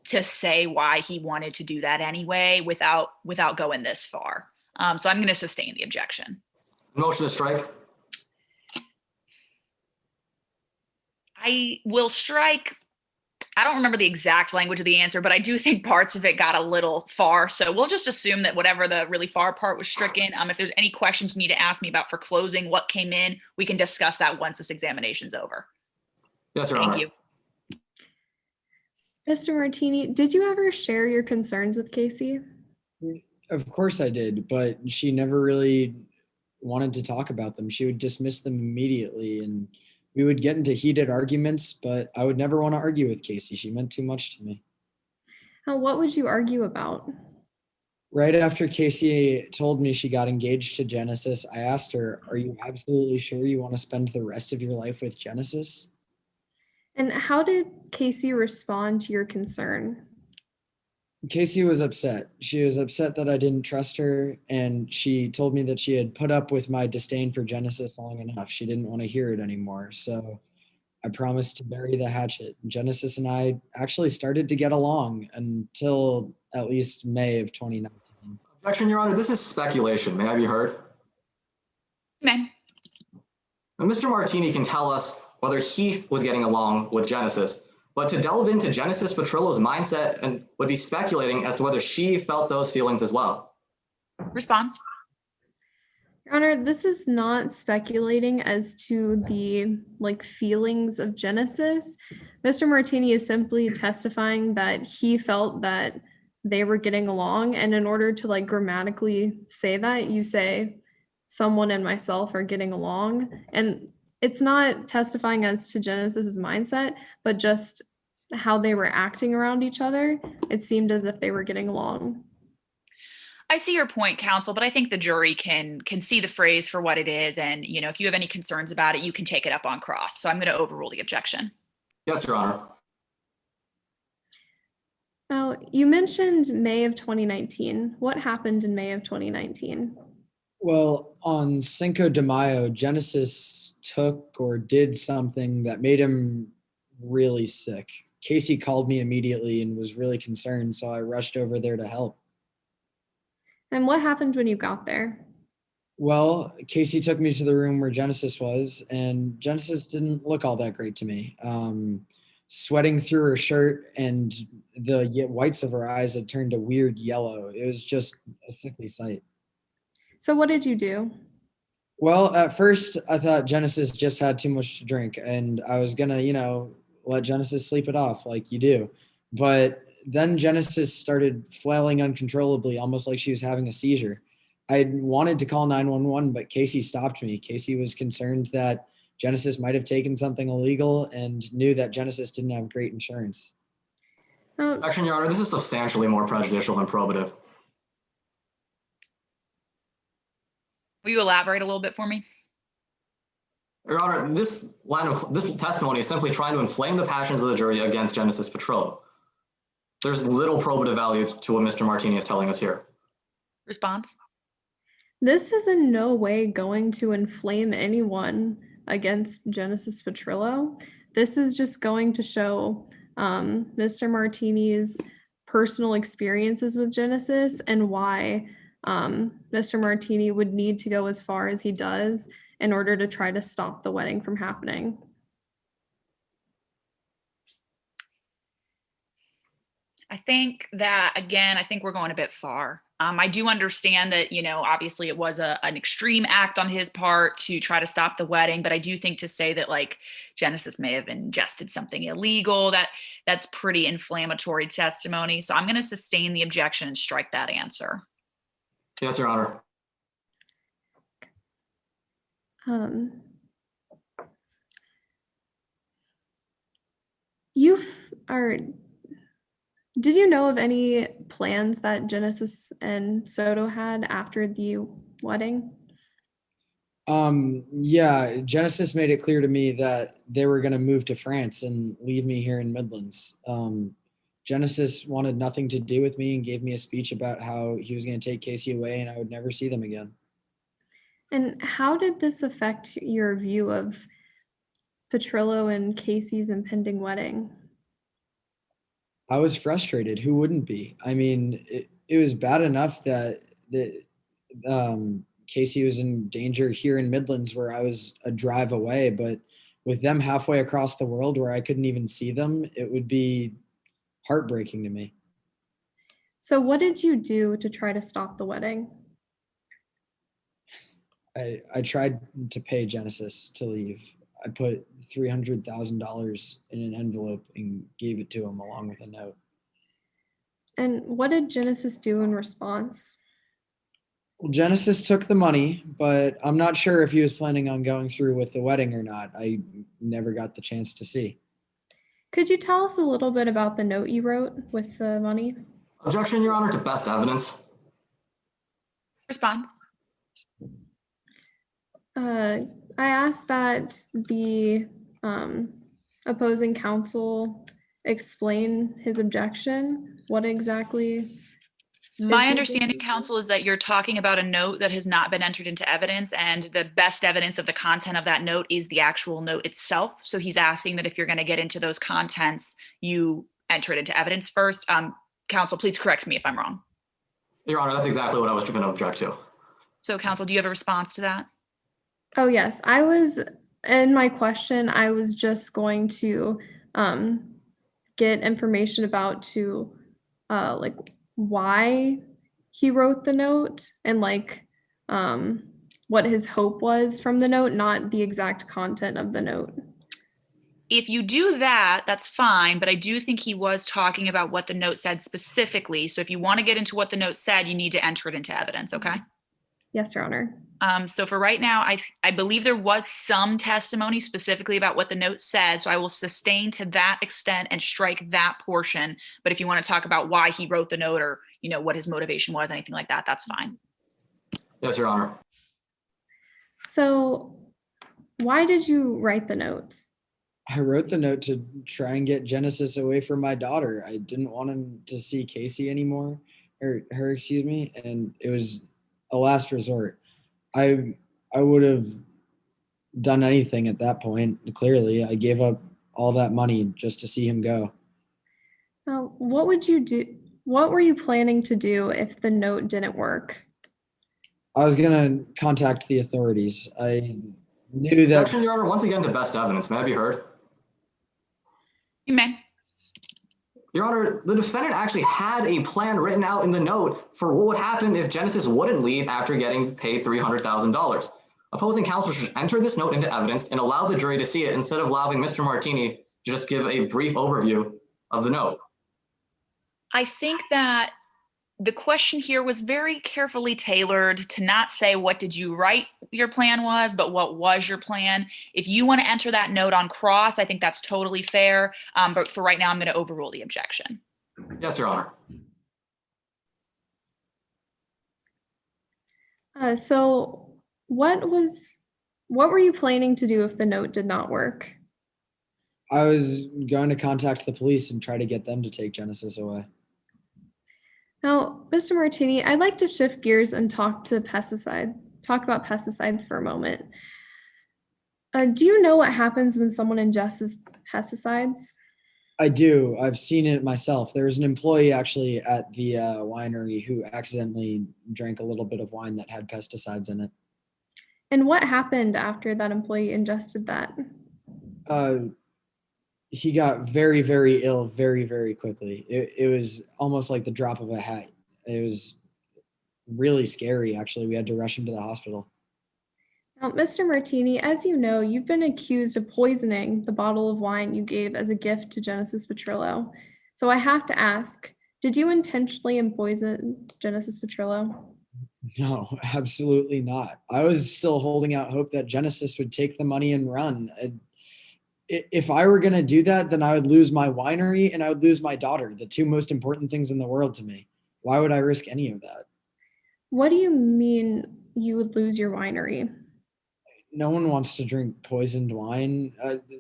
to say why he wanted to do that anyway without going this far. So I'm going to sustain the objection. Motion to strike. I will strike. I don't remember the exact language of the answer, but I do think parts of it got a little far. So we'll just assume that whatever the really far part was stricken. If there's any questions you need to ask me about for closing, what came in, we can discuss that once this examination's over. Yes, Your Thank Honor. you. Mr. Martini, did you ever share your concerns with Casey? Of course I did, but she never really wanted to talk about them. She would dismiss them immediately, and we would get into heated arguments, but I would never want to argue with Casey. She meant too much to me. What would you argue about? Right after Casey told me she got engaged to Genesis, I asked her, "Are you absolutely sure you want to spend the rest of your life with Genesis?" And how did Casey respond to your concern? Casey was upset. She was upset that I didn't trust her, and she told me that she had put up with my disdain for Genesis long enough. She didn't want to hear it anymore. So I promised to bury the hatchet. Genesis and I actually started to get along until at least May of 2019. Objection, Your Honor. This is speculation. May I be heard? Amen. Now, Mr. Martini can tell us whether he was getting along with Genesis, but to delve into Genesis Petrillo's mindset and would be speculating as to whether she felt those feelings as well. Response. Your Honor, this is not speculating as to the feelings of Genesis. Mr. Martini is simply testifying that he felt that they were getting along, and in order to grammatically say that, you say someone and myself are getting along, and it's not testifying as to Genesis's mindset, but just how they were acting around each other. It seemed as if they were getting along. I see your point, counsel, but I think the jury can see the phrase for what it is. And, if you have any concerns about it, you can take it up on cross. So I'm going to overrule the objection. Yes, Your Honor. Now, you mentioned May of 2019. What happened in May of 2019? Well, on Cinco de Mayo, Genesis took or did something that made him really sick. Casey called me immediately and was really concerned, so I rushed over there to help. And what happened when you got there? Well, Casey took me to the room where Genesis was, and Genesis didn't look all that great to me. Sweating through her shirt, and the whites of her eyes had turned a weird yellow. It was just a sickly sight. So what did you do? Well, at first I thought Genesis just had too much to drink, and I was gonna, let Genesis sleep it off like you do. But then Genesis started flailing uncontrollably, almost like she was having a seizure. I wanted to call 911, but Casey stopped me. Casey was concerned that Genesis might have taken something illegal and knew that Genesis didn't have great insurance. Objection, Your Honor. This is substantially more prejudicial than probative. Will you elaborate a little bit for me? Your Honor, this testimony is simply trying to inflame the passions of the jury against Genesis Petrillo. There's little probative value to what Mr. Martini is telling us here. Response. This is in no way going to inflame anyone against Genesis Petrillo. This is just going to show Mr. Martini's personal experiences with Genesis and why Mr. Martini would need to go as far as he does in order to try to stop the wedding from happening. I think that, again, I think we're going a bit far. I do understand that, obviously it was an extreme act on his part to try to stop the wedding, but I do think to say that Genesis may have ingested something illegal, that's pretty inflammatory testimony. So I'm going to sustain the objection and strike that answer. Yes, Your Honor. Did you know of any plans that Genesis and Soto had after the wedding? Yeah, Genesis made it clear to me that they were going to move to France and leave me here in Midlands. Genesis wanted nothing to do with me and gave me a speech about how he was going to take Casey away and I would never see them again. And how did this affect your view of Petrillo and Casey's impending wedding? I was frustrated. Who wouldn't be? I mean, it was bad enough that Casey was in danger here in Midlands where I was a drive away, but with them halfway across the world where I couldn't even see them, it would be heartbreaking to me. So what did you do to try to stop the wedding? I tried to pay Genesis to leave. I put $300,000 in an envelope and gave it to him along with a note. And what did Genesis do in response? Well, Genesis took the money, but I'm not sure if he was planning on going through with the wedding or not. I never got the chance to see. Could you tell us a little bit about the note you wrote with the money? Objection, Your Honor, to best evidence. Response. I asked that the opposing counsel explain his objection. What exactly? My understanding, counsel, is that you're talking about a note that has not been entered into evidence, and the best evidence of the content of that note is the actual note itself. So he's asking that if you're going to get into those contents, you enter it into evidence first. Counsel, please correct me if I'm wrong. Your Honor, that's exactly what I was going to object to. So, counsel, do you have a response to that? Oh, yes. In my question, I was just going to get information about like why he wrote the note and like what his hope was from the note, not the exact content of the note. If you do that, that's fine, but I do think he was talking about what the note said specifically. So if you want to get into what the note said, you need to enter it into evidence, okay? Yes, Your Honor. So for right now, I believe there was some testimony specifically about what the note said, so I will sustain to that extent and strike that portion. But if you want to talk about why he wrote the note or, what his motivation was, anything like that, that's fine. Yes, Your Honor. So why did you write the note? I wrote the note to try and get Genesis away from my daughter. I didn't want him to see Casey anymore, or her, excuse me, and it was a last resort. I would have done anything at that point. Clearly, I gave up all that money just to see him go. What would you do? What were you planning to do if the note didn't work? I was gonna contact the authorities. I knew that. Objection, Your Honor, once again to best evidence. May I be heard? You may. Your Honor, the defendant actually had a plan written out in the note for what would happen if Genesis wouldn't leave after getting paid $300,000. Opposing counsel should enter this note into evidence and allow the jury to see it instead of allowing Mr. Martini to just give a brief overview of the note. I think that the question here was very carefully tailored to not say what did you write your plan was, but what was your plan. If you want to enter that note on cross, I think that's totally fair. But for right now, I'm going to overrule the objection. Yes, Your Honor. So what were you planning to do if the note did not work? I was going to contact the police and try to get them to take Genesis away. Now, Mr. Martini, I'd like to shift gears and talk about pesticides for a moment. Do you know what happens when someone ingests pesticides? I do. I've seen it myself. There was an employee actually at the winery who accidentally drank a little bit of wine that had pesticides in it. And what happened after that employee ingested that? He got very, very ill very, very quickly. It was almost like the drop of a hat. It was really scary, actually. We had to rush him to the hospital. Now, Mr. Martini, as you know, you've been accused of poisoning the bottle of wine you gave as a gift to Genesis Petrillo. So I have to ask, did you intentionally poison Genesis Petrillo? No, absolutely not. I was still holding out hope that Genesis would take the money and run. If I were going to do that, then I would lose my winery and I would lose my daughter, the two most important things in the world to me. Why would I risk any of that? What do you mean you would lose your winery? No one wants to drink poisoned wine.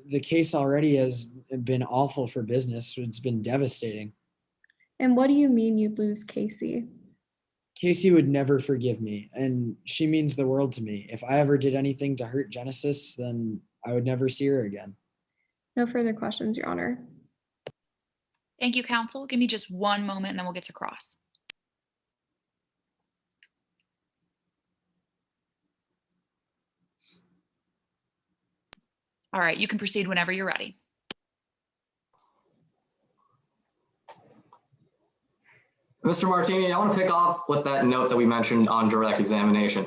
The case already has been awful for business. It's been devastating. And what do you mean you'd lose Casey? Casey would never forgive me, and she means the world to me. If I ever did anything to hurt Genesis, then I would never see her again. No further questions, Your Honor. Thank you, counsel. Give me just one moment and then we'll get to cross. All right, you can proceed whenever you're ready. Mr. Martini, I want to pick up with that note that we mentioned on direct examination.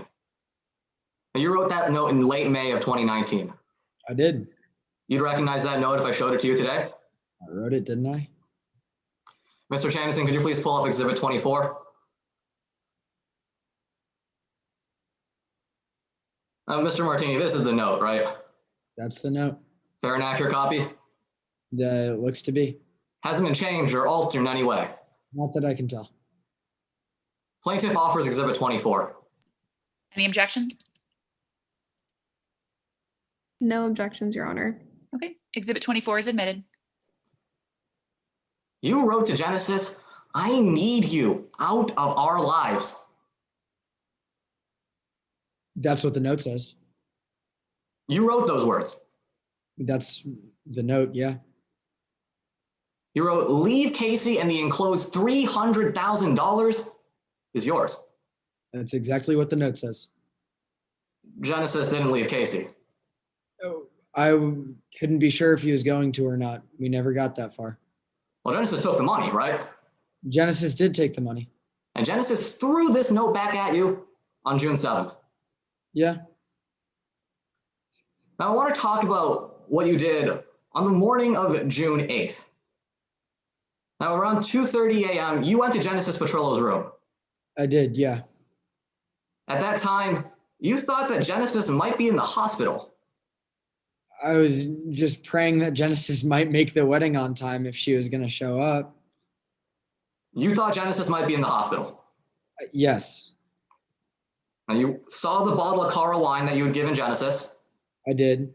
You wrote that note in late May of 2019. I did. You'd recognize that note if I showed it to you today? I wrote it, didn't I? Mr. Chanison, could you please pull up Exhibit 24? Mr. Martini, this is the note, right? That's the note. Fair and accurate copy? It looks to be. Hasn't been changed or altered in any way. Not that I can tell. Plaintiff offers Exhibit 24. Any objections? No objections, Your Honor. Okay, Exhibit 24 is admitted. You wrote to Genesis, I need you out of our lives. That's what the note says. You wrote those words. That's the note, yeah. You wrote, leave Casey and the enclosed $300,000 is yours. That's exactly what the note says. Genesis didn't leave Casey. I couldn't be sure if he was going to or not. We never got that far. Well, Genesis took the money, right? Genesis did take the money. And Genesis threw this note back at you on June 7th. Yeah. Now I want to talk about what you did on the morning of June 8th. Now around 2:30 a.m., you went to Genesis Petrillo's room. I did, yeah. At that time, you thought that Genesis might be in the hospital. I was just praying that Genesis might make the wedding on time if she was going to show up. You thought Genesis might be in the hospital. Yes. Now you saw the bottle of Cara wine that you had given Genesis. I did.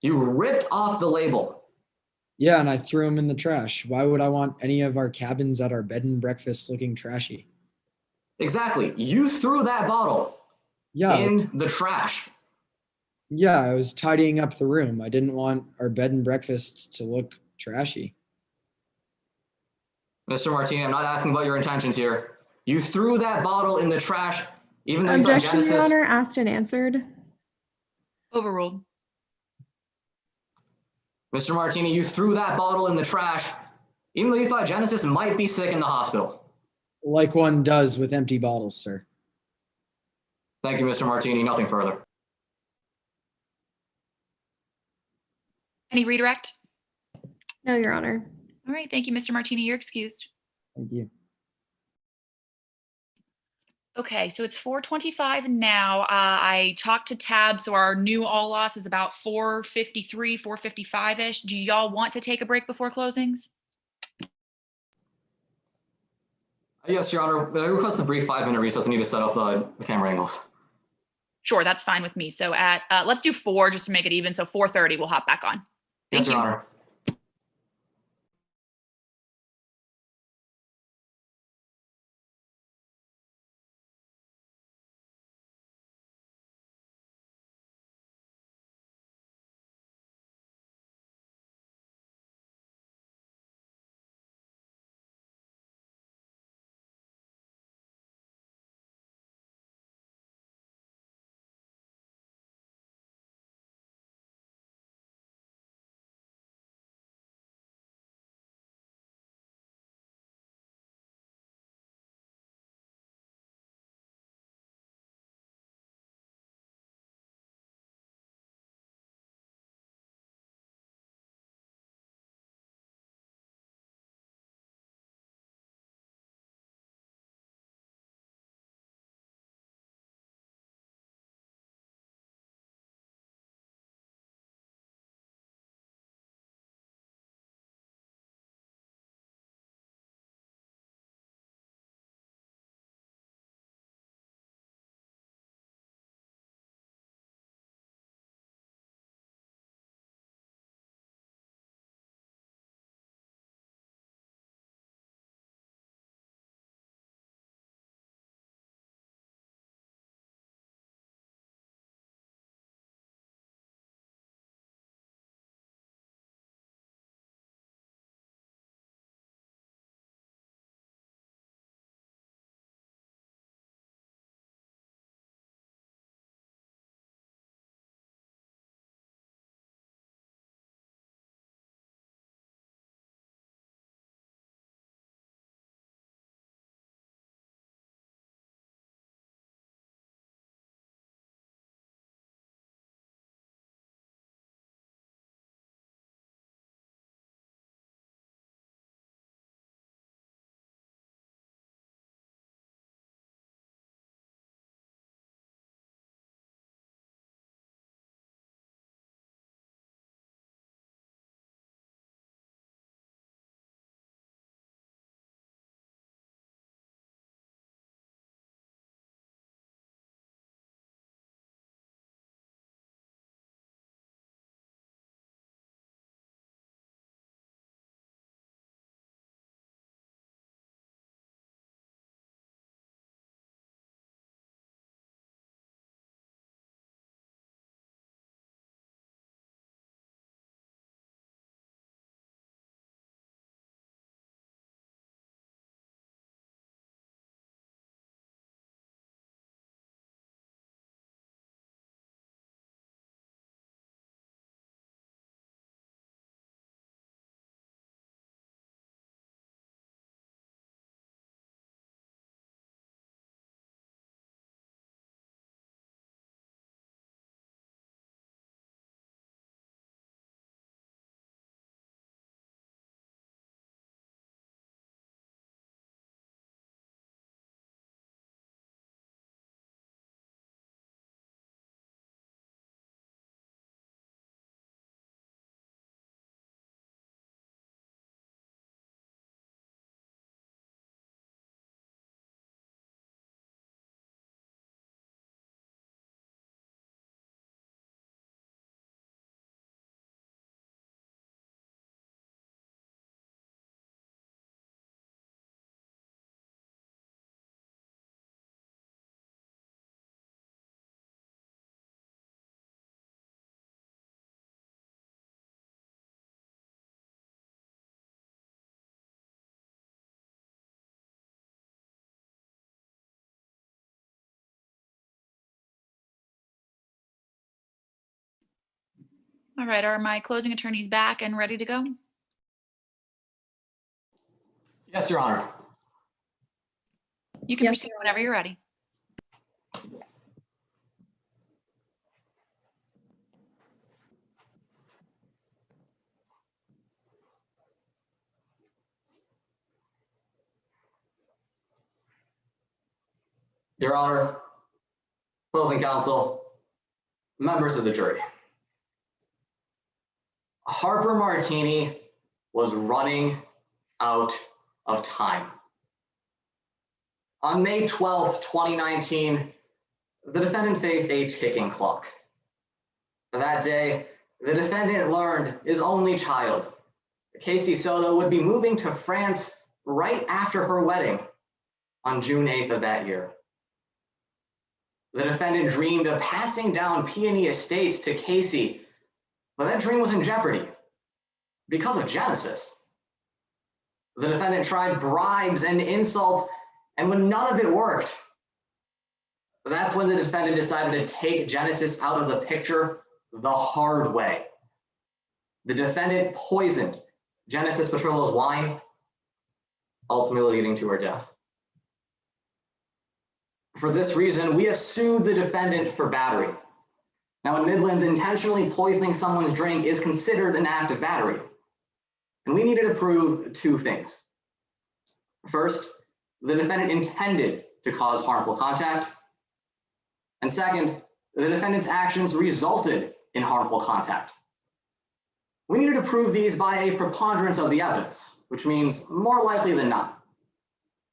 You ripped off the label. Yeah, and I threw them in the trash. Why would I want any of our cabins at our bed and breakfast looking trashy? Exactly. You threw that bottle in the trash. Yeah, I was tidying up the room. I didn't want our bed and breakfast to look trashy. Mr. Martini, I'm not asking about your intentions here. You threw that bottle in the trash, even though you thought Objection, Genesis... Your Honor, asked and answered. Overruled. Mr. Martini, you threw that bottle in the trash, even though you thought Genesis might be sick in the hospital. Like one does with empty bottles, sir. Thank you, Mr. Martini. Nothing further. Any redirect? No, Your Honor. All right, thank you, Mr. Martini. You're excused. Thank you. Okay, so it's 4:25 now. I talked to Tab, so our new all loss is about 4:53, 4:55-ish. Do y'all want to take a break before closings? Yes, Your Honor. I request a brief 5-minute recess. I need to set up the camera angles. Sure, that's fine with me. So at let's do 4 just to make it even. So 4:30, we'll hop back on. Yes, Your Honor. All right, are my closing attorneys back and ready to go? Yes, Your Honor. You can proceed whenever you're ready. Your Honor, closing counsel, members of the jury. Harper Martini was running out of time. On May 12th, 2019, the defendant faced a ticking clock. That day, the defendant learned his only child, Casey Soto, would be moving to France right after her wedding on June 8th of that year. The defendant dreamed of passing down Peony Estates to Casey, but that dream was in jeopardy because of Genesis. The defendant tried bribes and insults, and when none of it worked, that's when the defendant decided to take Genesis out of the picture the hard way. The defendant poisoned Genesis Petrillo's wine, ultimately leading to her death. For this reason, we have sued the defendant for battery. Now, in Midlands, intentionally poisoning someone's drink is considered an act of battery. And we needed to prove two things. First, the defendant intended to cause harmful contact. And second, the defendant's actions resulted in harmful contact. We needed to prove these by a preponderance of the evidence, which means more likely than not.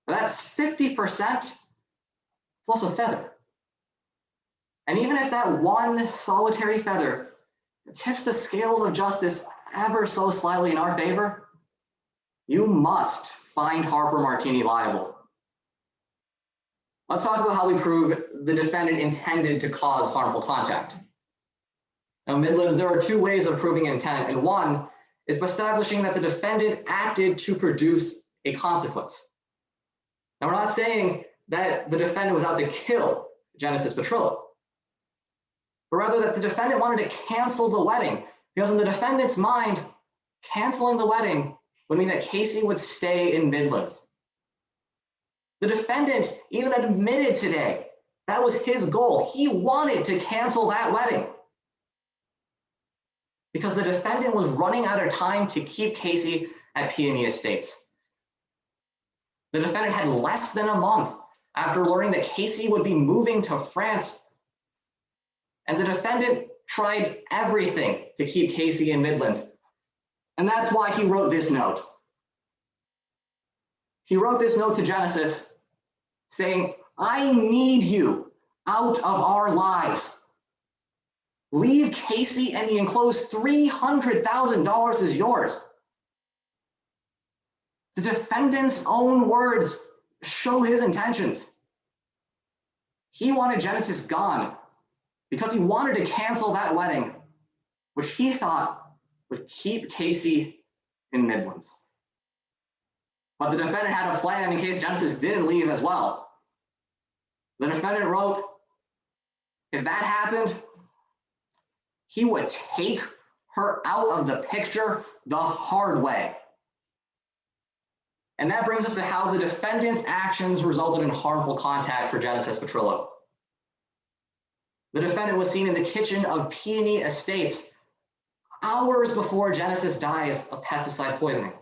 That's 50% plus a feather. And even if that one solitary feather tips the scales of justice ever so slightly in our favor, you must find Harper Martini liable. Let's talk about how we prove the defendant intended to cause harmful contact. Now, Midlands, there are two ways of proving intent, and one is by establishing that the defendant acted to produce a consequence. Now, we're not saying that the defendant was out to kill Genesis Petrillo, but rather that the defendant wanted to cancel the wedding, because in the defendant's mind, canceling the wedding would mean that Casey would stay in Midlands. The defendant even admitted today that was his goal. He wanted to cancel that wedding because the defendant was running out of time to keep Casey at Peony Estates. The defendant had less than a month after learning that Casey would be moving to France, and the defendant tried everything to keep Casey in Midlands. And that's why he wrote this note. He wrote this note to Genesis saying, "I need you out of our lives. Leave Casey, and the enclosed $300,000 is yours." The defendant's own words show his intentions. He wanted Genesis gone because he wanted to cancel that wedding, which he thought would keep Casey in Midlands. But the defendant had a plan in case Genesis didn't leave as well. The defendant wrote, if that happened, he would take her out of the picture the hard way. And that brings us to how the defendant's actions resulted in harmful contact for Genesis Petrillo. The defendant was seen in the kitchen of Peony Estates hours before Genesis dies of pesticide poisoning.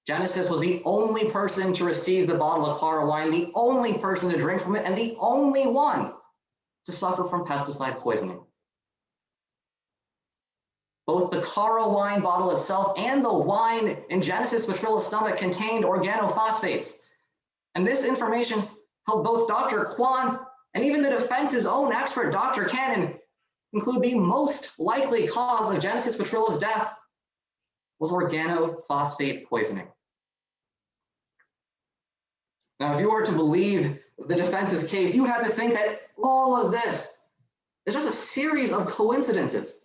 Genesis was the only person to receive the bottle of Cara wine, the only person to drink from it, and the only one to suffer from pesticide poisoning. Both the Cara wine bottle itself and the wine in Genesis Petrillo's stomach contained organophosphates. And this information helped both Dr. Kwan and even the defense's own expert, Dr. Cannon, conclude the most likely cause of Genesis Petrillo's death was organophosphate poisoning. Now, if you were to believe the defense's case, you would have to think that all of this is just a series of coincidences.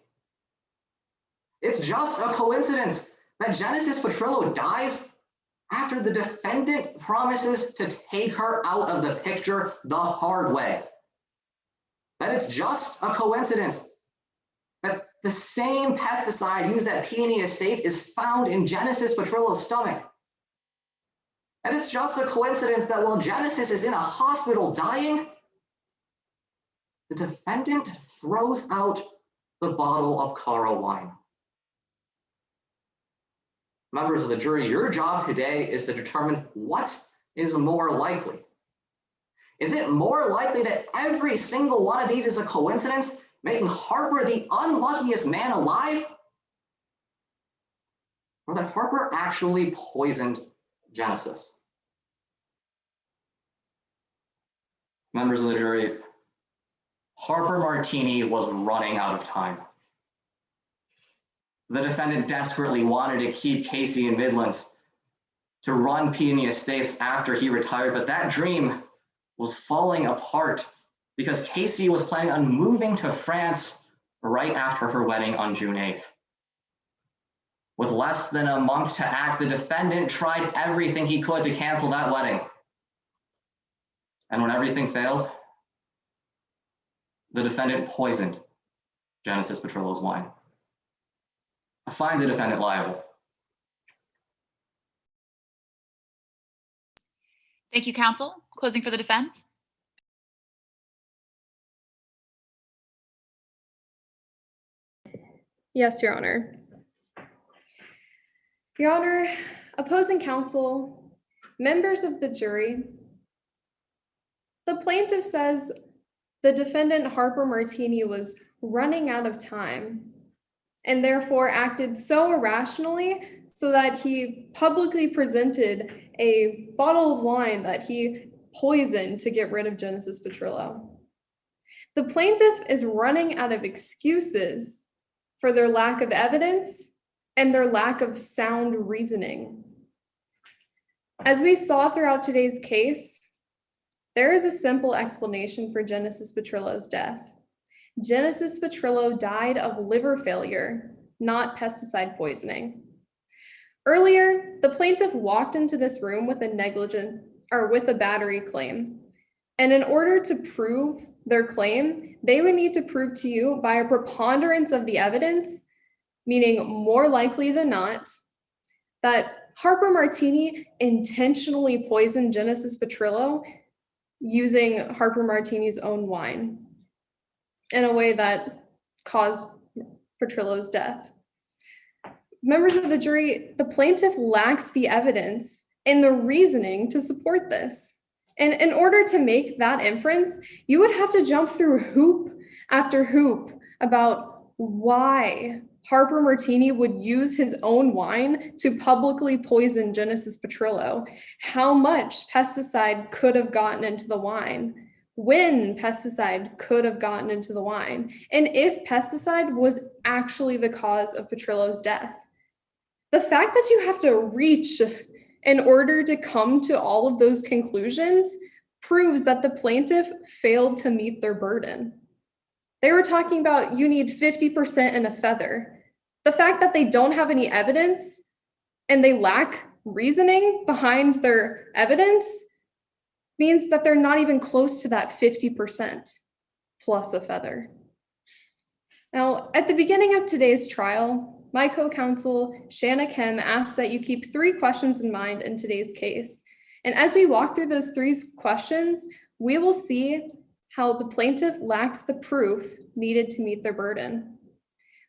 It's just a coincidence that Genesis Petrillo dies after the defendant promises to take her out of the picture the hard way. That it's just a coincidence that The same pesticide used at Peony Estates is found in Genesis Petrillo's stomach. And it's just a coincidence that while Genesis is in a hospital dying, the defendant throws out the bottle of Cara wine. Members of the jury, your job today is to determine what is more likely. Is it more likely that every single one of these is a coincidence, making Harper the unluckiest man alive? Or that Harper actually poisoned Genesis? Members of the jury, Harper Martini was running out of time. The defendant desperately wanted to keep Casey in Midlands to run Peony Estates after he retired, but that dream was falling apart because Casey was planning on moving to France right after her wedding on June 8th. With less than a month to act, the defendant tried everything he could to cancel that wedding. And when everything failed, the defendant poisoned Genesis Petrillo's wine. I find the defendant liable. Thank you, counsel. Closing for the defense. Yes, Your Honor. Your Honor, opposing counsel, members of the jury, the plaintiff says the defendant Harper Martini was running out of time and therefore acted so irrationally so that he publicly presented a bottle of wine that he poisoned to get rid of Genesis Petrillo. The plaintiff is running out of excuses for their lack of evidence and their lack of sound reasoning. As we saw throughout today's case, there is a simple explanation for Genesis Petrillo's death. Genesis Petrillo died of liver failure, not pesticide poisoning. Earlier, the plaintiff walked into this room with a battery claim. And in order to prove their claim, they would need to prove to you by a preponderance of the evidence, meaning more likely than not, that Harper Martini intentionally poisoned Genesis Petrillo using Harper Martini's own wine in a way that caused Petrillo's death. Members of the jury, the plaintiff lacks the evidence and the reasoning to support this. And in order to make that inference, you would have to jump through hoop after hoop about why Harper Martini would use his own wine to publicly poison Genesis Petrillo, how much pesticide could have gotten into the wine, when pesticide could have gotten into the wine, and if pesticide was actually the cause of Petrillo's death. The fact that you have to reach in order to come to all of those conclusions proves that the plaintiff failed to meet their burden. They were talking about you need 50% and a feather. The fact that they don't have any evidence and they lack reasoning behind their evidence means that they're not even close to that 50% plus a feather. Now, at the beginning of today's trial, my co-counsel, Shanna Kim, asked that you keep 3 questions in mind in today's case. And as we walk through those 3 questions, we will see how the plaintiff lacks the proof needed to meet their burden.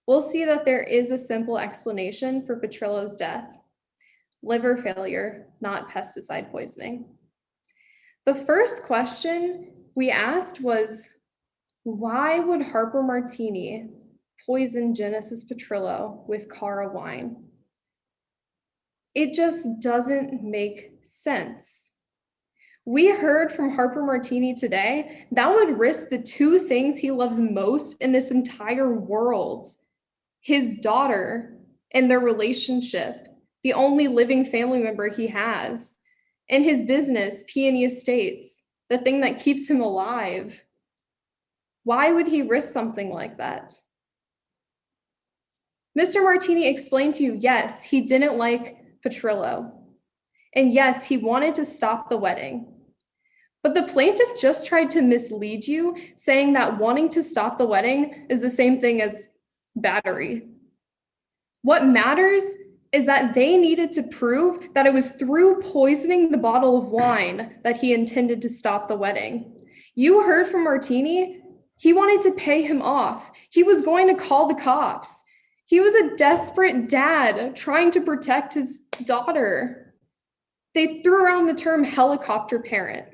We'll see that there is a simple explanation for Petrillo's death: liver failure, not pesticide poisoning. The first question we asked was, why would Harper Martini poison Genesis Petrillo with Cara wine? It just doesn't make sense. We heard from Harper Martini today that would risk the 2 things he loves most in this entire world: his daughter and their relationship, the only living family member he has, and his business, Peony Estates, the thing that keeps him alive. Why would he risk something like that? Mr. Martini explained to you, yes, he didn't like Petrillo. And yes, he wanted to stop the wedding. But the plaintiff just tried to mislead you, saying that wanting to stop the wedding is the same thing as battery. What matters is that they needed to prove that it was through poisoning the bottle of wine that he intended to stop the wedding. You heard from Martini. He wanted to pay him off. He was going to call the cops. He was a desperate dad trying to protect his daughter. They threw around the term helicopter parent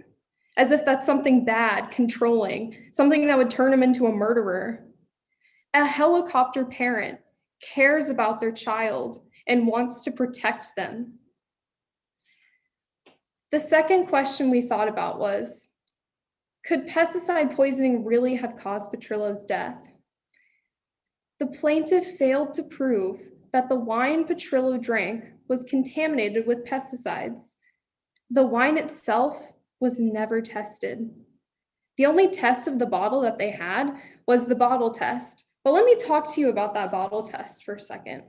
as if that's something bad, controlling, something that would turn him into a murderer. A helicopter parent cares about their child and wants to protect them. The second question we thought about was, could pesticide poisoning really have caused Petrillo's death? The plaintiff failed to prove that the wine Petrillo drank was contaminated with pesticides. The wine itself was never tested. The only test of the bottle that they had was the bottle test. But let me talk to you about that bottle test for a second.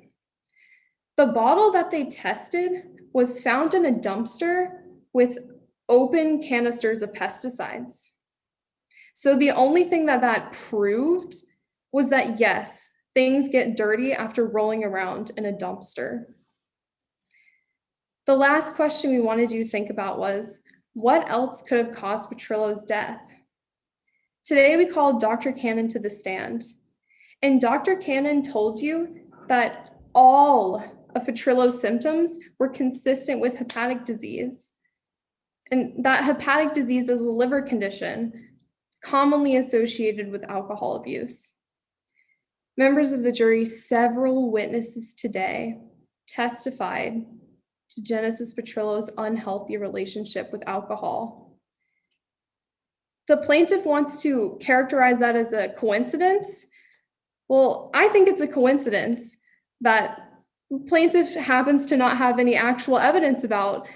The bottle that they tested was found in a dumpster with open canisters of pesticides. So the only thing that proved was that, yes, things get dirty after rolling around in a dumpster. The last question we wanted you to think about was, what else could have caused Petrillo's death? Today we called Dr. Cannon to the stand, and Dr. Cannon told you that all of Petrillo's symptoms were consistent with hepatic disease, and that hepatic disease is a liver condition commonly associated with alcohol abuse. Members of the jury, several witnesses today testified to Genesis Petrillo's unhealthy relationship with alcohol. The plaintiff wants to characterize that as a coincidence. Well, I think it's a coincidence that the plaintiff happens to not have any actual evidence about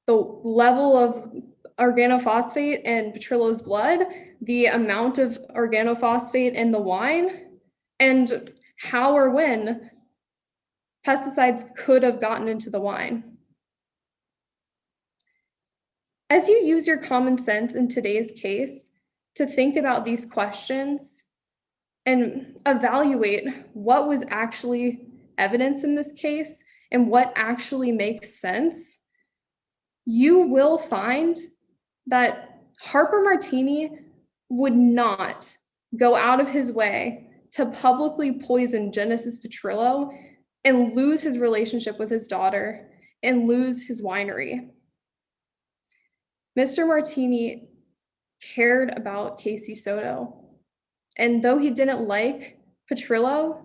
the level of organophosphate in Petrillo's blood, the amount of organophosphate in the wine, and how or when pesticides could have gotten into the wine. As you use your common sense in today's case to think about these questions and evaluate what was actually evidence in this case and what actually makes sense, you will find that Harper Martini would not go out of his way to publicly poison Genesis Petrillo and lose his relationship with his daughter and lose his winery. Mr. Martini cared about Casey Soto, and though he didn't like Petrillo,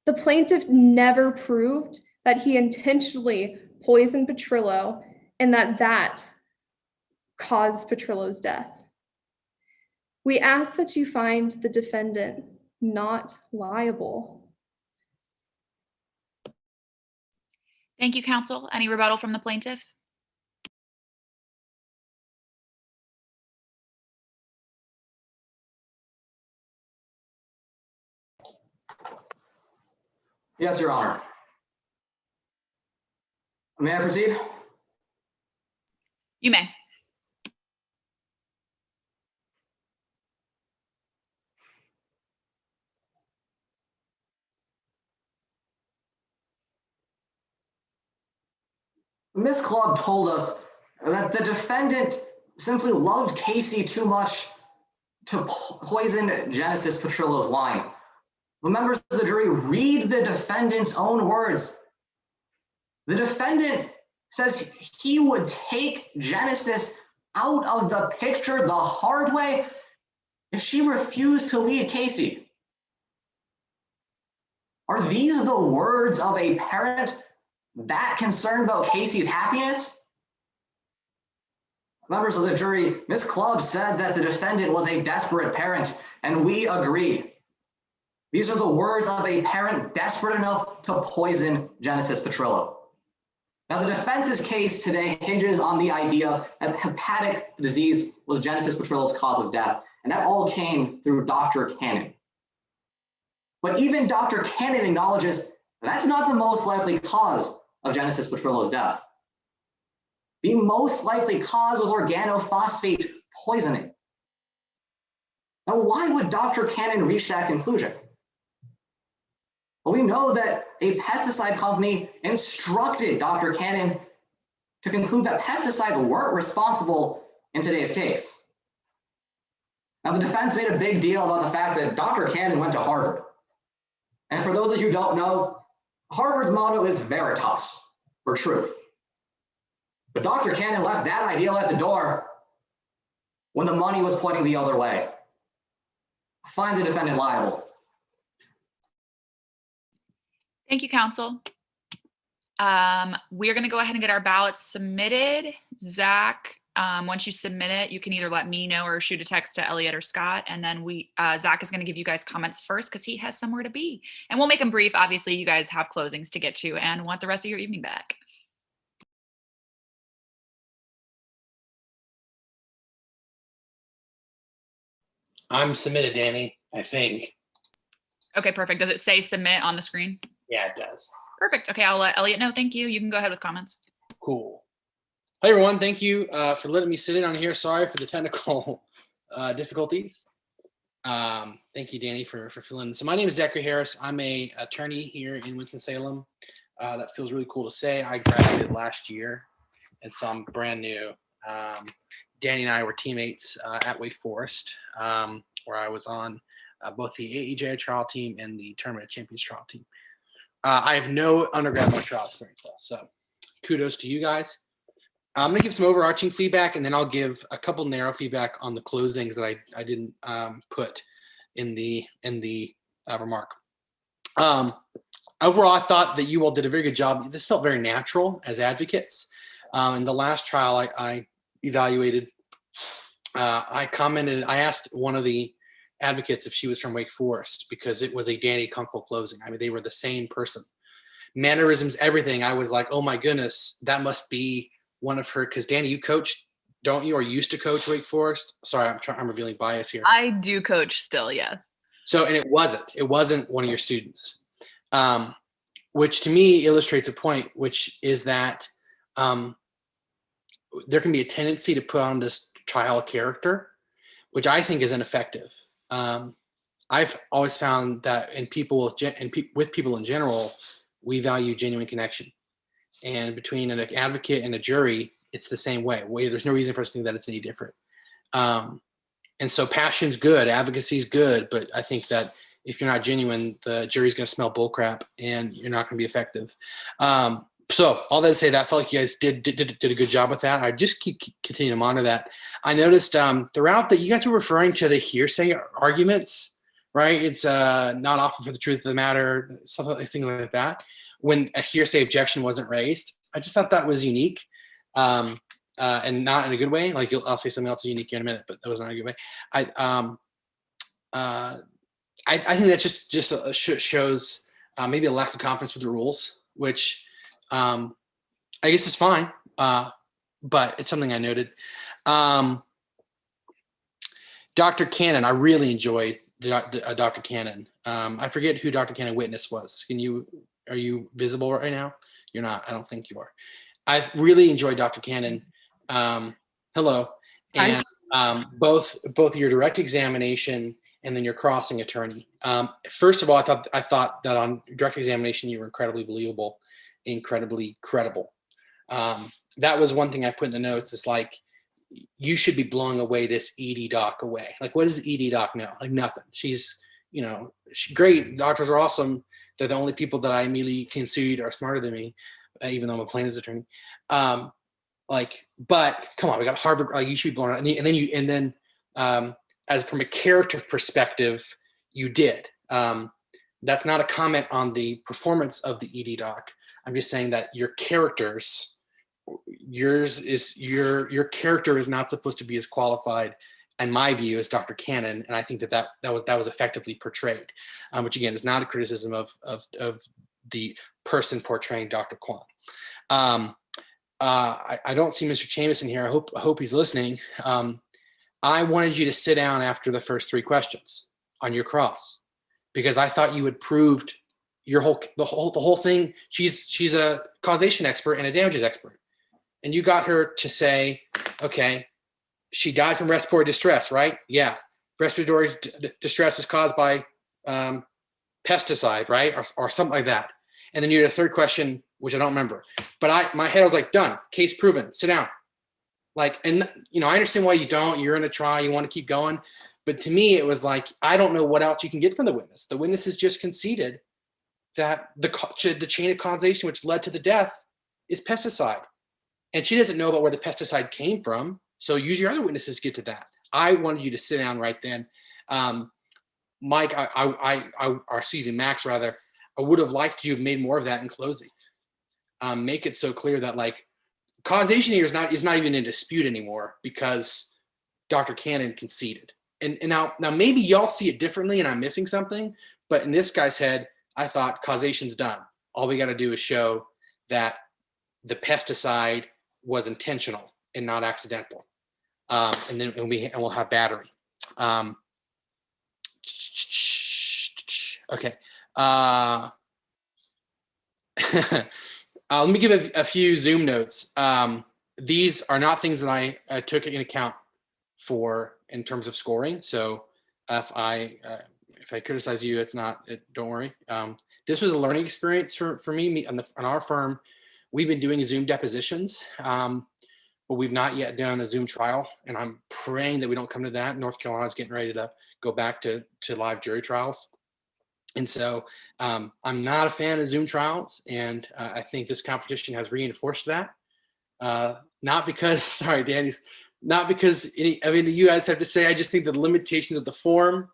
the plaintiff never proved that he intentionally poisoned Petrillo and that caused Petrillo's death. We ask that you find the defendant not liable. Thank you, counsel. Any rebuttal from the plaintiff? Yes, Your Honor. May I proceed? You may. Ms. Clubb told us that the defendant simply loved Casey too much to poison Genesis Petrillo's wine. But members of the jury, read the defendant's own words. The defendant says he would take Genesis out of the picture the hard way if she refused to leave Casey. Are these the words of a parent that concerned about Casey's happiness? Members of the jury, Ms. Clubb said that the defendant was a desperate parent, and we agree. These are the words of a parent desperate enough to poison Genesis Petrillo. Now, the defense's case today hinges on the idea that hepatic disease was Genesis Petrillo's cause of death, and that all came through Dr. Cannon. But even Dr. Cannon acknowledges that's not the most likely cause of Genesis Petrillo's death. The most likely cause was organophosphate poisoning. Now, why would Dr. Cannon reach that conclusion? But we know that a pesticide company instructed Dr. Cannon to conclude that pesticides weren't responsible in today's case. Now, the defense made a big deal about the fact that Dr. Cannon went to Harvard. And for those of you who don't know, Harvard's motto is veritas, or truth. But Dr. Cannon left that ideal at the door when the money was pointing the other way. Find the defendant liable. Thank you, counsel. We're going to go ahead and get our ballots submitted. Zach, once you submit it, you can either let me know or shoot a text to Elliot or Scott. And then Zach is going to give you guys comments first because he has somewhere to be. And we'll make them brief. Obviously, you guys have closings to get to and want the rest of your evening back. I'm submitted, Danny, I think. Okay, perfect. Does it say submit on the screen? Yeah, it does. Perfect. Okay, I'll let Elliot know. Thank you. You can go ahead with comments. Cool. Hi, everyone. Thank you for letting me sit in on here. Sorry for the technical difficulties. Thank you, Danny, for filling in. So my name is Zachary Harris. I'm a attorney here in Winston-Salem. That feels really cool to say. I graduated last year, and so I'm brand new. Danny and I were teammates at Wake Forest, where I was on both the AEJ trial team and the Tournament of Champions trial team. I have no undergrad trial experience though, so kudos to you guys. I'm gonna give some overarching feedback, and then I'll give a couple narrow feedback on the closings that I didn't put in the remark. Overall, I thought that you all did a very good job. This felt very natural as advocates. In the last trial I evaluated, I asked one of the advocates if she was from Wake Forest because it was a Danny Kunkel closing. I mean, they were the same person. Mannerisms, everything. I was like, oh my goodness, that must be one of her. Because Danny, you coach, don't you, or used to coach Wake Forest? Sorry, I'm revealing bias here. I do coach still, yes. So, and it wasn't one of your students, which to me illustrates a point, which is that there can be a tendency to put on this trial character, which I think is ineffective. I've always found that in people with people in general, we value genuine connection, and between an advocate and a jury, it's the same way. There's no reason for us to think that it's any different. And so passion's good, advocacy's good, but I think that if you're not genuine, the jury's going to smell bullcrap, and you're not going to be effective. So all that to say, that I felt like you guys did a good job with that. I just continue to monitor that. I noticed throughout that you guys were referring to the hearsay arguments, right? It's not often for the truth of the matter, things like that. When a hearsay objection wasn't raised, I just thought that was unique, and not in a good way. Like I'll say something else unique here in a minute, but that was not a good way. I think that just shows maybe a lack of confidence with the rules, which I guess is fine, but it's something I noted. Dr. Cannon, I really enjoyed Dr. Cannon. I forget who Dr. Cannon witness was. Are you visible right now? You're not. I don't think you are. I've really enjoyed Dr. Cannon. Hello. And both your direct examination and then your crossing attorney. First of all, I thought that on direct examination you were incredibly believable, incredibly credible. That was one thing I put in the notes. It's like, you should be blowing away this ED doc away. Like, what does the ED doc know? Like nothing. She's great. Doctors are awesome. They're the only people that I immediately concede are smarter than me, even though I'm a plaintiff's attorney. But come on, we got Harvard. Like, you should be blown out. And then as from a character perspective, you did. That's not a comment on the performance of the ED doc. I'm just saying that your character is not supposed to be as qualified, in my view, as Dr. Cannon, and I think that was effectively portrayed, which again is not a criticism of the person portraying Dr. Kwan. I don't see Mr. Chamison here. I hope he's listening. I wanted you to sit down after the first three questions on your cross, because I thought you had proved the whole thing. She's a causation expert and a damages expert, and you got her to say, okay, she died from respiratory distress, right? Yeah, respiratory distress was caused by pesticide, right? Or something like that. And then you had a third question, which I don't remember. But my head was like, done, case proven, sit down. Like, and you know, I understand why you don't. You're in a trial, you want to keep going. But to me, it was like, I don't know what else you can get from the witness. The witness has just conceded that the chain of causation which led to the death is pesticide. And she doesn't know about where the pesticide came from. So use your other witnesses to get to that. I wanted you to sit down right then. Mike, or excuse me, Max, rather, I would have liked you to have made more of that in closing. Make it so clear that like causation here is not even in dispute anymore because Dr. Cannon conceded. And now maybe y'all see it differently and I'm missing something, but in this guy's head, I thought causation's done. All we got to do is show that the pesticide was intentional and not accidental. And then we'll have battery. Okay. Let me give a few Zoom notes. These are not things that I took into account for in terms of scoring. So if I criticize you, don't worry. This was a learning experience for me on our firm. We've been doing Zoom depositions, but we've not yet done a Zoom trial. And I'm praying that we don't come to that. North Carolina is getting ready to go back to live jury trials. And so I'm not a fan of Zoom trials. And I think this competition has reinforced that. Not because, sorry, Danny's, not because you guys have to say, I just think the limitations of the form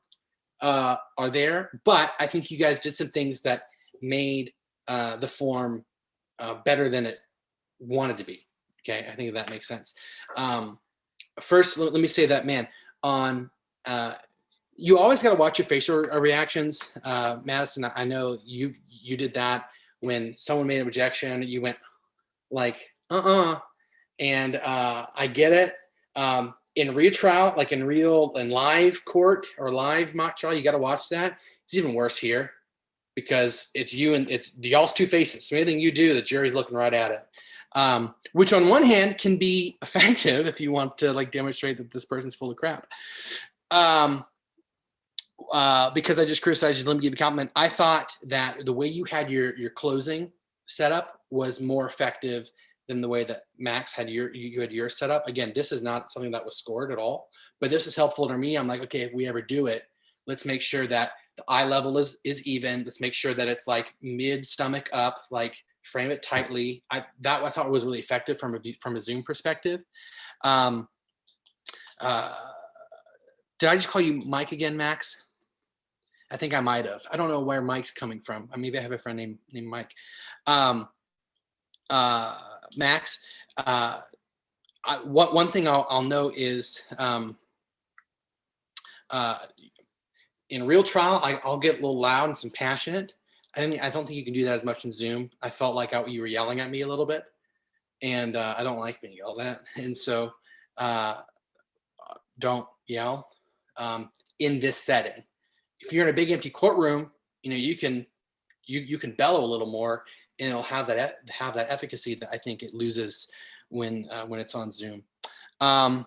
are there. But I think you guys did some things that made the form better than it wanted to be. Okay, I think that makes sense. First, let me say that, man, you always got to watch your facial reactions. Madison, I know you did that when someone made an objection, you went like, and I get it. In retrial, like in live court or live mock trial, you got to watch that. It's even worse here because it's you and it's y'all's two faces. So anything you do, the jury's looking right at it. Which on one hand can be effective if you want to like demonstrate that this person's full of crap. Because I just criticized you, let me give you a compliment. I thought that the way you had your closing set up was more effective than the way that Max had your set up. Again, this is not something that was scored at all, but this is helpful to me. I'm like, okay, if we ever do it, let's make sure that the eye level is even. Let's make sure that it's like mid stomach up, like frame it tightly. I thought was really effective from a Zoom perspective. Did I just call you Mike again, Max? I think I might have. I don't know where Mike's coming from. Maybe I have a friend named Mike. Max, one thing I'll note is in real trial, I'll get a little loud and some passionate. I don't think you can do that as much in Zoom. I felt like you were yelling at me a little bit, and I don't like being yelled at. And so don't yell in this setting. If you're in a big empty courtroom, you can bellow a little more, and it'll have that efficacy that I think it loses when it's on Zoom. I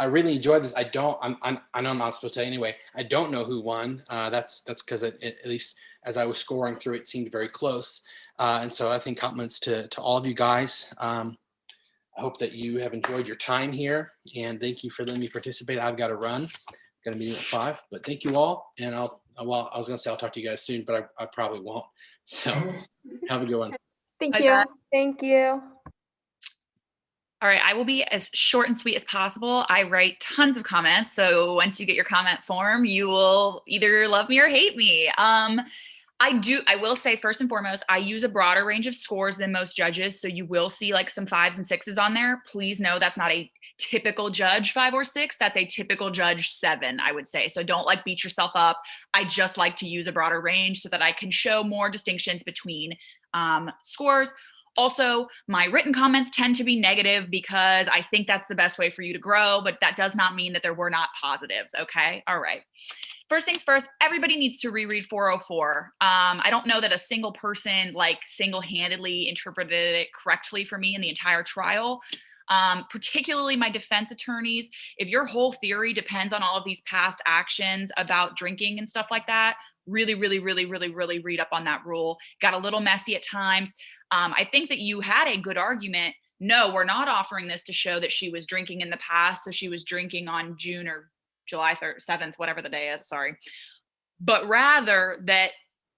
really enjoyed this. I know I'm not supposed to anyway. I don't know who won. That's because at least as I was scoring through, it seemed very close. And so I think compliments to all of you guys. I hope that you have enjoyed your time here, and thank you for letting me participate. I've got to run. Got a meeting at 5, but thank you all. And I was gonna say I'll talk to you guys soon, but I probably won't. So have a good one. Thank you. Thank you. All right, I will be as short and sweet as possible. I write tons of comments, so once you get your comment form, you will either love me or hate me. I will say first and foremost, I use a broader range of scores than most judges, so you will see like some 5s and 6s on there. Please know that's not a typical judge 5 or 6. That's a typical judge 7, I would say. So don't like beat yourself up. I just like to use a broader range so that I can show more distinctions between scores. Also, my written comments tend to be negative because I think that's the best way for you to grow, but that does not mean that there were not positives, okay? All right. First things first, everybody needs to reread 404. I don't know that a single person like single-handedly interpreted it correctly for me in the entire trial. particularly my defense attorneys. If your whole theory depends on all of these past actions about drinking and stuff like that, really read up on that rule. Got a little messy at times. I think that you had a good argument. No, we're not offering this to show that she was drinking in the past. So she was drinking on June or July 7th, whatever the day is, sorry. But rather that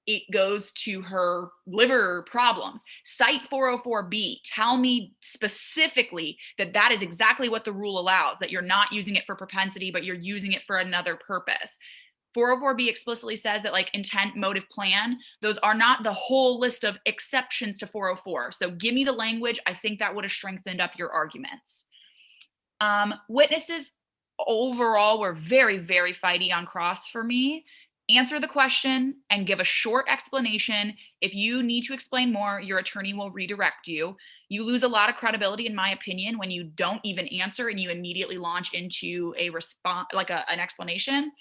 it goes to her liver problems. Cite 404B. Tell me specifically that that is exactly what the rule allows, that you're not using it for propensity, but you're using it for another purpose. 404B explicitly says that like intent, motive, plan, those are not the whole list of exceptions to 404. So give me the language. I think that would have strengthened up your arguments. Witnesses overall were very fighty on cross for me. Answer the question and give a short explanation. If you need to explain more, your attorney will redirect you. You lose a lot of credibility, in my opinion, when you don't even answer and you immediately launch into a response, like an explanation.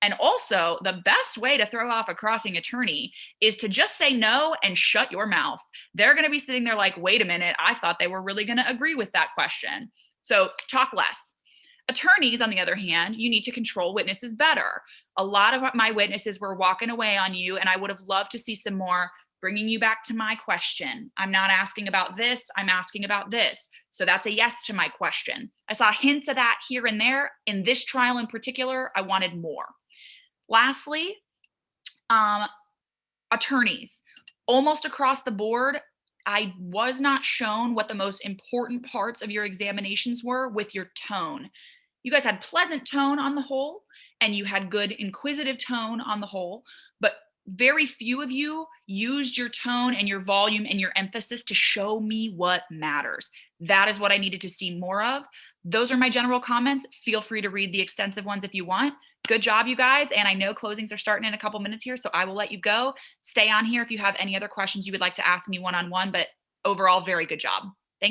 And also, the best way to throw off a crossing attorney is to just say no and shut your mouth. They're going to be sitting there like, wait a minute, I thought they were really going to agree with that question. So talk less. Attorneys, on the other hand, you need to control witnesses better. A lot of my witnesses were walking away on you, and I would have loved to see some more bringing you back to my question. I'm not asking about this, I'm asking about this. So that's a yes to my question. I saw hints of that here and there. In this trial in particular, I wanted more. Lastly, attorneys. Almost across the board, I was not shown what the most important parts of your examinations were with your tone. You guys had pleasant tone on the whole, and you had good inquisitive tone on the whole, but very few of you used your tone and your volume and your emphasis to show me what matters. That is what I needed to see more of. Those are my general comments. Feel free to read the extensive ones if you want. Good job, you guys. And I know closings are starting in a couple minutes here, so I will let you go. Stay on here if you have any other questions you would like to ask me one-on-one, but overall, very good job.